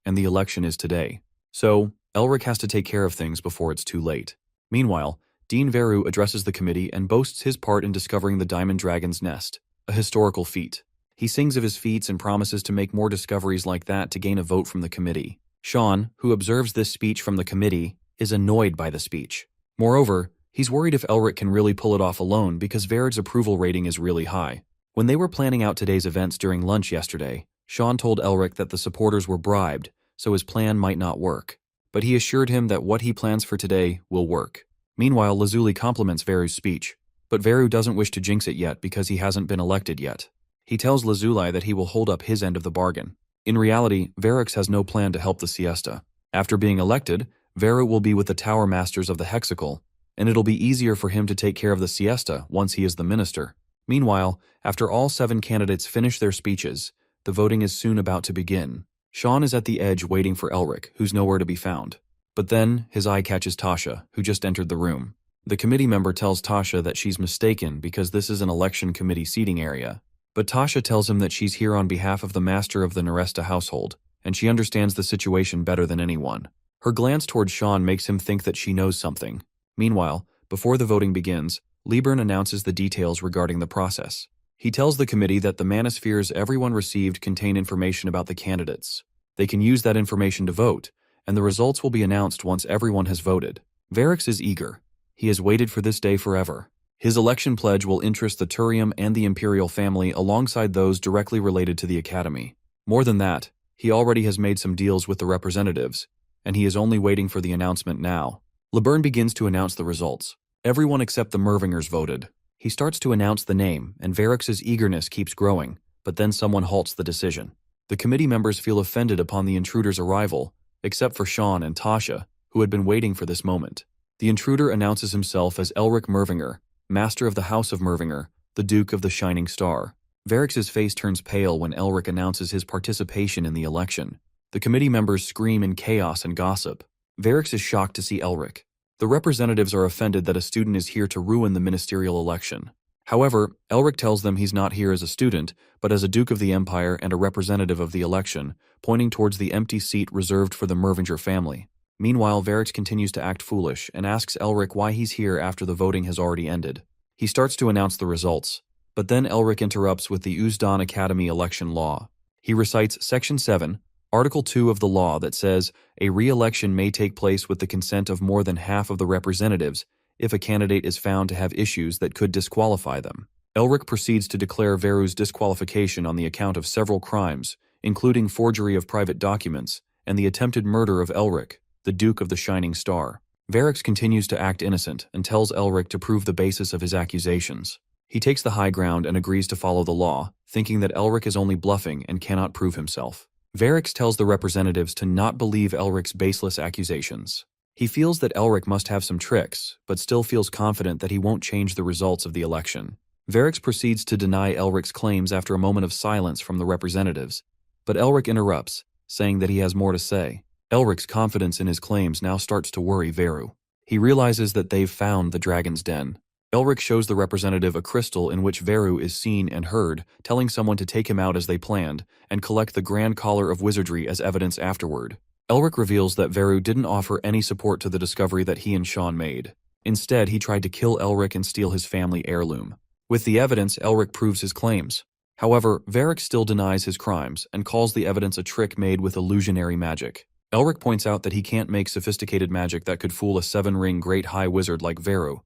and the election is today. So, Elric has to take care of things before it's too late. Meanwhile, Dean Veru addresses the committee and boasts his part in discovering the Diamond Dragon's nest, a historical feat. He sings of his feats and promises to make more discoveries like that to gain a vote from the committee. Sean, who observes this speech from the committee, is annoyed by the speech. Moreover, he's worried if Elric can really pull it off alone because Verig's approval rating is really high. When they were planning out today's events during lunch yesterday, Sean told Elric that the supporters were bribed, so his plan might not work. But he assured him that what he plans for today will work. Meanwhile, Lazuli compliments Veru's speech, but Veru doesn't wish to jinx it yet because he hasn't been elected yet. He tells Lazuli that he will hold up his end of the bargain. In reality, Verix has no plan to help the siesta. After being elected, Veru will be with the Tower Masters of the Hexical, and it'll be easier for him to take care of the siesta once he is the minister. Meanwhile, after all 7 candidates finish their speeches, the voting is soon about to begin. Sean is at the edge waiting for Elric, who's nowhere to be found. But then, his eye catches Tasha, who just entered the room. The committee member tells Tasha that she's mistaken because this is an election committee seating area. But Tasha tells him that she's here on behalf of the master of the Neresta household, and she understands the situation better than anyone. Her glance toward Sean makes him think that she knows something. Meanwhile, before the voting begins, Liburn announces the details regarding the process. He tells the committee that the manospheres everyone received contain information about the candidates. They can use that information to vote, and the results will be announced once everyone has voted. Verix is eager. He has waited for this day forever. His election pledge will interest the Turium and the Imperial family alongside those directly related to the Academy. More than that, he already has made some deals with the representatives, and he is only waiting for the announcement now. Liburn begins to announce the results. Everyone except the Mervingers voted. He starts to announce the name, and Verix's eagerness keeps growing, but then someone halts the decision. The committee members feel offended upon the intruder's arrival, except for Sean and Tasha, who had been waiting for this moment. The intruder announces himself as Elric Mervinger, Master of the House of Mervinger, the Duke of the Shining Star. Verix's face turns pale when Elric announces his participation in the election. The committee members scream in chaos and gossip. Verix is shocked to see Elric. The representatives are offended that a student is here to ruin the ministerial election. However, Elric tells them he's not here as a student, but as a Duke of the Empire and a representative of the election, pointing towards the empty seat reserved for the Mervinger family. Meanwhile, Verix continues to act foolish and asks Elric why he's here after the voting has already ended. He starts to announce the results, but then Elric interrupts with the Usdan Academy election law. He recites Section 7, Article 2 of the law that says, a re-election may take place with the consent of more than half of the representatives if a candidate is found to have issues that could disqualify them. Elric proceeds to declare Veru's disqualification on the account of several crimes, including forgery of private documents and the attempted murder of Elric, the Duke of the Shining Star. Verix continues to act innocent and tells Elric to prove the basis of his accusations. He takes the high ground and agrees to follow the law, thinking that Elric is only bluffing and cannot prove himself. Verix tells the representatives to not believe Elric's baseless accusations. He feels that Elric must have some tricks, but still feels confident that he won't change the results of the election. Verix proceeds to deny Elric's claims after a moment of silence from the representatives, but Elric interrupts, saying that he has more to say. Elric's confidence in his claims now starts to worry Veru. He realizes that they've found the dragon's den. Elric shows the representative a crystal in which Veru is seen and heard, telling someone to take him out as they planned, and collect the Grand Collar of Wizardry as evidence afterward. Elric reveals that Veru didn't offer any support to the discovery that he and Sean made. Instead, he tried to kill Elric and steal his family heirloom. With the evidence, Elric proves his claims. However, Varric still denies his crimes and calls the evidence a trick made with illusionary magic. Elric points out that he can't make sophisticated magic that could fool a 7-ring great high wizard like Veru,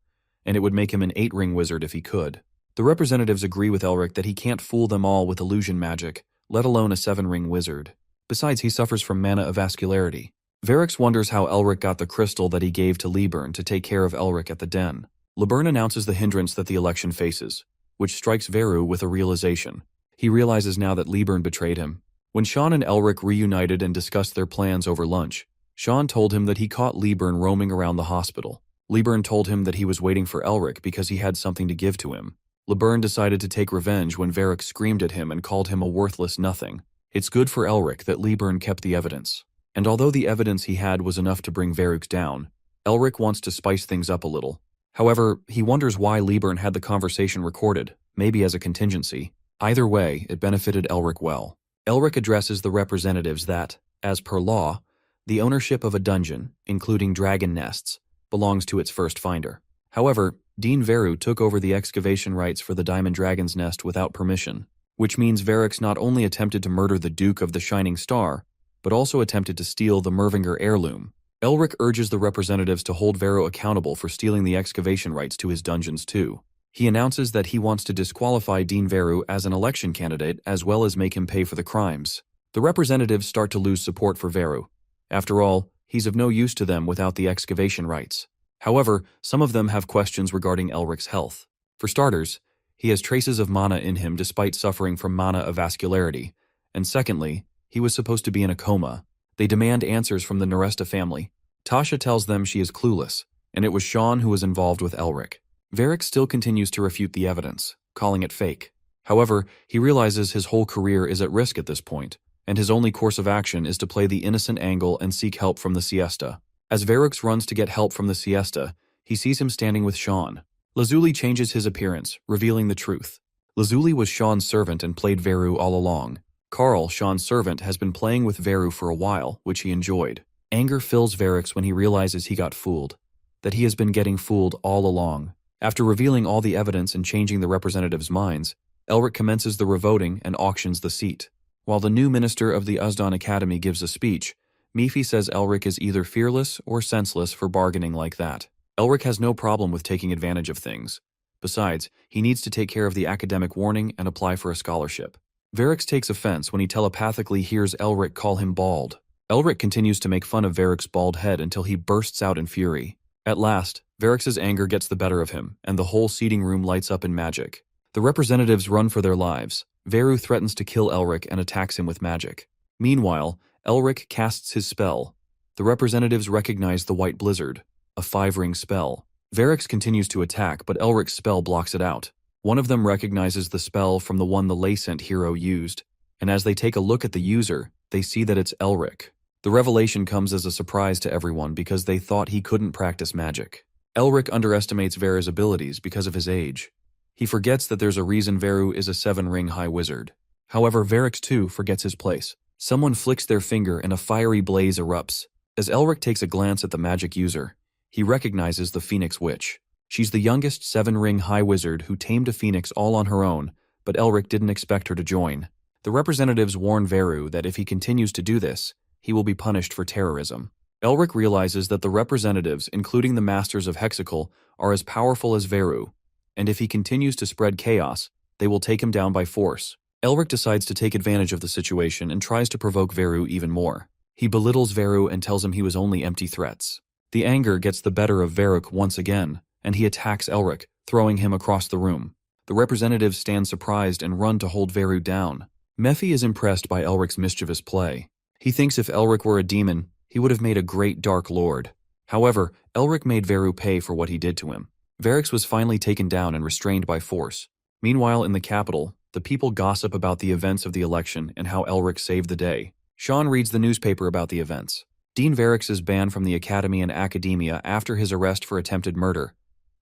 and it would make him an 8-ring wizard if he could. The representatives agree with Elric that he can't fool them all with illusion magic, let alone a 7-ring wizard. Besides, he suffers from mana avascularity. Varric wonders how Elric got the crystal that he gave to Liburn to take care of Elric at the den. Liburn announces the hindrance that the election faces, which strikes Veru with a realization. He realizes now that Liburn betrayed him. When Sean and Elric reunited and discussed their plans over lunch, Sean told him that he caught Liburn roaming around the hospital. Liburn told him that he was waiting for Elric because he had something to give to him. Liburn decided to take revenge when Varric screamed at him and called him a worthless nothing. It's good for Elric that Liburn kept the evidence. And although the evidence he had was enough to bring Varric down, Elric wants to spice things up a little. However, he wonders why Liburn had the conversation recorded, maybe as a contingency. Either way, it benefited Elric well. Elric addresses the representatives that, as per law, the ownership of a dungeon, including dragon nests, belongs to its first finder. However, Dean Veru took over the excavation rights for the Diamond Dragon's Nest without permission, which means Varric not only attempted to murder the Duke of the Shining Star, but also attempted to steal the Mervinger heirloom. Elric urges the representatives to hold Veru accountable for stealing the excavation rights to his dungeons too. He announces that he wants to disqualify Dean Veru as an election candidate as well as make him pay for the crimes. The representatives start to lose support for Veru. After all, he's of no use to them without the excavation rights. However, some of them have questions regarding Elric's health. For starters, he has traces of mana in him despite suffering from mana avascularity. And secondly, he was supposed to be in a coma. They demand answers from the Neresta family. Tasha tells them she is clueless, and it was Sean who was involved with Elric. Varric still continues to refute the evidence, calling it fake. However, he realizes his whole career is at risk at this point, and his only course of action is to play the innocent angle and seek help from the siesta. As Varric runs to get help from the siesta, he sees him standing with Sean. Lazuli changes his appearance, revealing the truth. Lazuli was Sean's servant and played Veru all along. Carl, Sean's servant, has been playing with Veru for a while, which he enjoyed. Anger fills Varric when he realizes he got fooled, that he has been getting fooled all along. After revealing all the evidence and changing the representatives' minds, Elric commences the revoting and auctions the seat. While the new minister of the Uzdan Academy gives a speech, Mifi says Elric is either fearless or senseless for bargaining like that. Elric has no problem with taking advantage of things. Besides, he needs to take care of the academic warning and apply for a scholarship. Varric takes offense when he telepathically hears Elric call him bald. Elric continues to make fun of Varric's bald head until he bursts out in fury. At last, Varric's anger gets the better of him, and the whole seating room lights up in magic. The representatives run for their lives. Veru threatens to kill Elric and attacks him with magic. Meanwhile, Elric casts his spell. The representatives recognize the White Blizzard, a 5-ring spell. Varric continues to attack, but Elric's spell blocks it out. One of them recognizes the spell from the one the Lacent hero used, and as they take a look at the user, they see that it's Elric. The revelation comes as a surprise to everyone because they thought he couldn't practice magic. Elric underestimates Veru's abilities because of his age. He forgets that there's a reason Veru is a 7-ring high wizard. However, Varric too forgets his place. Someone flicks their finger and a fiery blaze erupts. As Elric takes a glance at the magic user, he recognizes the Phoenix Witch. She's the youngest 7-ring high wizard who tamed a phoenix all on her own, but Elric didn't expect her to join. The representatives warn Veru that if he continues to do this, he will be punished for terrorism. Elric realizes that the representatives, including the Masters of Hexacle, are as powerful as Veru, and if he continues to spread chaos, they will take him down by force. Elric decides to take advantage of the situation and tries to provoke Veru even more. He belittles Veru and tells him he was only empty threats. The anger gets the better of Varric once again, and he attacks Elric, throwing him across the room. The representatives stand surprised and run to hold Veru down. Mephi is impressed by Elric's mischievous play. He thinks if Elric were a demon, he would have made a great Dark Lord. However, Elric made Veru pay for what he did to him. Varric was finally taken down and restrained by force. Meanwhile, in the capital, the people gossip about the events of the election and how Elric saved the day. Sean reads the newspaper about the events. Dean Varric is banned from the academy and academia after his arrest for attempted murder.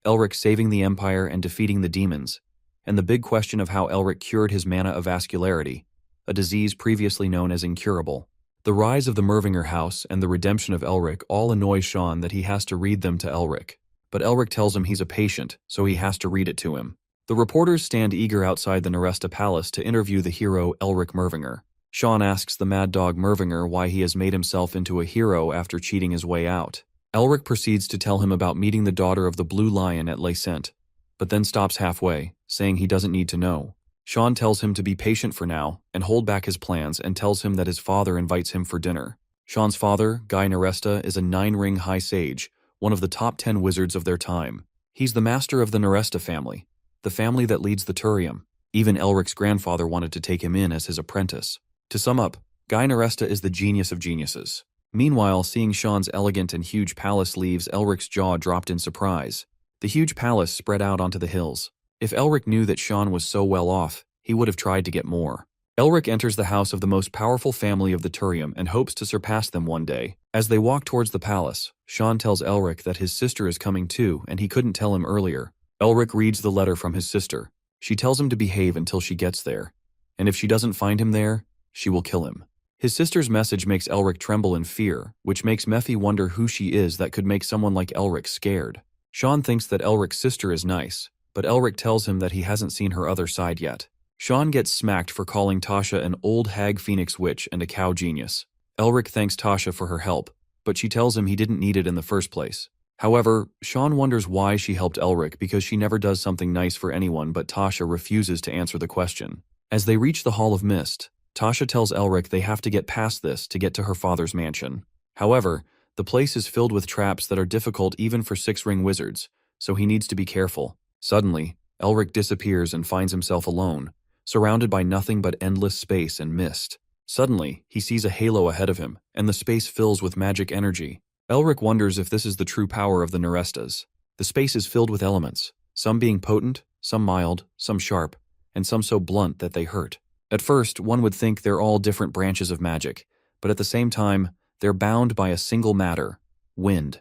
Elric saving the Empire and defeating the demons, and the big question of how Elric cured his mana avascularity, a disease previously known as incurable. The rise of the Mervinger house and the redemption of Elric all annoy Sean that he has to read them to Elric. But Elric tells him he's a patient, so he has to read it to him. The The reporters stand eager outside the Neresta Palace to interview the hero Elric Mervinger. Sean asks the mad dog Mervinger why he has made himself into a hero after cheating his way out. Elric proceeds to tell him about meeting the daughter of the Blue Lion at Lacent, but then stops halfway, saying he doesn't need to know. Sean tells him to be patient for now and hold back his plans and tells him that his father invites him for dinner. Sean's father, Guy Neresta, is a 9-ring high sage, one of the top 10 wizards of their time. He's the master of the Neresta family, the family that leads the Turium. Even Elric's grandfather wanted to take him in as his apprentice. To sum up, Guy Neresta is the genius of geniuses. Meanwhile, seeing Sean's elegant and huge palace leaves Elric's jaw dropped in surprise. The huge palace spread out onto the hills. If Elric knew that Sean was so well off, he would have tried to get more. Elric enters the house of the most powerful family of the Turium and hopes to surpass them one day. As they walk towards the palace, Sean tells Elric that his sister is coming too and he couldn't tell him earlier. Elric reads the letter from his sister. She tells him to behave until she gets there, and if she doesn't find him there, she will kill him. His sister's message makes Elric tremble in fear, which makes Mephi wonder who she is that could make someone like Elric scared. Sean thinks that Elric's sister is nice, but Elric tells him that he hasn't seen her other side yet. Sean gets smacked for calling Tasha an old hag phoenix witch and a cow genius. Elric thanks Tasha for her help, but she tells him he didn't need it in the first place. However, Sean wonders why she helped Elric because she never does something nice for anyone, but Tasha refuses to answer the question. As they reach the Hall of Mist, Tasha tells Elric they have to get past this to get to her father's mansion. However, the place is filled with traps that are difficult even for 6-ring wizards, so he needs to be careful. Suddenly, Elric disappears and finds himself alone, surrounded by nothing but endless space and mist. Suddenly, he sees a halo ahead of him, and the space fills with magic energy. Elric wonders if this is the true power of the Nerestas. The space is filled with elements, some being potent, some mild, some sharp, and some so blunt that they hurt. At first, one would think they're all different branches of magic, but at the same time, they're bound by a single matter: wind.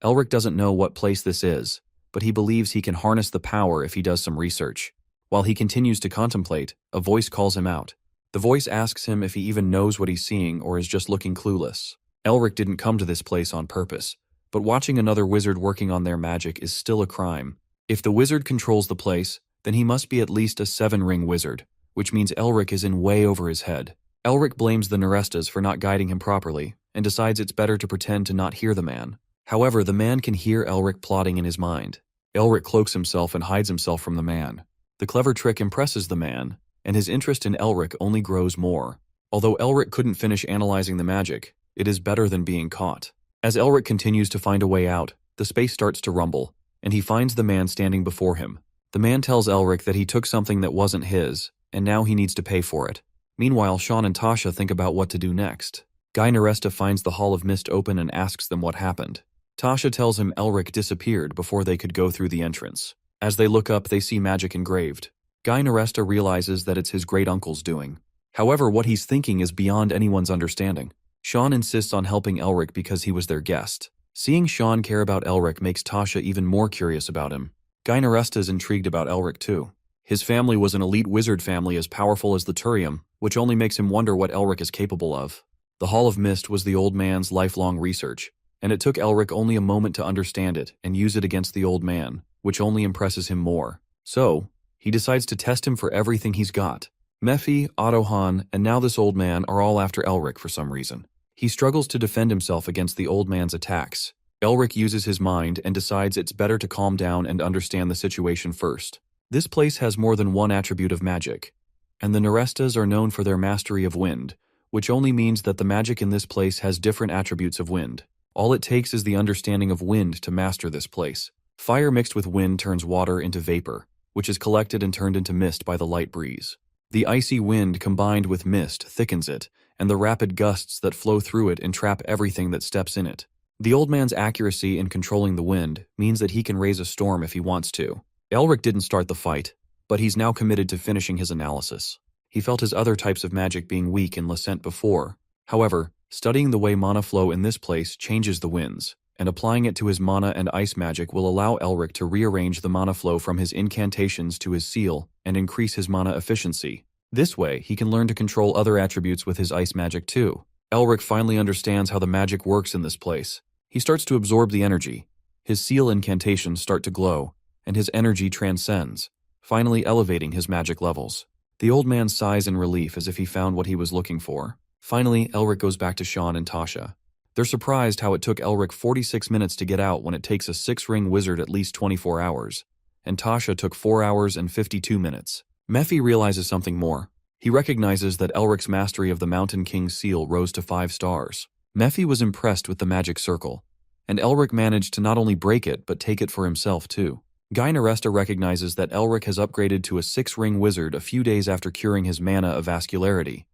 Elric doesn't know what place this is, but he believes he can harness the power if he does some research. While he continues to contemplate, a voice calls him out. The voice asks him if he even knows what he's seeing or is just looking clueless. Elric didn't come to this place on purpose, but watching another wizard working on their magic is still a crime. If the wizard controls the place, then he must be at least a 7-ring wizard, which means Elric is in way over his head. Elric blames the Nerestas for not guiding him properly, and decides it's better to pretend to not hear the man. However, the man can hear Elric plotting in his mind. Elric cloaks himself and hides himself from the man. The clever trick impresses the man, and his interest in Elric only grows more. Although Elric couldn't finish analyzing the magic, it is better than being caught. As Elric continues to find a way out, the space starts to rumble, and he finds the man standing before him. The man tells Elric that he took something that wasn't his, and now he needs to pay for it. Meanwhile, Sean and Tasha think about what to do next. Guy Neresta finds the Hall of Mist open and asks them what happened. Tasha tells him Elric disappeared before they could go through the entrance. As they look up, they see magic engraved. Guy Neresta realizes that it's his great-uncle's doing. However, what he's thinking is beyond anyone's understanding. Sean insists on helping Elric because he was their guest. Seeing Sean care about Elric makes Tasha even more curious about him. Guy Neresta is intrigued about Elric too. His family was an elite wizard family as powerful as the Turium, which only makes him wonder what Elric is capable of. The Hall of Mist was the old man's lifelong research, and it took Elric only a moment to understand it and use it against the old man, which only impresses him more. So, he decides to test him for everything he's got. Mephi, Ottohan, and now this old man are all after Elric for some reason. He struggles to defend himself against the old man's attacks. Elric uses his mind and decides it's better to calm down and understand the situation first. This place has more than one attribute of magic, and the Nerestas are known for their mastery of wind, which only means that the magic in this place has different attributes of wind. All it takes is the understanding of wind to master this place. Fire mixed with wind turns water into vapor, which is collected and turned into mist by the light breeze. The icy wind combined with mist thickens it, and the rapid gusts that flow through it entrap everything that steps in it. The old man's accuracy in controlling the wind means that he can raise a storm if he wants to. Elric didn't start the fight, but he's now committed to finishing his analysis. He felt his other types of magic being weak in Lacent before. However, studying the way mana flow in this place changes the winds, and applying it to his mana and ice magic will allow Elric to rearrange the mana flow from his incantations to his seal and increase his mana efficiency. This way, he can learn to control other attributes with his ice magic too. Elric finally understands how the magic works in this place. He starts to absorb the energy. His seal incantations start to glow, and his energy transcends. finally elevating his magic levels. The old man sighs in relief as if he found what he was looking for. Finally, Elric goes back to Sean and Tasha. They're surprised how it took Elric 46 minutes to get out when it takes a 6-ring wizard at least 24 hours. And Tasha took 4 hours and 52 minutes. Mephi realizes something more. He recognizes that Elric's mastery of the Mountain King's seal rose to 5 stars. Mephi was impressed with the magic circle, and Elric managed to not only break it but take it for himself too. Guy Naresta recognizes that Elric has upgraded to a 6-ring wizard a few days after curing his mana of vascularity,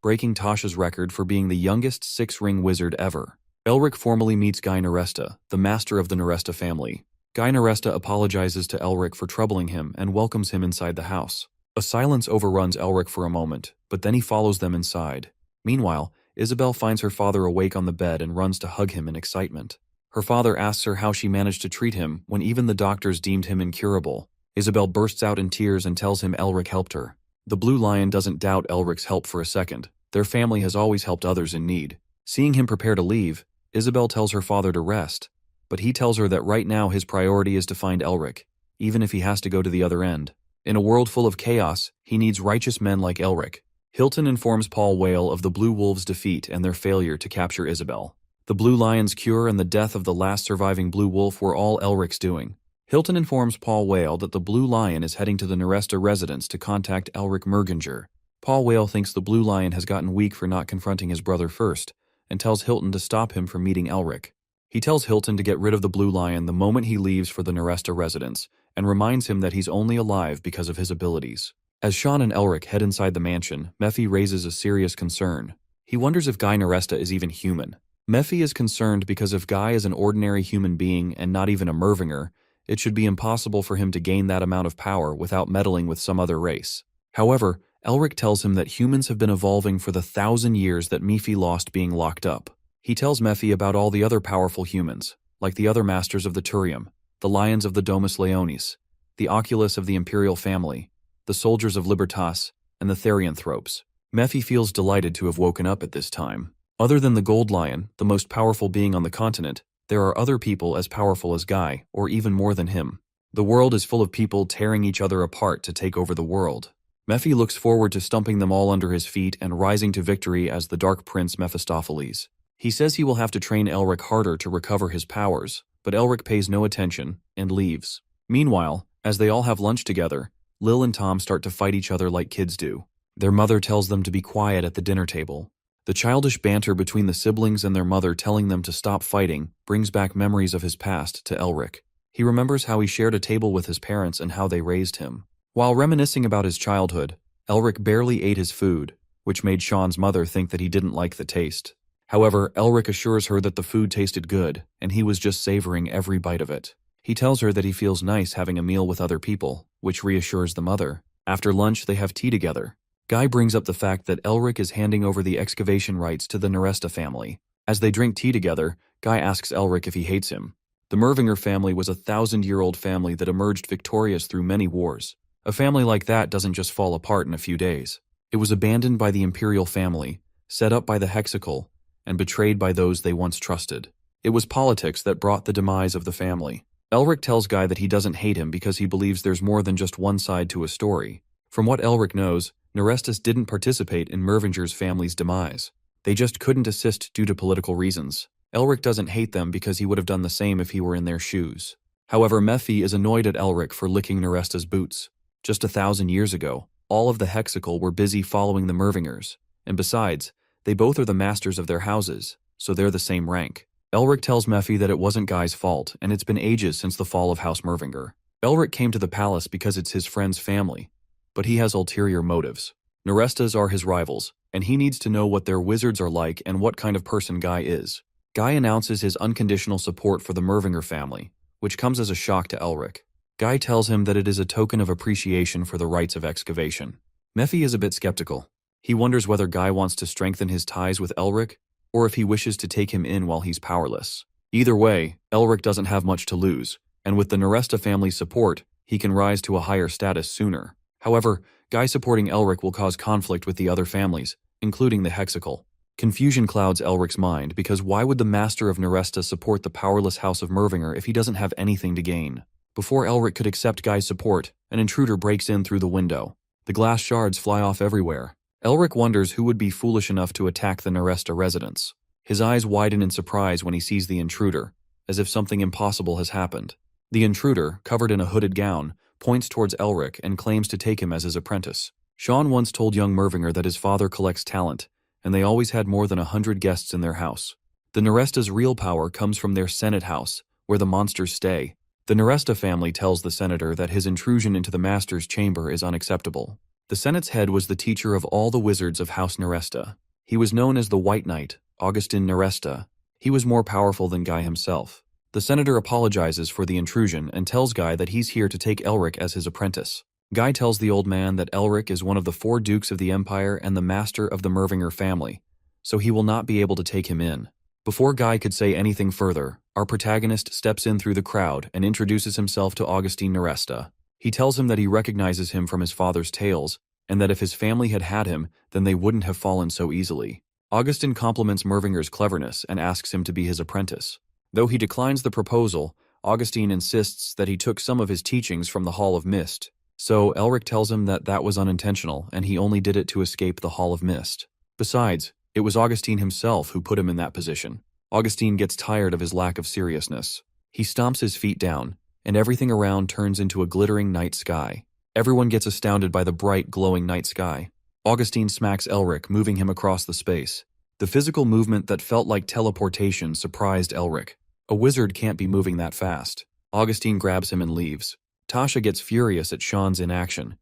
breaking Tasha's record for being the youngest 6-ring wizard ever. Elric formally meets Guy Naresta, the master of the Naresta family. Guy Naresta apologizes to Elric for troubling him and welcomes him inside the house. A silence overruns Elric for a moment, but then he follows them inside. Meanwhile, Isabel finds her father awake on the bed and runs to hug him in excitement. Her father asks her how she managed to treat him when even the doctors deemed him incurable. Isabel bursts out in tears and tells him Elric helped her. The Blue Lion doesn't doubt Elric's help for a second. Their family has always helped others in need. Seeing him prepare to leave, Isabel tells her father to rest, but he tells her that right now his priority is to find Elric, even if he has to go to the other end. In a world full of chaos, he needs righteous men like Elric. Hilton informs Paul Whale of the Blue Wolves' defeat and their failure to capture Isabel. The Blue Lion's cure and the death of the last surviving Blue Wolf were all Elric's doing. Hilton informs Paul Whale that the Blue Lion is heading to the Naresta residence to contact Elric Merginger. Paul Whale thinks the Blue Lion has gotten weak for not confronting his brother first, and tells Hilton to stop him from meeting Elric. He tells Hilton to get rid of the Blue Lion the moment he leaves for the Naresta residence, and reminds him that he's only alive because of his abilities. As Sean and Elric head inside the mansion, Mephi raises a serious concern. He wonders if Guy Naresta is even human. Mephi is concerned because if Guy is an ordinary human being and not even a Mervinger, it should be impossible for him to gain that amount of power without meddling with some other race. However, Elric tells him that humans have been evolving for the 1,000 years that Mephi lost being locked up. He tells Mephi about all the other powerful humans, like the other masters of the Turium, the Lions of the Domus Leonis, the Oculus of the Imperial family, the Soldiers of Libertas, and the Therianthropes. Mephi feels delighted to have woken up at this time. Other than the Gold Lion, the most powerful being on the continent, there are other people as powerful as Guy, or even more than him. The world is full of people tearing each other apart to take over the world. Mephi looks forward to stumping them all under his feet and rising to victory as the Dark Prince Mephistopheles. He says he will have to train Elric harder to recover his powers, but Elric pays no attention and leaves. Meanwhile, as they all have lunch together, Lil and Tom start to fight each other like kids do. Their mother tells them to be quiet at the dinner table. The childish banter between the siblings and their mother telling them to stop fighting brings back memories of his past to Elric. He remembers how he shared a table with his parents and how they raised him. While reminiscing about his childhood, Elric barely ate his food, which made Sean's mother think that he didn't like the taste. However, Elric assures her that the food tasted good, and he was just savoring every bite of it. He tells her that he feels nice having a meal with other people, which reassures the mother. After lunch, they have tea together. Guy brings up the fact that Elric is handing over the excavation rights to the Naresta family. As they drink tea together, Guy asks Elric if he hates him. The Mervinger family was a 1,000-year-old family that emerged victorious through many wars. A family like that doesn't just fall apart in a few days. It was abandoned by the Imperial family, set up by the Hexical, and betrayed by those they once trusted. It was politics that brought the demise of the family. Elric tells Guy that he doesn't hate him because he believes there's more than just one side to a story. From what Elric knows, Narestus didn't participate in Mervinger's family's demise. They just couldn't assist due to political reasons. Elric doesn't hate them because he would have done the same if he were in their shoes. However, Mephi is annoyed at Elric for licking Naresta's boots. Just 1,000 years ago, all of the Hexical were busy following the Mervingers, and besides, they both are the masters of their houses, so they're the same rank. Elric tells Mephi that it wasn't Guy's fault, and it's been ages since the fall of House Mervinger. Elric came to the palace because it's his friend's family, but he has ulterior motives. Narestas are his rivals, and he needs to know what their wizards are like and what kind of person Guy is. Guy announces his unconditional support for the Mervinger family, which comes as a shock to Elric. Guy tells him that it is a token of appreciation for the rites of excavation. Mephi is a bit skeptical. He wonders whether Guy wants to strengthen his ties with Elric, or if he wishes to take him in while he's powerless. Either way, Elric doesn't have much to lose, and with the Naresta family's support, he can rise to a higher status sooner. However, Guy supporting Elric will cause conflict with the other families, including the Hexical. Confusion clouds Elric's mind because why would the master of Naresta support the powerless House of Mervinger if he doesn't have anything to gain? Before Elric could accept Guy's support, an intruder breaks in through the window. The glass shards fly off everywhere. Elric wonders who would be foolish enough to attack the Naresta residents. His eyes widen in surprise when he sees the intruder, as if something impossible has happened. The intruder, covered in a hooded gown, points towards Elric and claims to take him as his apprentice. Sean once told young Mervinger that his father collects talent, and they always had more than 100 guests in their house. The Naresta's real power comes from their Senate house, where the monsters stay. The Naresta family tells the senator that his intrusion into the master's chamber is unacceptable. The Senate's head was the teacher of all the wizards of House Naresta. He was known as the White Knight, Augustin Naresta. He was more powerful than Guy himself. The senator apologizes for the intrusion and tells Guy that he's here to take Elric as his apprentice. Guy tells the old man that Elric is one of the 4 dukes of the Empire and the master of the Mervinger family, so he will not be able to take him in. Before Guy could say anything further, our protagonist steps in through the crowd and introduces himself to Augustin Naresta. He tells him that he recognizes him from his father's tales, and that if his family had had him, then they wouldn't have fallen so easily. Augustin compliments Mervinger's cleverness and asks him to be his apprentice. Though he declines the proposal, Augustin insists that he took some of his teachings from the Hall of Mist. So Elric tells him that that was unintentional and he only did it to escape the Hall of Mist. Besides, it was Augustin himself who put him in that position. Augustin gets tired of his lack of seriousness. He stomps his feet down, and everything around turns into a glittering night sky. Everyone gets astounded by the bright, glowing night sky. Augustin smacks Elric, moving him across the space. The physical movement that felt like teleportation surprised Elric. A wizard can't be moving that fast. Augustin grabs him and leaves. Tasha gets furious at Sean's inaction,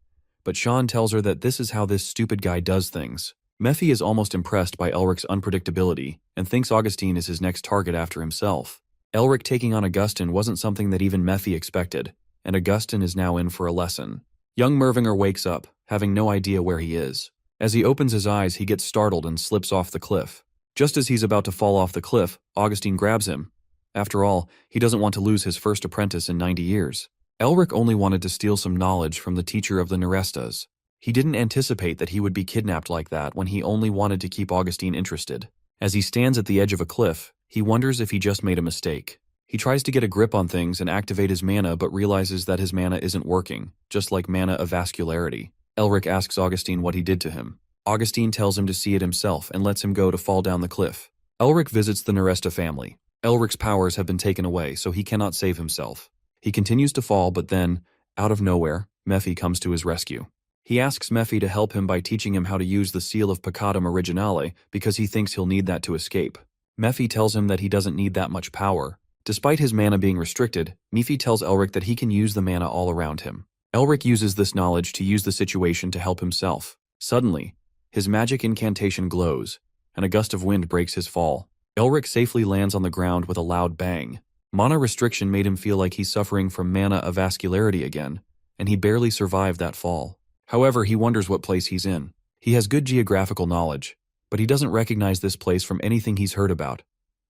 but Sean tells her that this is how this stupid guy does things. Mephi is almost impressed by Elric's unpredictability and thinks Augustin is his next target after himself. Elric taking on Augustin wasn't something that even Mephi expected, and Augustin is now in for a lesson. Young Mervinger wakes up, having no idea where he is. As he opens his eyes, he gets startled and slips off the cliff. Just as he's about to fall off the cliff, Augustin grabs him. After all, he doesn't want to lose his first apprentice in 90 years. Elric only wanted to steal some knowledge from the teacher of the Narestas. He didn't anticipate that he would be kidnapped like that when he only wanted to keep Augustin interested. As he stands at the edge of a cliff, he wonders if he just made a mistake. He tries to get a grip on things and activate his mana but realizes that his mana isn't working, just like mana of vascularity. Elric asks Augustin what he did to him. Augustin tells him to see it himself and lets him go to fall down the cliff. Elric visits the Naresta family. Elric's powers have been taken away, so he cannot save himself. He continues to fall, but then, out of nowhere, Mephi comes to his rescue. He asks Mephi to help him by teaching him how to use the seal of Peccatum Originale because he thinks he'll need that to escape. Mephi tells him that he doesn't need that much power. Despite his mana being restricted, Mephi tells Elric that he can use the mana all around him. Elric uses this knowledge to use the situation to help himself. Suddenly, his magic incantation glows, and a gust of wind breaks his fall. Elric safely lands on the ground with a loud bang. Mana restriction made him feel like he's suffering from mana of vascularity again, and he barely survived that fall. However, he wonders what place he's in. He has good geographical knowledge, but he doesn't recognize this place from anything he's heard about,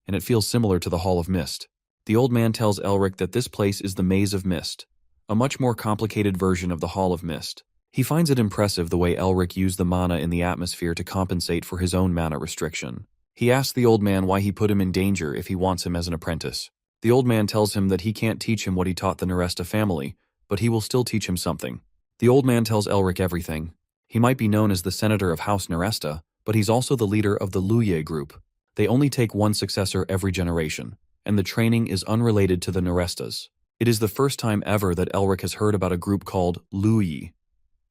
and it feels similar to the Hall of Mist. The old man tells Elric that this place is the Maze of Mist, a much more complicated version of the Hall of Mist. He finds it impressive the way Elric used the mana in the atmosphere to compensate for his own mana restriction. He asks the old man why he put him in danger if he wants him as an apprentice. The old man tells him that he can't teach him what he taught the Naresta family, but he will still teach him something. The old man tells Elric everything. He might be known as the senator of House Naresta, but he's also the leader of the Luye group. They only take one successor every generation, and the training is unrelated to the Narestas. It is the first time ever that Elric has heard about a group called Luyi.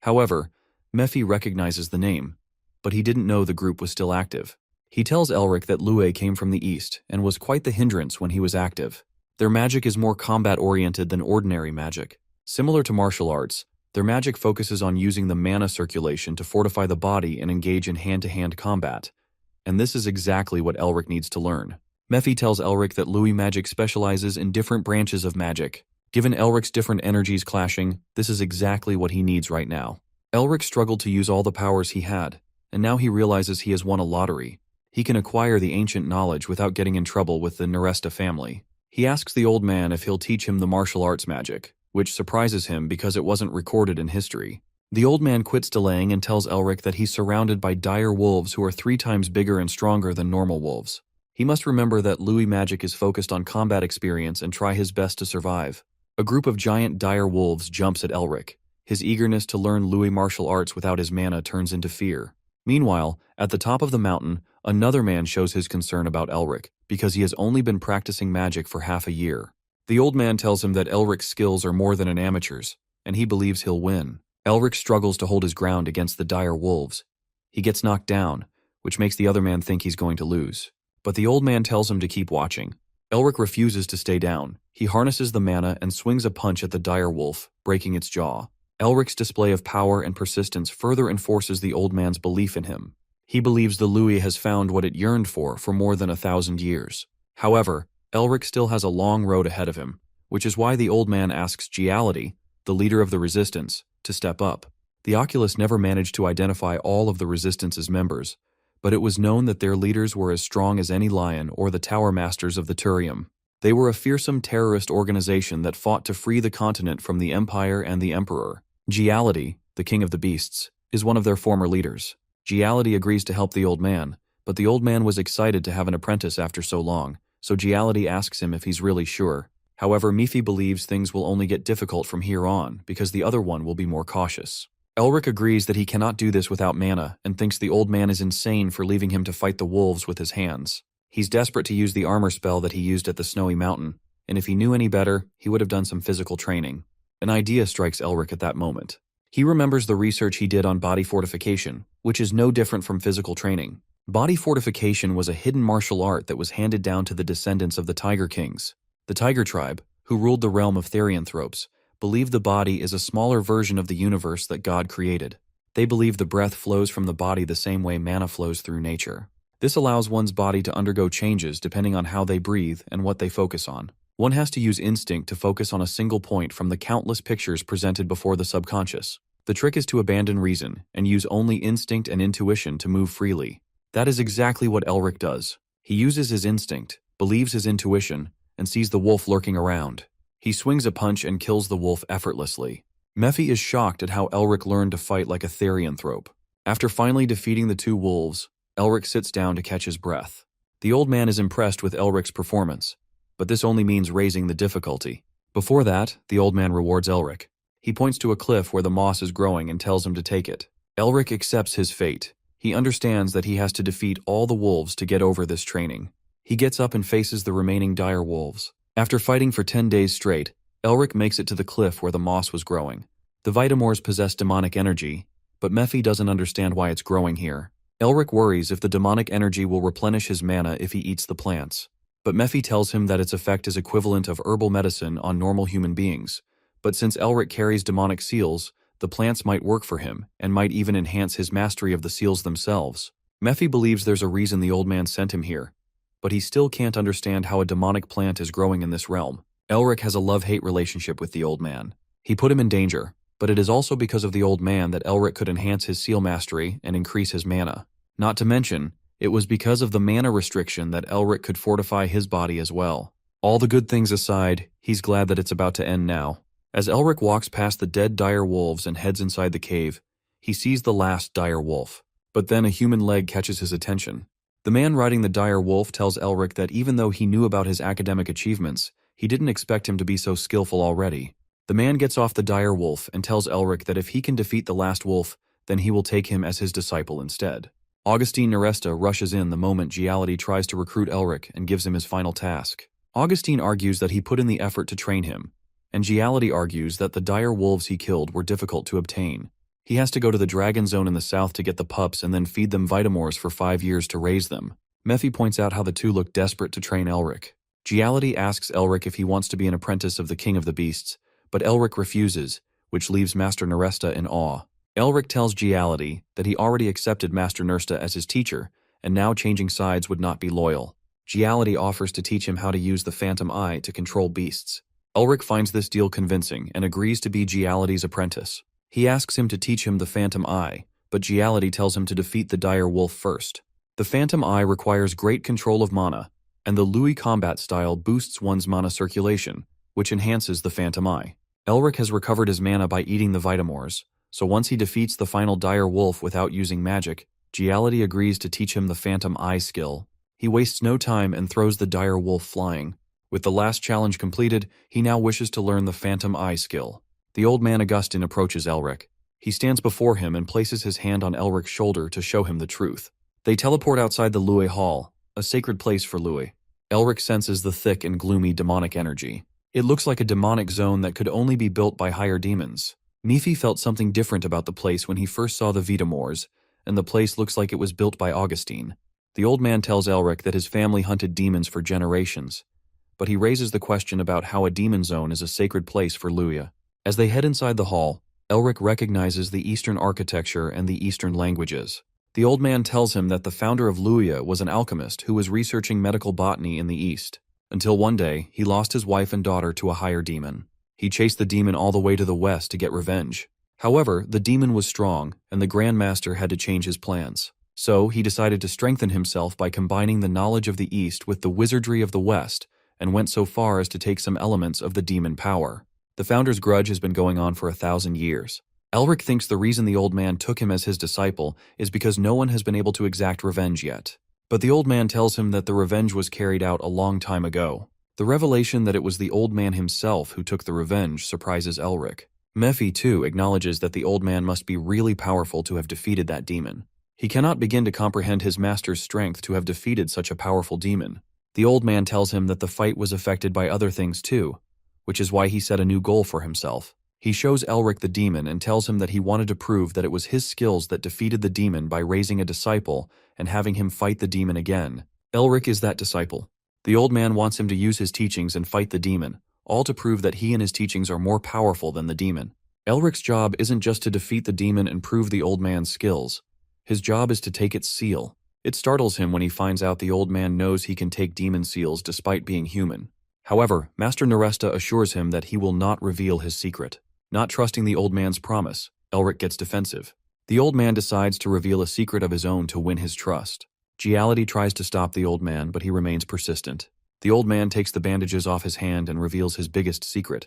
However, Mephi recognizes the name, but he didn't know the group was still active. He tells Elric that Lue came from the east and was quite the hindrance when he was active. Their magic is more combat-oriented than ordinary magic. Similar to martial arts, their magic focuses on using the mana circulation to fortify the body and engage in hand-to-hand combat. And this is exactly what Elric needs to learn. Mephi tells Elric that Louis magic specializes in different branches of magic. Given Elric's different energies clashing, this is exactly what he needs right now. Elric struggled to use all the powers he had, and now he realizes he has won a lottery. He can acquire the ancient knowledge without getting in trouble with the Naresta family. He asks the old man if he'll teach him the martial arts magic, which surprises him because it wasn't recorded in history. The old man quits delaying and tells Elric that he's surrounded by dire wolves who are 3 times bigger and stronger than normal wolves. He must remember that Louis magic is focused on combat experience and try his best to survive. A group of giant dire wolves jumps at Elric. His eagerness to learn Louis martial arts without his mana turns into fear. Meanwhile, at the top of the mountain, another man shows his concern about Elric, because he has only been practicing magic for half a year. The old man tells him that Elric's skills are more than an amateur's, and he believes he'll win. Elric struggles to hold his ground against the dire wolves. He gets knocked down, which makes the other man think he's going to lose. But the old man tells him to keep watching. Elric refuses to stay down. He harnesses the mana and swings a punch at the dire wolf, breaking its jaw. Elric's display of power and persistence further enforces the old man's belief in him. He believes the Louis has found what it yearned for more than 1,000 years. However, Elric still has a long road ahead of him, which is why the old man asks Giality, the leader of the resistance, to step up. The Oculus never managed to identify all of the resistance's members, but it was known that their leaders were as strong as any lion or the tower masters of the Turium. They were a fearsome terrorist organization that fought to free the continent from the Empire and the Emperor. Giality, the king of the beasts, is one of their former leaders. Giality agrees to help the old man, but the old man was excited to have an apprentice after so long, so Giality asks him if he's really sure. However, Mifi believes things will only get difficult from here on because the other one will be more cautious. Elric agrees that he cannot do this without mana and thinks the old man is insane for leaving him to fight the wolves with his hands. He's desperate to use the armor spell that he used at the Snowy Mountain, and if he knew any better, he would have done some physical training. An idea strikes Elric at that moment. He remembers the research he did on body fortification, which is no different from physical training. Body fortification was a hidden martial art that was handed down to the descendants of the Tiger Kings. The Tiger tribe, who ruled the realm of Therianthropes, believe the body is a smaller version of the universe that God created. They believe the breath flows from the body the same way mana flows through nature. This allows one's body to undergo changes depending on how they breathe and what they focus on. One has to use instinct to focus on a single point from the countless pictures presented before the subconscious. The trick is to abandon reason and use only instinct and intuition to move freely. That is exactly what Elric does. He uses his instinct, believes his intuition, and sees the wolf lurking around. He swings a punch and kills the wolf effortlessly. Mephi is shocked at how Elric learned to fight like a Therianthrope. After finally defeating the two wolves, Elric sits down to catch his breath. The old man is impressed with Elric's performance, but this only means raising the difficulty. Before that, the old man rewards Elric. He points to a cliff where the moss is growing and tells him to take it. Elric accepts his fate. He understands that he has to defeat all the wolves to get over this training. He gets up and faces the remaining dire wolves. After fighting for 10 days straight, Elric makes it to the cliff where the moss was growing. The Vitamors possess demonic energy, but Mephi doesn't understand why it's growing here. Elric worries if the demonic energy will replenish his mana if he eats the plants. But Mephi tells him that its effect is equivalent of herbal medicine on normal human beings. But since Elric carries demonic seals, the plants might work for him, and might even enhance his mastery of the seals themselves. Mephi believes there's a reason the old man sent him here, but he still can't understand how a demonic plant is growing in this realm. Elric has a love-hate relationship with the old man. He put him in danger, but it is also because of the old man that Elric could enhance his seal mastery and increase his mana. Not to mention, it was because of the mana restriction that Elric could fortify his body as well. All the good things aside, he's glad that it's about to end now. As Elric walks past the dead dire wolves and heads inside the cave, he sees the last dire wolf. But then a human leg catches his attention. The man riding the dire wolf tells Elric that even though he knew about his academic achievements, he didn't expect him to be so skillful already. The man gets off the dire wolf and tells Elric that if he can defeat the last wolf, then he will take him as his disciple instead. Augustine Neresta rushes in the moment Giality tries to recruit Elric and gives him his final task. Augustine argues that he put in the effort to train him, and Giality argues that the dire wolves he killed were difficult to obtain. He has to go to the Dragon Zone in the south to get the pups and then feed them Vitamors for 5 years to raise them. Mephi points out how the two look desperate to train Elric. Giality asks Elric if he wants to be an apprentice of the King of the Beasts, but Elric refuses, which leaves Master Neresta in awe. Elric tells Giality that he already accepted Master Neresta as his teacher, and now changing sides would not be loyal. Giality offers to teach him how to use the Phantom Eye to control beasts. Elric finds this deal convincing and agrees to be Giality's apprentice. He asks him to teach him the Phantom Eye, but Giality tells him to defeat the dire wolf first. The Phantom Eye requires great control of mana, and the Louis combat style boosts one's mana circulation, which enhances the Phantom Eye. Elric has recovered his mana by eating the Vitamors, so once he defeats the final dire wolf without using magic, Giality agrees to teach him the Phantom Eye skill. He wastes no time and throws the dire wolf flying. With the last challenge completed, he now wishes to learn the Phantom Eye skill. The old man Augustine approaches Elric. He stands before him and places his hand on Elric's shoulder to show him the truth. They teleport outside the Lue Hall, a sacred place for Lue. Elric senses the thick and gloomy demonic energy. It looks like a demonic zone that could only be built by higher demons. Nephi felt something different about the place when he first saw the Vitamors, and the place looks like it was built by Augustine. The old man tells Elric that his family hunted demons for generations, but he raises the question about how a demon zone is a sacred place for Lue. As they head inside the hall, Elric recognizes the Eastern architecture and the Eastern languages. The old man tells him that the founder of Lue was an alchemist who was researching medical botany in the East, until one day he lost his wife and daughter to a higher demon. He chased the demon all the way to the west to get revenge. However, the demon was strong, and the Grand Master had to change his plans. So, he decided to strengthen himself by combining the knowledge of the East with the wizardry of the West, and went so far as to take some elements of the demon power. The founder's grudge has been going on for 1,000 years. Elric thinks the reason the old man took him as his disciple is because no one has been able to exact revenge yet. But the old man tells him that the revenge was carried out a long time ago. The revelation that it was the old man himself who took the revenge surprises Elric. Mephi, too, acknowledges that the old man must be really powerful to have defeated that demon. He cannot begin to comprehend his master's strength to have defeated such a powerful demon. The old man tells him that the fight was affected by other things too, which is why he set a new goal for himself. He shows Elric the demon and tells him that he wanted to prove that it was his skills that defeated the demon by raising a disciple and having him fight the demon again. Elric is that disciple. The old man wants him to use his teachings and fight the demon, all to prove that he and his teachings are more powerful than the demon. Elric's job isn't just to defeat the demon and prove the old man's skills. His job is to take its seal. It startles him when he finds out the old man knows he can take demon seals despite being human. However, Master Neresta assures him that he will not reveal his secret. Not trusting the old man's promise, Elric gets defensive. The old man decides to reveal a secret of his own to win his trust. Giality tries to stop the old man, but he remains persistent. The old man takes the bandages off his hand and reveals his biggest secret: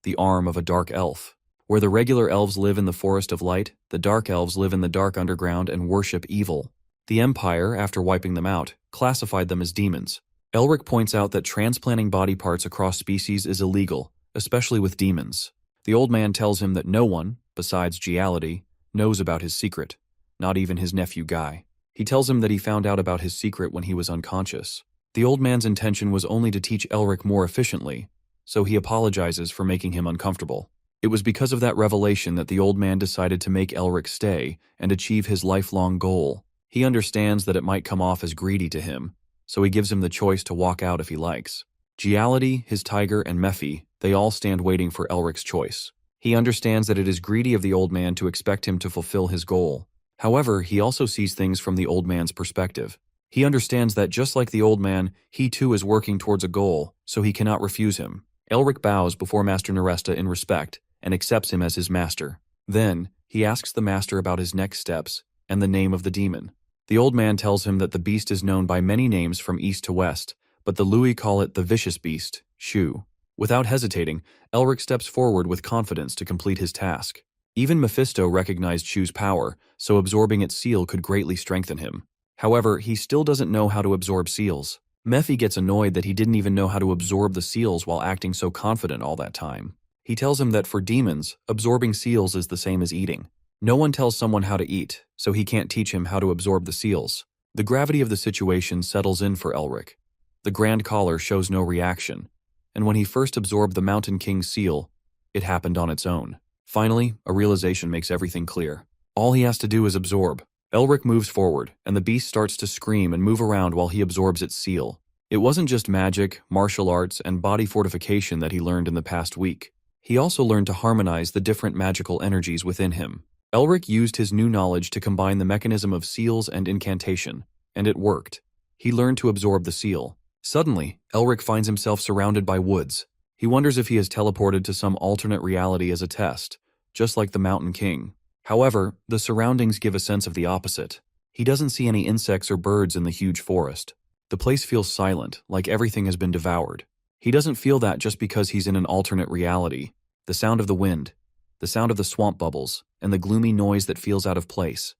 the arm of a dark elf. Where the regular elves live in the forest of light, the dark elves live in the dark underground and worship evil. The Empire, after wiping them out, classified them as demons. Elric points out that transplanting body parts across species is illegal, especially with demons. The old man tells him that no one, besides Giality, knows about his secret, not even his nephew Guy. He tells him that he found out about his secret when he was unconscious. The old man's intention was only to teach Elric more efficiently, so he apologizes for making him uncomfortable. It was because of that revelation that the old man decided to make Elric stay and achieve his lifelong goal. He understands that it might come off as greedy to him, so he gives him the choice to walk out if he likes. Giality, his tiger, and Mephi, they all stand waiting for Elric's choice. He understands that it is greedy of the old man to expect him to fulfill his goal. However, he also sees things from the old man's perspective. He understands that just like the old man, he too is working towards a goal, so he cannot refuse him. Elric bows before Master Neresta in respect and accepts him as his master. Then, he asks the master about his next steps and the name of the demon. The old man tells him that the beast is known by many names from east to west, but the Lui call it the vicious beast, Shu. Without hesitating, Elric steps forward with confidence to complete his task. Even Mephisto recognized Shu's power, so absorbing its seal could greatly strengthen him. However, he still doesn't know how to absorb seals. Mephi gets annoyed that he didn't even know how to absorb the seals while acting so confident all that time. He tells him that for demons, absorbing seals is the same as eating. No one tells someone how to eat, so he can't teach him how to absorb the seals. The gravity of the situation settles in for Elric. The Grand Caller shows no reaction, and when he first absorbed the Mountain King's seal, it happened on its own. Finally, a realization makes everything clear. All he has to do is absorb. Elric moves forward, and the beast starts to scream and move around while he absorbs its seal. It wasn't just magic, martial arts, and body fortification that he learned in the past week. He also learned to harmonize the different magical energies within him. Elric used his new knowledge to combine the mechanism of seals and incantation, and it worked. He learned to absorb the seal. Suddenly, Elric finds himself surrounded by woods. He wonders if he has teleported to some alternate reality as a test, just like the Mountain King. However, the surroundings give a sense of the opposite. He doesn't see any insects or birds in the huge forest. The place feels silent, like everything has been devoured. He doesn't feel that just because he's in an alternate reality. The sound of the wind, the sound of the swamp bubbles, and the gloomy noise that feels out of place.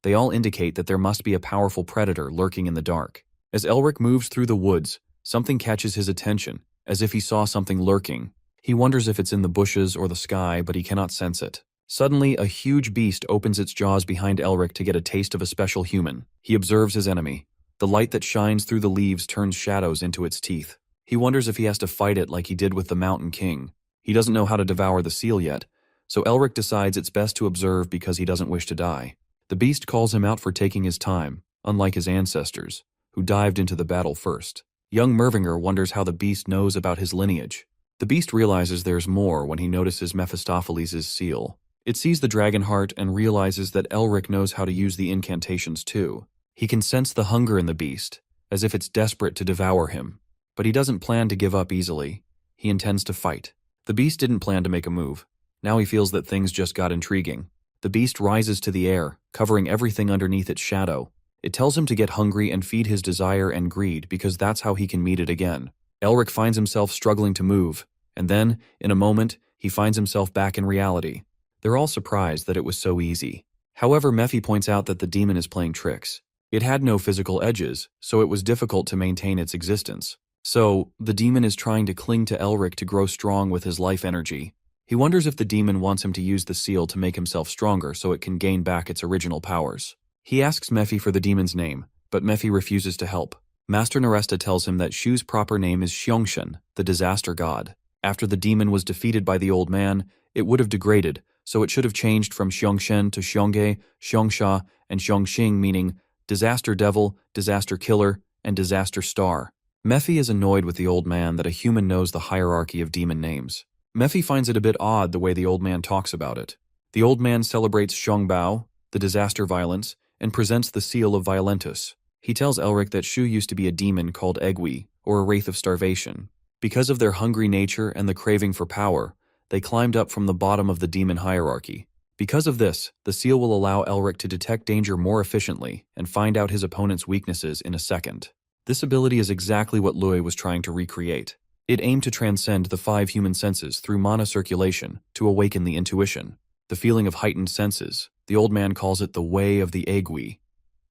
They all indicate that there must be a powerful predator lurking in the dark. As Elric moves through the woods, Something catches his attention, as if he saw something lurking. He wonders if it's in the bushes or the sky, but he cannot sense it. Suddenly, a huge beast opens its jaws behind Elric to get a taste of a special human. He observes his enemy. The light that shines through the leaves turns shadows into its teeth. He wonders if he has to fight it like he did with the Mountain King. He doesn't know how to devour the seal yet, so Elric decides it's best to observe because he doesn't wish to die. The beast calls him out for taking his time, unlike his ancestors, who dived into the battle first. Young Mervinger wonders how the beast knows about his lineage. The beast realizes there's more when he notices Mephistopheles' seal. It sees the dragon heart and realizes that Elric knows how to use the incantations too. He can sense the hunger in the beast, as if it's desperate to devour him. But he doesn't plan to give up easily. He intends to fight. The beast didn't plan to make a move. Now he feels that things just got intriguing. The beast rises to the air, covering everything underneath its shadow. It tells him to get hungry and feed his desire and greed because that's how he can meet it again. Elric finds himself struggling to move, and then, in a moment, he finds himself back in reality. They're all surprised that it was so easy. However, Mephi points out that the demon is playing tricks. It had no physical edges, so it was difficult to maintain its existence. So, the demon is trying to cling to Elric to grow strong with his life energy. He wonders if the demon wants him to use the seal to make himself stronger so it can gain back its original powers. He asks Mephi for the demon's name, but Mephi refuses to help. Master Neresta tells him that Shu's proper name is Xiongshun, the disaster god. After the demon was defeated by the old man, it would have degraded, so it should have changed from Xiongshun to Xiongge, Xiongxia, and Xiongxing, meaning disaster devil, disaster killer, and disaster star. Mephi is annoyed with the old man that a human knows the hierarchy of demon names. Mephi finds it a bit odd the way the old man talks about it. The old man celebrates Xiangbao, the disaster violence, and presents the seal of Violentus. He tells Elric that Shu used to be a demon called Egwi, or a wraith of starvation. Because of their hungry nature and the craving for power, they climbed up from the bottom of the demon hierarchy. Because of this, the seal will allow Elric to detect danger more efficiently and find out his opponent's weaknesses in a second. This ability is exactly what Lui was trying to recreate. It aimed to transcend the 5 human senses through mana circulation to awaken the intuition, the feeling of heightened senses. The old man calls it the way of the Egwi.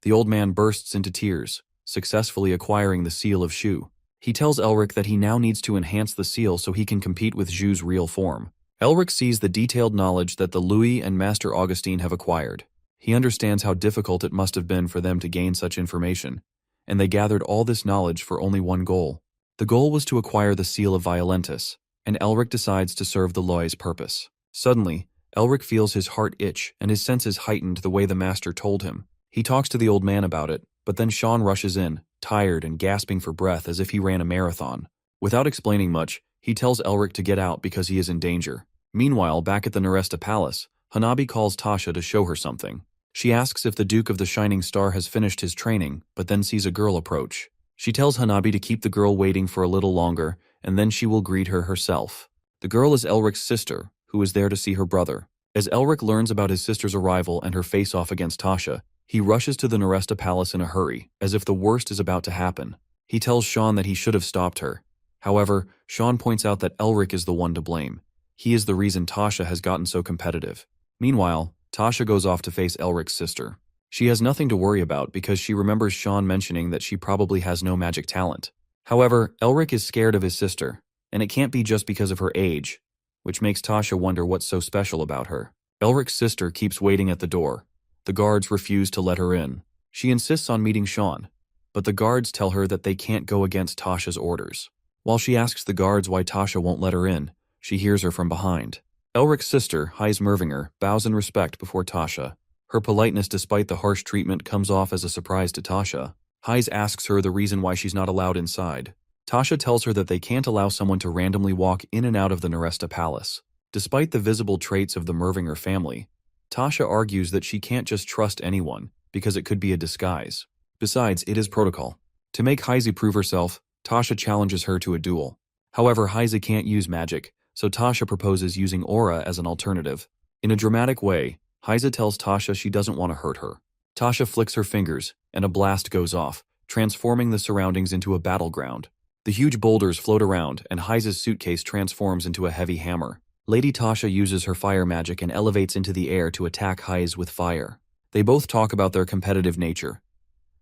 The old man bursts into tears, successfully acquiring the seal of Shu. He tells Elric that he now needs to enhance the seal so he can compete with Zhu's real form. Elric sees the detailed knowledge that the Louis and Master Augustine have acquired. He understands how difficult it must have been for them to gain such information, and they gathered all this knowledge for only one goal. The goal was to acquire the seal of Violentus, and Elric decides to serve the Louis's purpose. Suddenly, Elric feels his heart itch and his senses heightened the way the master told him. He talks to the old man about it, but then Sean rushes in, tired and gasping for breath as if he ran a marathon. Without explaining much, he tells Elric to get out because he is in danger. Meanwhile, back at the Neresta Palace, Hanabi calls Tasha to show her something. She asks if the Duke of the Shining Star has finished his training, but then sees a girl approach. She tells Hanabi to keep the girl waiting for a little longer, and then she will greet her herself. The girl is Elric's sister, who is there to see her brother. As Elric learns about his sister's arrival and her face-off against Tasha, he rushes to the Neresta Palace in a hurry, as if the worst is about to happen. He tells Sean that he should have stopped her. However, Sean points out that Elric is the one to blame. He is the reason Tasha has gotten so competitive. Meanwhile, Tasha goes off to face Elric's sister. She has nothing to worry about because she remembers Sean mentioning that she probably has no magic talent. However, Elric is scared of his sister, and it can't be just because of her age, which makes Tasha wonder what's so special about her. Elric's sister keeps waiting at the door. The guards refuse to let her in. She insists on meeting Sean, but the guards tell her that they can't go against Tasha's orders. While she asks the guards why Tasha won't let her in, she hears her from behind. Elric's sister, Heise Mervinger, bows in respect before Tasha. Her politeness despite the harsh treatment comes off as a surprise to Tasha. Heise asks her the reason why she's not allowed inside. Tasha tells her that they can't allow someone to randomly walk in and out of the Neresta Palace. Despite the visible traits of the Mervinger family, Tasha argues that she can't just trust anyone because it could be a disguise. Besides, it is protocol. To make Heise prove herself, Tasha challenges her to a duel. However, Heise can't use magic, so Tasha proposes using aura as an alternative. In a dramatic way, Heise tells Tasha she doesn't want to hurt her. Tasha flicks her fingers, and a blast goes off, transforming the surroundings into a battleground. The huge boulders float around, and Heise's suitcase transforms into a heavy hammer. Lady Tasha uses her fire magic and elevates into the air to attack Heise with fire. They both talk about their competitive nature.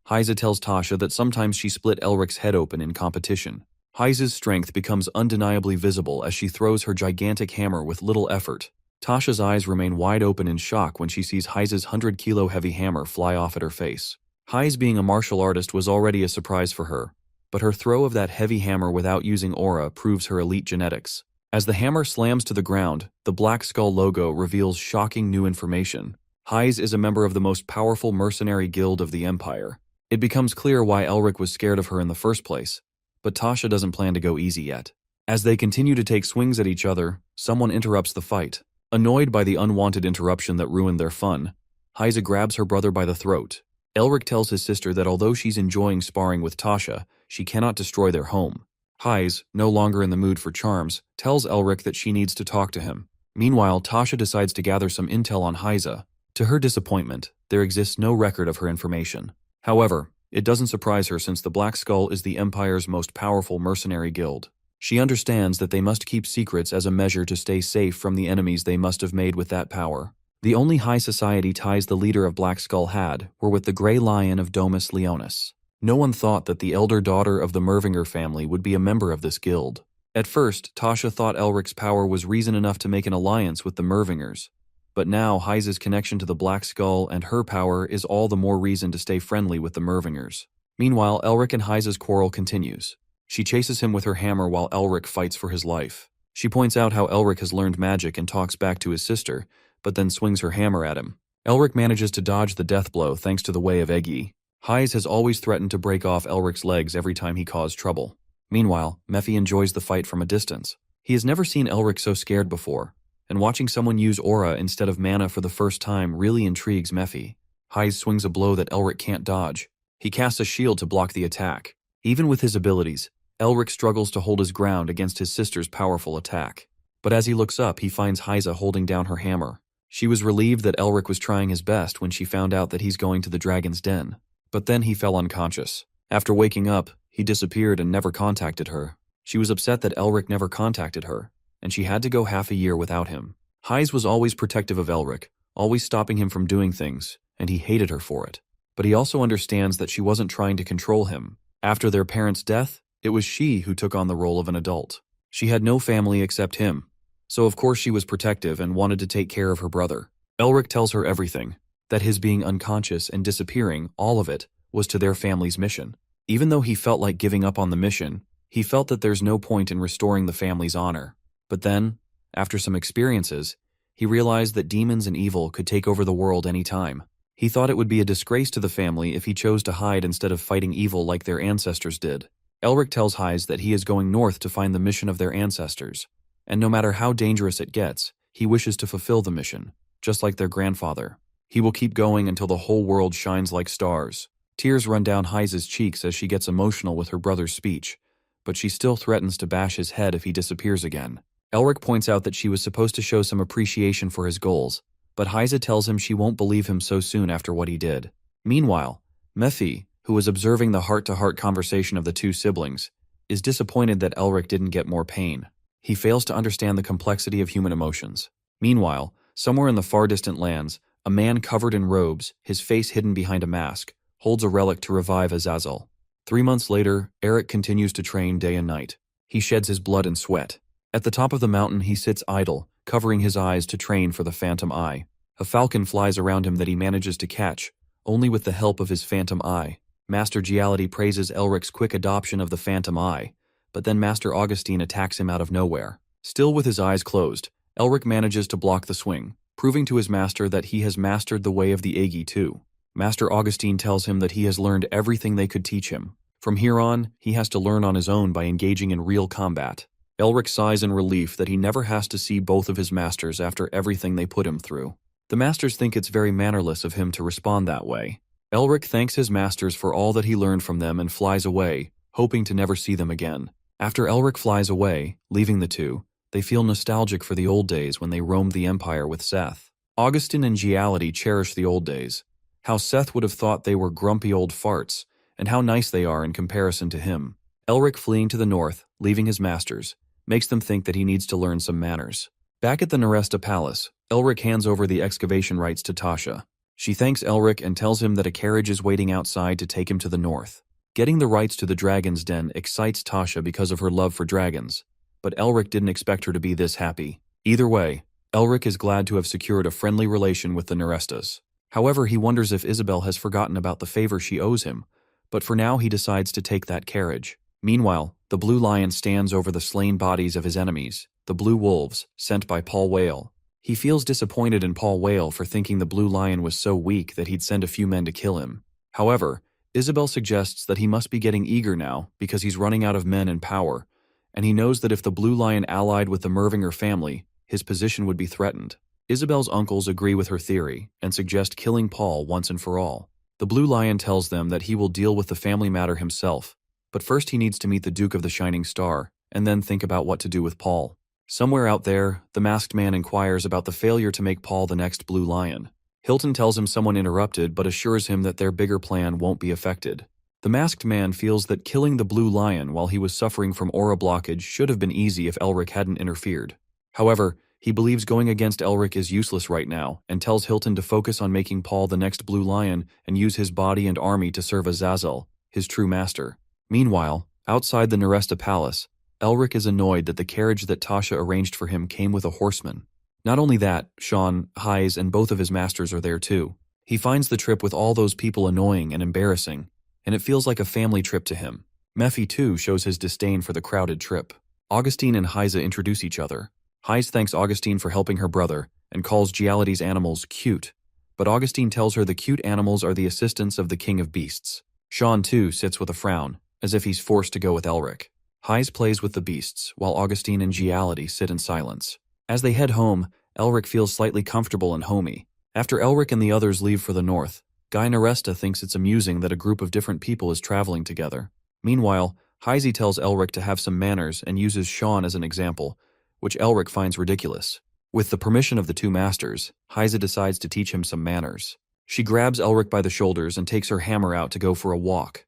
Heise tells Tasha that sometimes she split Elric's head open in competition. Heise's strength becomes undeniably visible as she throws her gigantic hammer with little effort. Tasha's eyes remain wide open in shock when she sees Heise's 100-kilo heavy hammer fly off at her face. Heise, being a martial artist, was already a surprise for her, but her throw of that heavy hammer without using aura proves her elite genetics. As the hammer slams to the ground, the Black Skull logo reveals shocking new information. Heise is a member of the most powerful mercenary guild of the Empire. It becomes clear why Elric was scared of her in the first place, but Tasha doesn't plan to go easy yet. As they continue to take swings at each other, someone interrupts the fight. Annoyed by the unwanted interruption that ruined their fun, Heise grabs her brother by the throat. Elric tells his sister that although she's enjoying sparring with Tasha, she cannot destroy their home. Heise, no longer in the mood for charms, tells Elric that she needs to talk to him. Meanwhile, Tasha decides to gather some intel on Heise. To her disappointment, there exists no record of her information. However, it doesn't surprise her since the Black Skull is the Empire's most powerful mercenary guild. She understands that they must keep secrets as a measure to stay safe from the enemies they must have made with that power. The only high society ties the leader of Black Skull had were with the Grey Lion of Domus Leonis. No one thought that the elder daughter of the Mervinger family would be a member of this guild. At first, Tasha thought Elric's power was reason enough to make an alliance with the Mervingers. But now Heise's connection to the Black Skull and her power is all the more reason to stay friendly with the Mervingers. Meanwhile, Elric and Heise's quarrel continues. She chases him with her hammer while Elric fights for his life. She points out how Elric has learned magic and talks back to his sister, but then swings her hammer at him. Elric manages to dodge the death blow thanks to the Way of Eggy. Heise has always threatened to break off Elric's legs every time he caused trouble. Meanwhile, Mephi enjoys the fight from a distance. He has never seen Elric so scared before, and watching someone use aura instead of mana for the first time really intrigues Mephi. Heise swings a blow that Elric can't dodge. He casts a shield to block the attack. Even with his abilities, Elric struggles to hold his ground against his sister's powerful attack. But as he looks up, he finds Heise holding down her hammer. She was relieved that Elric was trying his best when she found out that he's going to the dragon's den. But then he fell unconscious. After waking up, he disappeared and never contacted her. She was upset that Elric never contacted her, and she had to go half a year without him. Heise was always protective of Elric, always stopping him from doing things, and he hated her for it. But he also understands that she wasn't trying to control him. After their parents' death, it was she who took on the role of an adult. She had no family except him, so of course she was protective and wanted to take care of her brother. Elric tells her everything, that his being unconscious and disappearing, all of it, was to their family's mission. Even though he felt like giving up on the mission, he felt that there's no point in restoring the family's honor. But then, after some experiences, he realized that demons and evil could take over the world any time. He thought it would be a disgrace to the family if he chose to hide instead of fighting evil like their ancestors did. Elric tells Heise that he is going north to find the mission of their ancestors, and no matter how dangerous it gets, he wishes to fulfill the mission, just like their grandfather. He will keep going until the whole world shines like stars. Tears run down Heise's cheeks as she gets emotional with her brother's speech, but she still threatens to bash his head if he disappears again. Elric points out that she was supposed to show some appreciation for his goals, but Heise tells him she won't believe him so soon after what he did. Meanwhile, Mephi, who was observing the heart-to-heart conversation of the two siblings, is disappointed that Elric didn't get more pain. He fails to understand the complexity of human emotions. Meanwhile, somewhere in the far distant lands, a man covered in robes, his face hidden behind a mask, holds a relic to revive Azazel. 3 months later, Eric continues to train day and night. He sheds his blood and sweat. At the top of the mountain, he sits idle, covering his eyes to train for the Phantom Eye. A falcon flies around him that he manages to catch, only with the help of his Phantom Eye. Master Giality praises Elric's quick adoption of the Phantom Eye, but then Master Augustine attacks him out of nowhere. Still with his eyes closed, Elric manages to block the swing, proving to his master that he has mastered the Way of the Agi too. Master Augustine tells him that he has learned everything they could teach him. From here on, he has to learn on his own by engaging in real combat. Elric sighs in relief that he never has to see both of his masters after everything they put him through. The masters think it's very mannerless of him to respond that way. Elric thanks his masters for all that he learned from them and flies away, hoping to never see them again. After Elric flies away, leaving the two, they feel nostalgic for the old days when they roamed the Empire with Seth. Augustine and Giality cherish the old days. How Seth would have thought they were grumpy old farts, and how nice they are in comparison to him. Elric fleeing to the north, leaving his masters, makes them think that he needs to learn some manners. Back at the Neresta Palace, Elric hands over the excavation rights to Tasha. She thanks Elric and tells him that a carriage is waiting outside to take him to the north. Getting the rights to the dragon's den excites Tasha because of her love for dragons, but Elric didn't expect her to be this happy. Either way, Elric is glad to have secured a friendly relation with the Nerestas. However, he wonders if Isabel has forgotten about the favor she owes him, but for now he decides to take that carriage. Meanwhile, the Blue Lion stands over the slain bodies of his enemies, the Blue Wolves, sent by Paul Whale. He feels disappointed in Paul Whale for thinking the Blue Lion was so weak that he'd send a few men to kill him. However, Isabel suggests that he must be getting eager now because he's running out of men and power, and he knows that if the Blue Lion allied with the Mervinger family, his position would be threatened. Isabel's uncles agree with her theory and suggest killing Paul once and for all. The Blue Lion tells them that he will deal with the family matter himself, but first he needs to meet the Duke of the Shining Star and then think about what to do with Paul. Somewhere out there, the masked man inquires about the failure to make Paul the next Blue Lion. Hilton tells him someone interrupted but assures him that their bigger plan won't be affected. The masked man feels that killing the Blue Lion while he was suffering from aura blockage should have been easy if Elric hadn't interfered. However, he believes going against Elric is useless right now and tells Hilton to focus on making Paul the next Blue Lion and use his body and army to serve Azazel, his true master. Meanwhile, outside the Neresta Palace, Elric is annoyed that the carriage that Tasha arranged for him came with a horseman. Not only that, Sean, Heise, and both of his masters are there too. He finds the trip with all those people annoying and embarrassing, and it feels like a family trip to him. Mephi too shows his disdain for the crowded trip. Augustine and Heise introduce each other. Heise thanks Augustine for helping her brother and calls Giality's animals cute, but Augustine tells her the cute animals are the assistants of the King of Beasts. Sean too sits with a frown, as if he's forced to go with Elric. Heise plays with the beasts, while Augustine and Giality sit in silence. As they head home, Elric feels slightly comfortable and homey. After Elric and the others leave for the north, Guy Neresta thinks it's amusing that a group of different people is traveling together. Meanwhile, Heise tells Elric to have some manners and uses Sean as an example, which Elric finds ridiculous. With the permission of the two masters, Heise decides to teach him some manners. She grabs Elric by the shoulders and takes her hammer out to go for a walk.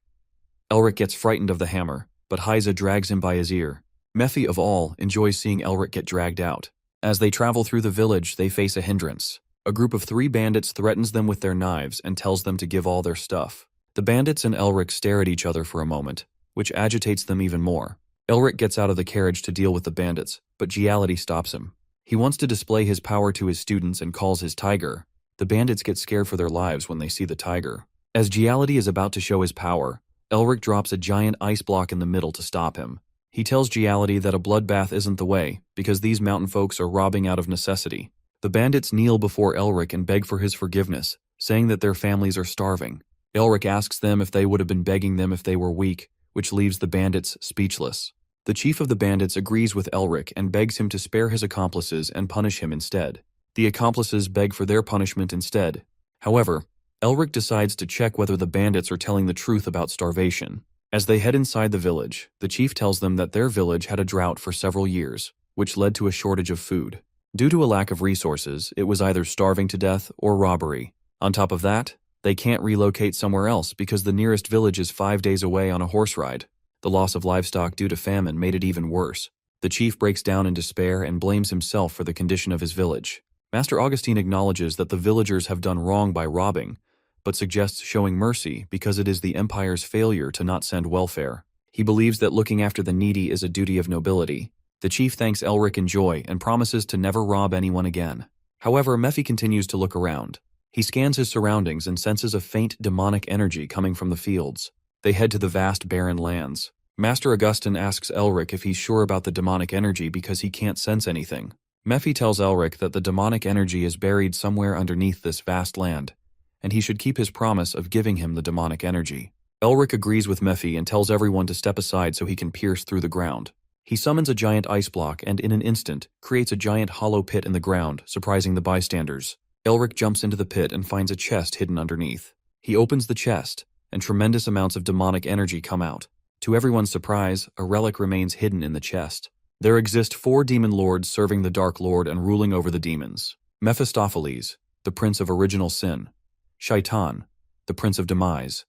Elric gets frightened of the hammer, but Heise drags him by his ear. Mephi, of all, enjoys seeing Elric get dragged out. As they travel through the village, they face a hindrance. A group of 3 bandits threatens them with their knives and tells them to give all their stuff. The bandits and Elric stare at each other for a moment, which agitates them even more. Elric gets out of the carriage to deal with the bandits, but Giality stops him. He wants to display his power to his students and calls his tiger. The bandits get scared for their lives when they see the tiger. As Giality is about to show his power, Elric drops a giant ice block in the middle to stop him. He tells Giality that a bloodbath isn't the way, because these mountain folks are robbing out of necessity. The bandits kneel before Elric and beg for his forgiveness, saying that their families are starving. Elric asks them if they would have been begging them if they were weak, which leaves the bandits speechless. The chief of the bandits agrees with Elric and begs him to spare his accomplices and punish him instead. The accomplices beg for their punishment instead. However, Elric decides to check whether the bandits are telling the truth about starvation. As they head inside the village, the chief tells them that their village had a drought for several years, which led to a shortage of food. Due to a lack of resources, it was either starving to death or robbery. On top of that, they can't relocate somewhere else because the nearest village is 5 days away on a horse ride. The loss of livestock due to famine made it even worse. The chief breaks down in despair and blames himself for the condition of his village. Master Augustine acknowledges that the villagers have done wrong by robbing, but suggests showing mercy because it is the Empire's failure to not send welfare. He believes that looking after the needy is a duty of nobility. The chief thanks Elric in joy and promises to never rob anyone again. However, Mephi continues to look around. He scans his surroundings and senses a faint demonic energy coming from the fields. They head to the vast barren lands. Master Augustine asks Elric if he's sure about the demonic energy because he can't sense anything. Mephi tells Elric that the demonic energy is buried somewhere underneath this vast land, and he should keep his promise of giving him the demonic energy. Elric agrees with Mephi and tells everyone to step aside so he can pierce through the ground. He summons a giant ice block and in an instant creates a giant hollow pit in the ground, surprising the bystanders. Elric jumps into the pit and finds a chest hidden underneath. He opens the chest, and tremendous amounts of demonic energy come out. To everyone's surprise, a relic remains hidden in the chest. There exist 4 demon lords serving the Dark Lord and ruling over the demons. Mephistopheles, the prince of original sin. Shaitan, the prince of demise.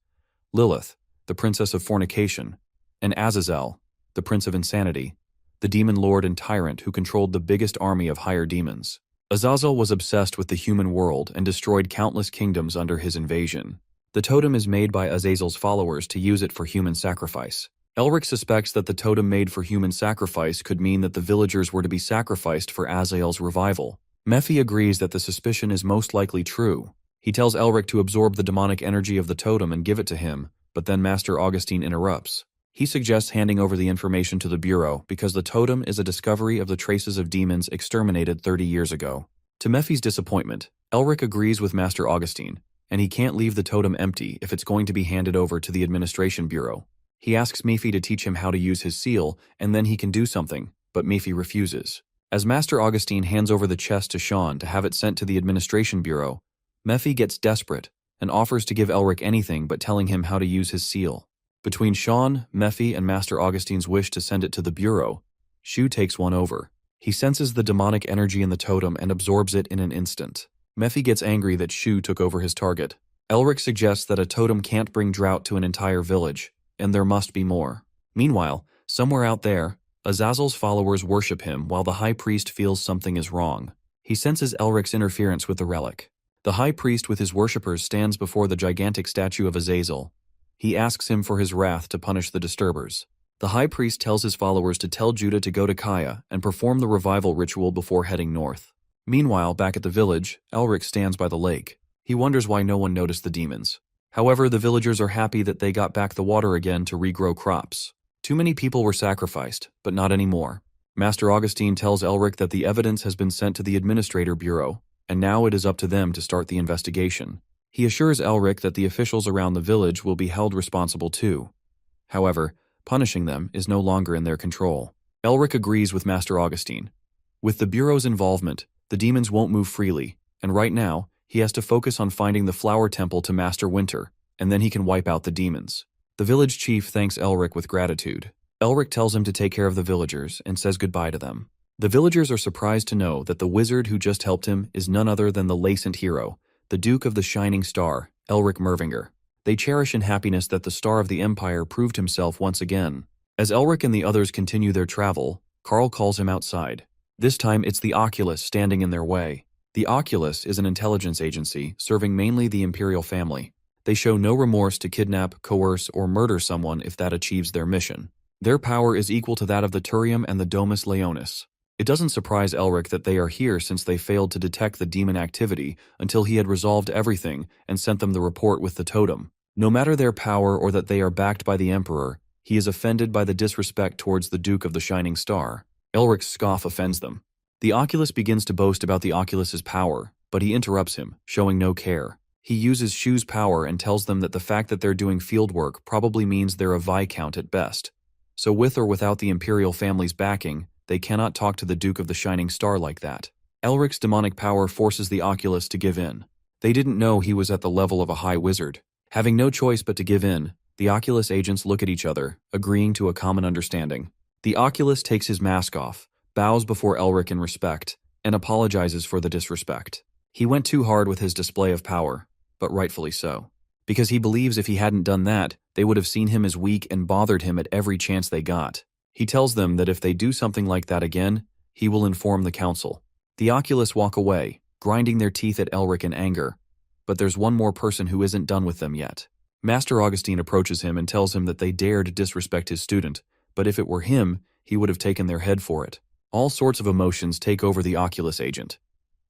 Lilith, the princess of fornication. And Azazel, the prince of insanity, the demon lord and tyrant who controlled the biggest army of higher demons. Azazel was obsessed with the human world and destroyed countless kingdoms under his invasion. The totem is made by Azazel's followers to use it for human sacrifice. Elric suspects that the totem made for human sacrifice could mean that the villagers were to be sacrificed for Azazel's revival. Mephi agrees that the suspicion is most likely true. He tells Elric to absorb the demonic energy of the totem and give it to him, but then Master Augustine interrupts. He suggests handing over the information to the Bureau because the totem is a discovery of the traces of demons exterminated 30 years ago. To Mephi's disappointment, Elric agrees with Master Augustine, and he can't leave the totem empty if it's going to be handed over to the Administration Bureau. He asks Mephi to teach him how to use his seal, and then he can do something, but Mephi refuses. As Master Augustine hands over the chest to Sean to have it sent to the Administration Bureau, Mephi gets desperate and offers to give Elric anything but telling him how to use his seal. Between Sean, Mephi, and Master Augustine's wish to send it to the Bureau, Shu takes one over. He senses the demonic energy in the totem and absorbs it in an instant. Mephi gets angry that Shu took over his target. Elric suggests that a totem can't bring drought to an entire village, and there must be more. Meanwhile, somewhere out there, Azazel's followers worship him while the High Priest feels something is wrong. He senses Elric's interference with the relic. The High Priest with his worshippers stands before the gigantic statue of Azazel. He asks him for his wrath to punish the disturbers. The High Priest tells his followers to tell Judah to go to Kaya and perform the revival ritual before heading north. Meanwhile, back at the village, Elric stands by the lake. He wonders why no one noticed the demons. However, the villagers are happy that they got back the water again to regrow crops. Too many people were sacrificed, but not anymore. Master Augustine tells Elric that the evidence has been sent to the Administrator Bureau, and now it is up to them to start the investigation. He assures Elric that the officials around the village will be held responsible too. However, punishing them is no longer in their control. Elric agrees with Master Augustine. With the Bureau's involvement, the demons won't move freely, and right now, he has to focus on finding the flower temple to Master Winter, and then he can wipe out the demons. The village chief thanks Elric with gratitude. Elric tells him to take care of the villagers and says goodbye to them. The villagers are surprised to know that the wizard who just helped him is none other than the Lacent hero, the Duke of the Shining Star, Elric Mervinger. They cherish in happiness that the Star of the Empire proved himself once again. As Elric and the others continue their travel, Carl calls him outside. This time it's the Oculus standing in their way. The Oculus is an intelligence agency serving mainly the Imperial family. They show no remorse to kidnap, coerce, or murder someone if that achieves their mission. Their power is equal to that of the Turium and the Domus Leonis. It doesn't surprise Elric that they are here since they failed to detect the demon activity until he had resolved everything and sent them the report with the totem. No matter their power or that they are backed by the Emperor, he is offended by the disrespect towards the Duke of the Shining Star. Elric's scoff offends them. The Oculus begins to boast about the Oculus's power, but he interrupts him, showing no care. He uses Shu's power and tells them that the fact that they're doing field work probably means they're a Viscount at best. So with or without the Imperial family's backing, they cannot talk to the Duke of the Shining Star like that. Elric's demonic power forces the Oculus to give in. They didn't know he was at the level of a high wizard. Having no choice but to give in, the Oculus agents look at each other, agreeing to a common understanding. The Oculus takes his mask off, bows before Elric in respect, and apologizes for the disrespect. He went too hard with his display of power, but rightfully so. Because he believes if he hadn't done that, they would have seen him as weak and bothered him at every chance they got. He tells them that if they do something like that again, he will inform the council. The Oculus walk away, grinding their teeth at Elric in anger. But there's one more person who isn't done with them yet. Master Augustine approaches him and tells him that they dared disrespect his student, but if it were him, he would have taken their head for it. All sorts of emotions take over the Oculus agent.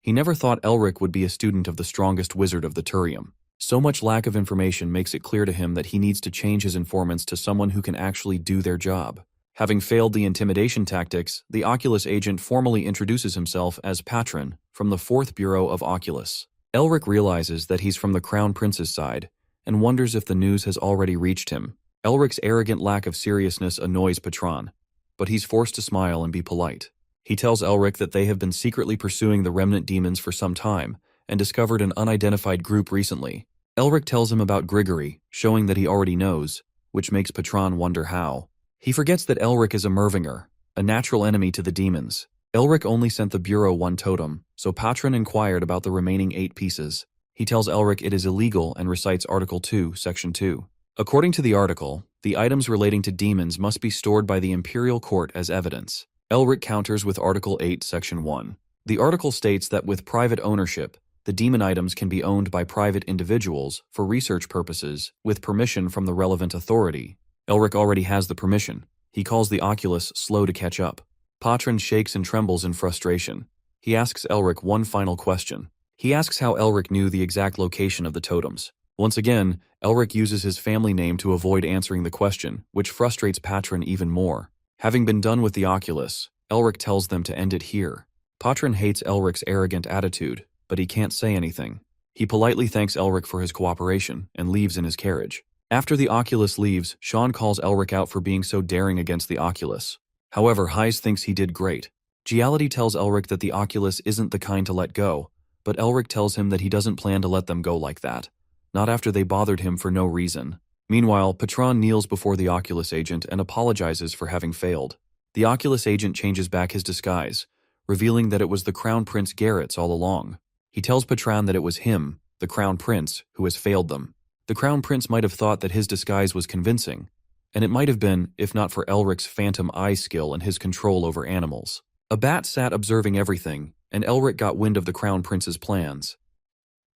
He never thought Elric would be a student of the strongest wizard of the Turium. So much lack of information makes it clear to him that he needs to change his informants to someone who can actually do their job. Having failed the intimidation tactics, the Oculus agent formally introduces himself as Patron from the 4th Bureau of Oculus. Elric realizes that he's from the Crown Prince's side and wonders if the news has already reached him. Elric's arrogant lack of seriousness annoys Patron, but he's forced to smile and be polite. He tells Elric that they have been secretly pursuing the remnant demons for some time and discovered an unidentified group recently. Elric tells him about Grigory, showing that he already knows, which makes Patron wonder how. He forgets that Elric is a Mervinger, a natural enemy to the demons. Elric only sent the Bureau one totem, so Patron inquired about the remaining 8 pieces. He tells Elric it is illegal and recites Article 2, Section 2. According to the article, the items relating to demons must be stored by the Imperial Court as evidence. Elric counters with Article 8, Section 1. The article states that with private ownership, the demon items can be owned by private individuals for research purposes with permission from the relevant authority. Elric already has the permission. He calls the Oculus slow to catch up. Patron shakes and trembles in frustration. He asks Elric one final question. He asks how Elric knew the exact location of the totems. Once again, Elric uses his family name to avoid answering the question, which frustrates Patron even more. Having been done with the Oculus, Elric tells them to end it here. Patron hates Elric's arrogant attitude, but he can't say anything. He politely thanks Elric for his cooperation and leaves in his carriage. After the Oculus leaves, Sean calls Elric out for being so daring against the Oculus. However, Heise thinks he did great. Giality tells Elric that the Oculus isn't the kind to let go, but Elric tells him that he doesn't plan to let them go like that. Not after they bothered him for no reason. Meanwhile, Patron kneels before the Oculus agent and apologizes for having failed. The Oculus agent changes back his disguise, revealing that it was the Crown Prince Garrett's all along. He tells Patron that it was him, the Crown Prince, who has failed them. The Crown Prince might have thought that his disguise was convincing, and it might have been if not for Elric's phantom eye skill and his control over animals. A bat sat observing everything, and Elric got wind of the Crown Prince's plans.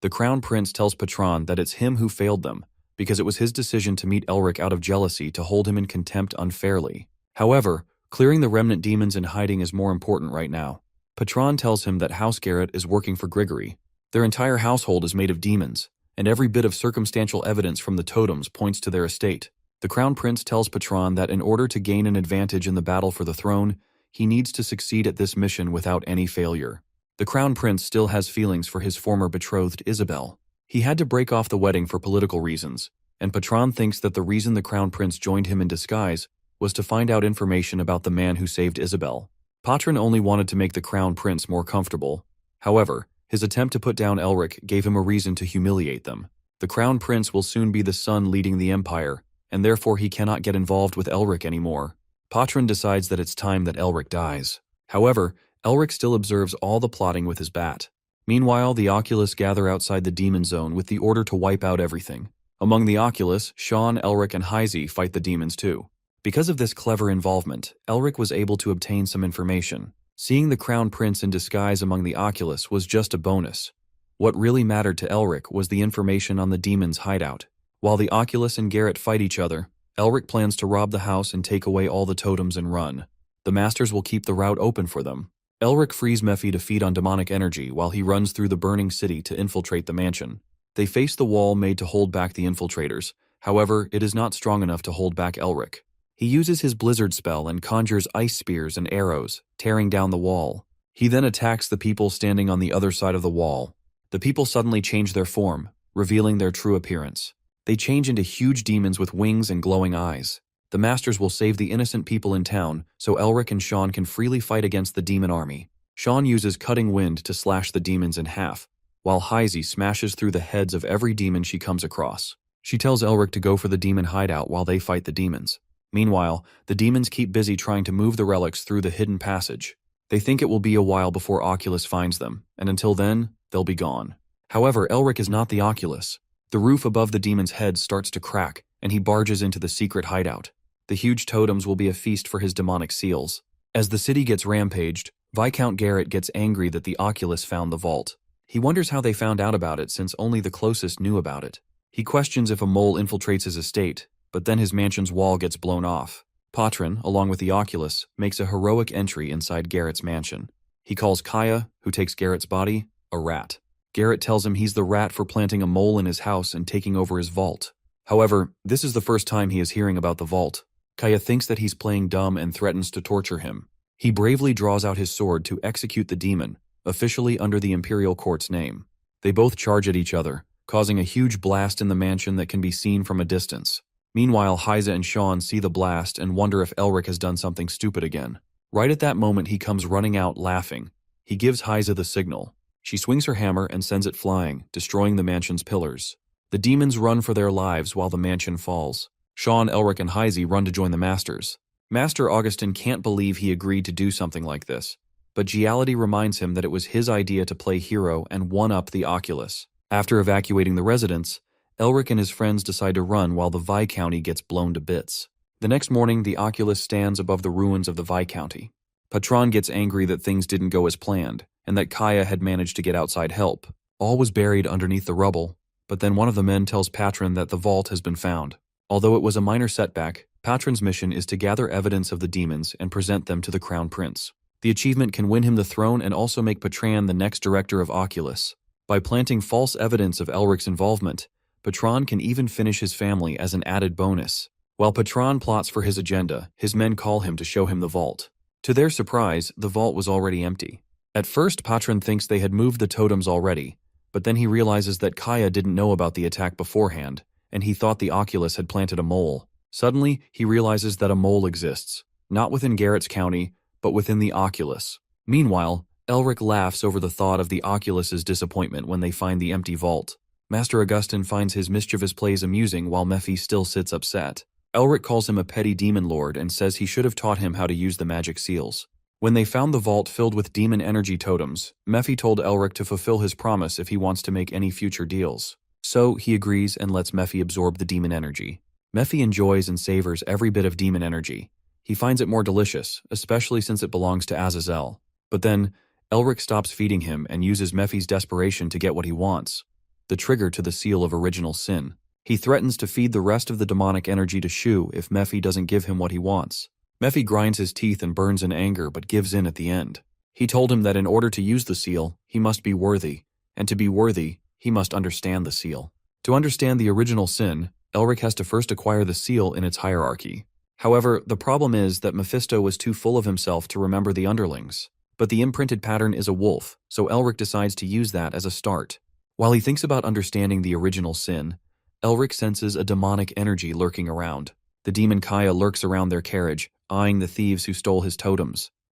The Crown Prince tells Patron that it's him who failed them, because it was his decision to meet Elric out of jealousy to hold him in contempt unfairly. However, clearing the remnant demons in hiding is more important right now. Patron tells him that House Garrett is working for Grigory. Their entire household is made of demons, and every bit of circumstantial evidence from the totems points to their estate. The Crown Prince tells Patron that in order to gain an advantage in the battle for the throne, he needs to succeed at this mission without any failure. The Crown Prince still has feelings for his former betrothed Isabel. He had to break off the wedding for political reasons, and Patron thinks that the reason the Crown Prince joined him in disguise was to find out information about the man who saved Isabel. Patron only wanted to make the Crown Prince more comfortable. However, his attempt to put down Elric gave him a reason to humiliate them. The Crown Prince will soon be the son leading the Empire, and therefore he cannot get involved with Elric anymore. Patron decides that it's time that Elric dies. However, Elric still observes all the plotting with his bat. Meanwhile, the Oculus gather outside the demon zone with the order to wipe out everything. Among the Oculus, Sean, Elric, and Heise fight the demons too. Because of this clever involvement, Elric was able to obtain some information. Seeing the Crown Prince in disguise among the Oculus was just a bonus. What really mattered to Elric was the information on the demon's hideout. While the Oculus and Garrett fight each other, Elric plans to rob the house and take away all the totems and run. The Masters will keep the route open for them. Elric frees Mephi to feed on demonic energy while he runs through the burning city to infiltrate the mansion. They face the wall made to hold back the infiltrators. However, it is not strong enough to hold back Elric. He uses his blizzard spell and conjures ice spears and arrows, tearing down the wall. He then attacks the people standing on the other side of the wall. The people suddenly change their form, revealing their true appearance. They change into huge demons with wings and glowing eyes. The Masters will save the innocent people in town, so Elric and Sean can freely fight against the demon army. Sean uses cutting wind to slash the demons in half, while Heise smashes through the heads of every demon she comes across. She tells Elric to go for the demon hideout while they fight the demons. Meanwhile, the demons keep busy trying to move the relics through the hidden passage. They think it will be a while before Oculus finds them, and until then, they'll be gone. However, Elric is not the Oculus. The roof above the demon's head starts to crack, and he barges into the secret hideout. The huge totems will be a feast for his demonic seals. As the city gets rampaged, Viscount Garrett gets angry that the Oculus found the vault. He wonders how they found out about it since only the closest knew about it. He questions if a mole infiltrates his estate, but then his mansion's wall gets blown off. Patron, along with the Oculus, makes a heroic entry inside Garrett's mansion. He calls Kaya, who takes Garrett's body, a rat. Garrett tells him he's the rat for planting a mole in his house and taking over his vault. However, this is the first time he is hearing about the vault. Kaya thinks that he's playing dumb and threatens to torture him. He bravely draws out his sword to execute the demon, officially under the Imperial Court's name. They both charge at each other, causing a huge blast in the mansion that can be seen from a distance. Meanwhile, Heise and Sean see the blast and wonder if Elric has done something stupid again. Right at that moment, he comes running out laughing. He gives Heise the signal. She swings her hammer and sends it flying, destroying the mansion's pillars. The demons run for their lives while the mansion falls. Sean, Elric, and Heise run to join the Masters. Master Augustin can't believe he agreed to do something like this, but Giality reminds him that it was his idea to play hero and one-up the Oculus. After evacuating the residence, Elric and his friends decide to run while the Viscounty gets blown to bits. The next morning, the Oculus stands above the ruins of the Viscounty. Patron gets angry that things didn't go as planned, and that Kaya had managed to get outside help. All was buried underneath the rubble, but then one of the men tells Patron that the vault has been found. Although it was a minor setback, Patron's mission is to gather evidence of the demons and present them to the Crown Prince. The achievement can win him the throne and also make Patron the next director of Oculus. By planting false evidence of Elric's involvement, Patron can even finish his family as an added bonus. While Patron plots for his agenda, his men call him to show him the vault. To their surprise, the vault was already empty. At first, Patron thinks they had moved the totems already, but then he realizes that Kaya didn't know about the attack beforehand, and he thought the Oculus had planted a mole. Suddenly, he realizes that a mole exists, not within Garrett's County, but within the Oculus. Meanwhile, Elric laughs over the thought of the Oculus's disappointment when they find the empty vault. Master Augustin finds his mischievous plays amusing while Mephi still sits upset. Elric calls him a petty demon lord and says he should have taught him how to use the magic seals. When they found the vault filled with demon energy totems, Mephi told Elric to fulfill his promise if he wants to make any future deals. So, he agrees and lets Mephi absorb the demon energy. Mephi enjoys and savors every bit of demon energy. He finds it more delicious, especially since it belongs to Azazel. But then, Elric stops feeding him and uses Mephi's desperation to get what he wants, the trigger to the seal of original sin. He threatens to feed the rest of the demonic energy to Shu if Mephi doesn't give him what he wants. Mephi grinds his teeth and burns in anger but gives in at the end. He told him that in order to use the seal, he must be worthy, and to be worthy, he must understand the seal. To understand the original sin, Elric has to first acquire the seal in its hierarchy. However, the problem is that Mephisto was too full of himself to remember the underlings. But the imprinted pattern is a wolf, so Elric decides to use that as a start. While he thinks about understanding the original sin, Elric senses a demonic energy lurking around. The demon Kaya lurks around their carriage, eyeing the thieves who stole his totems.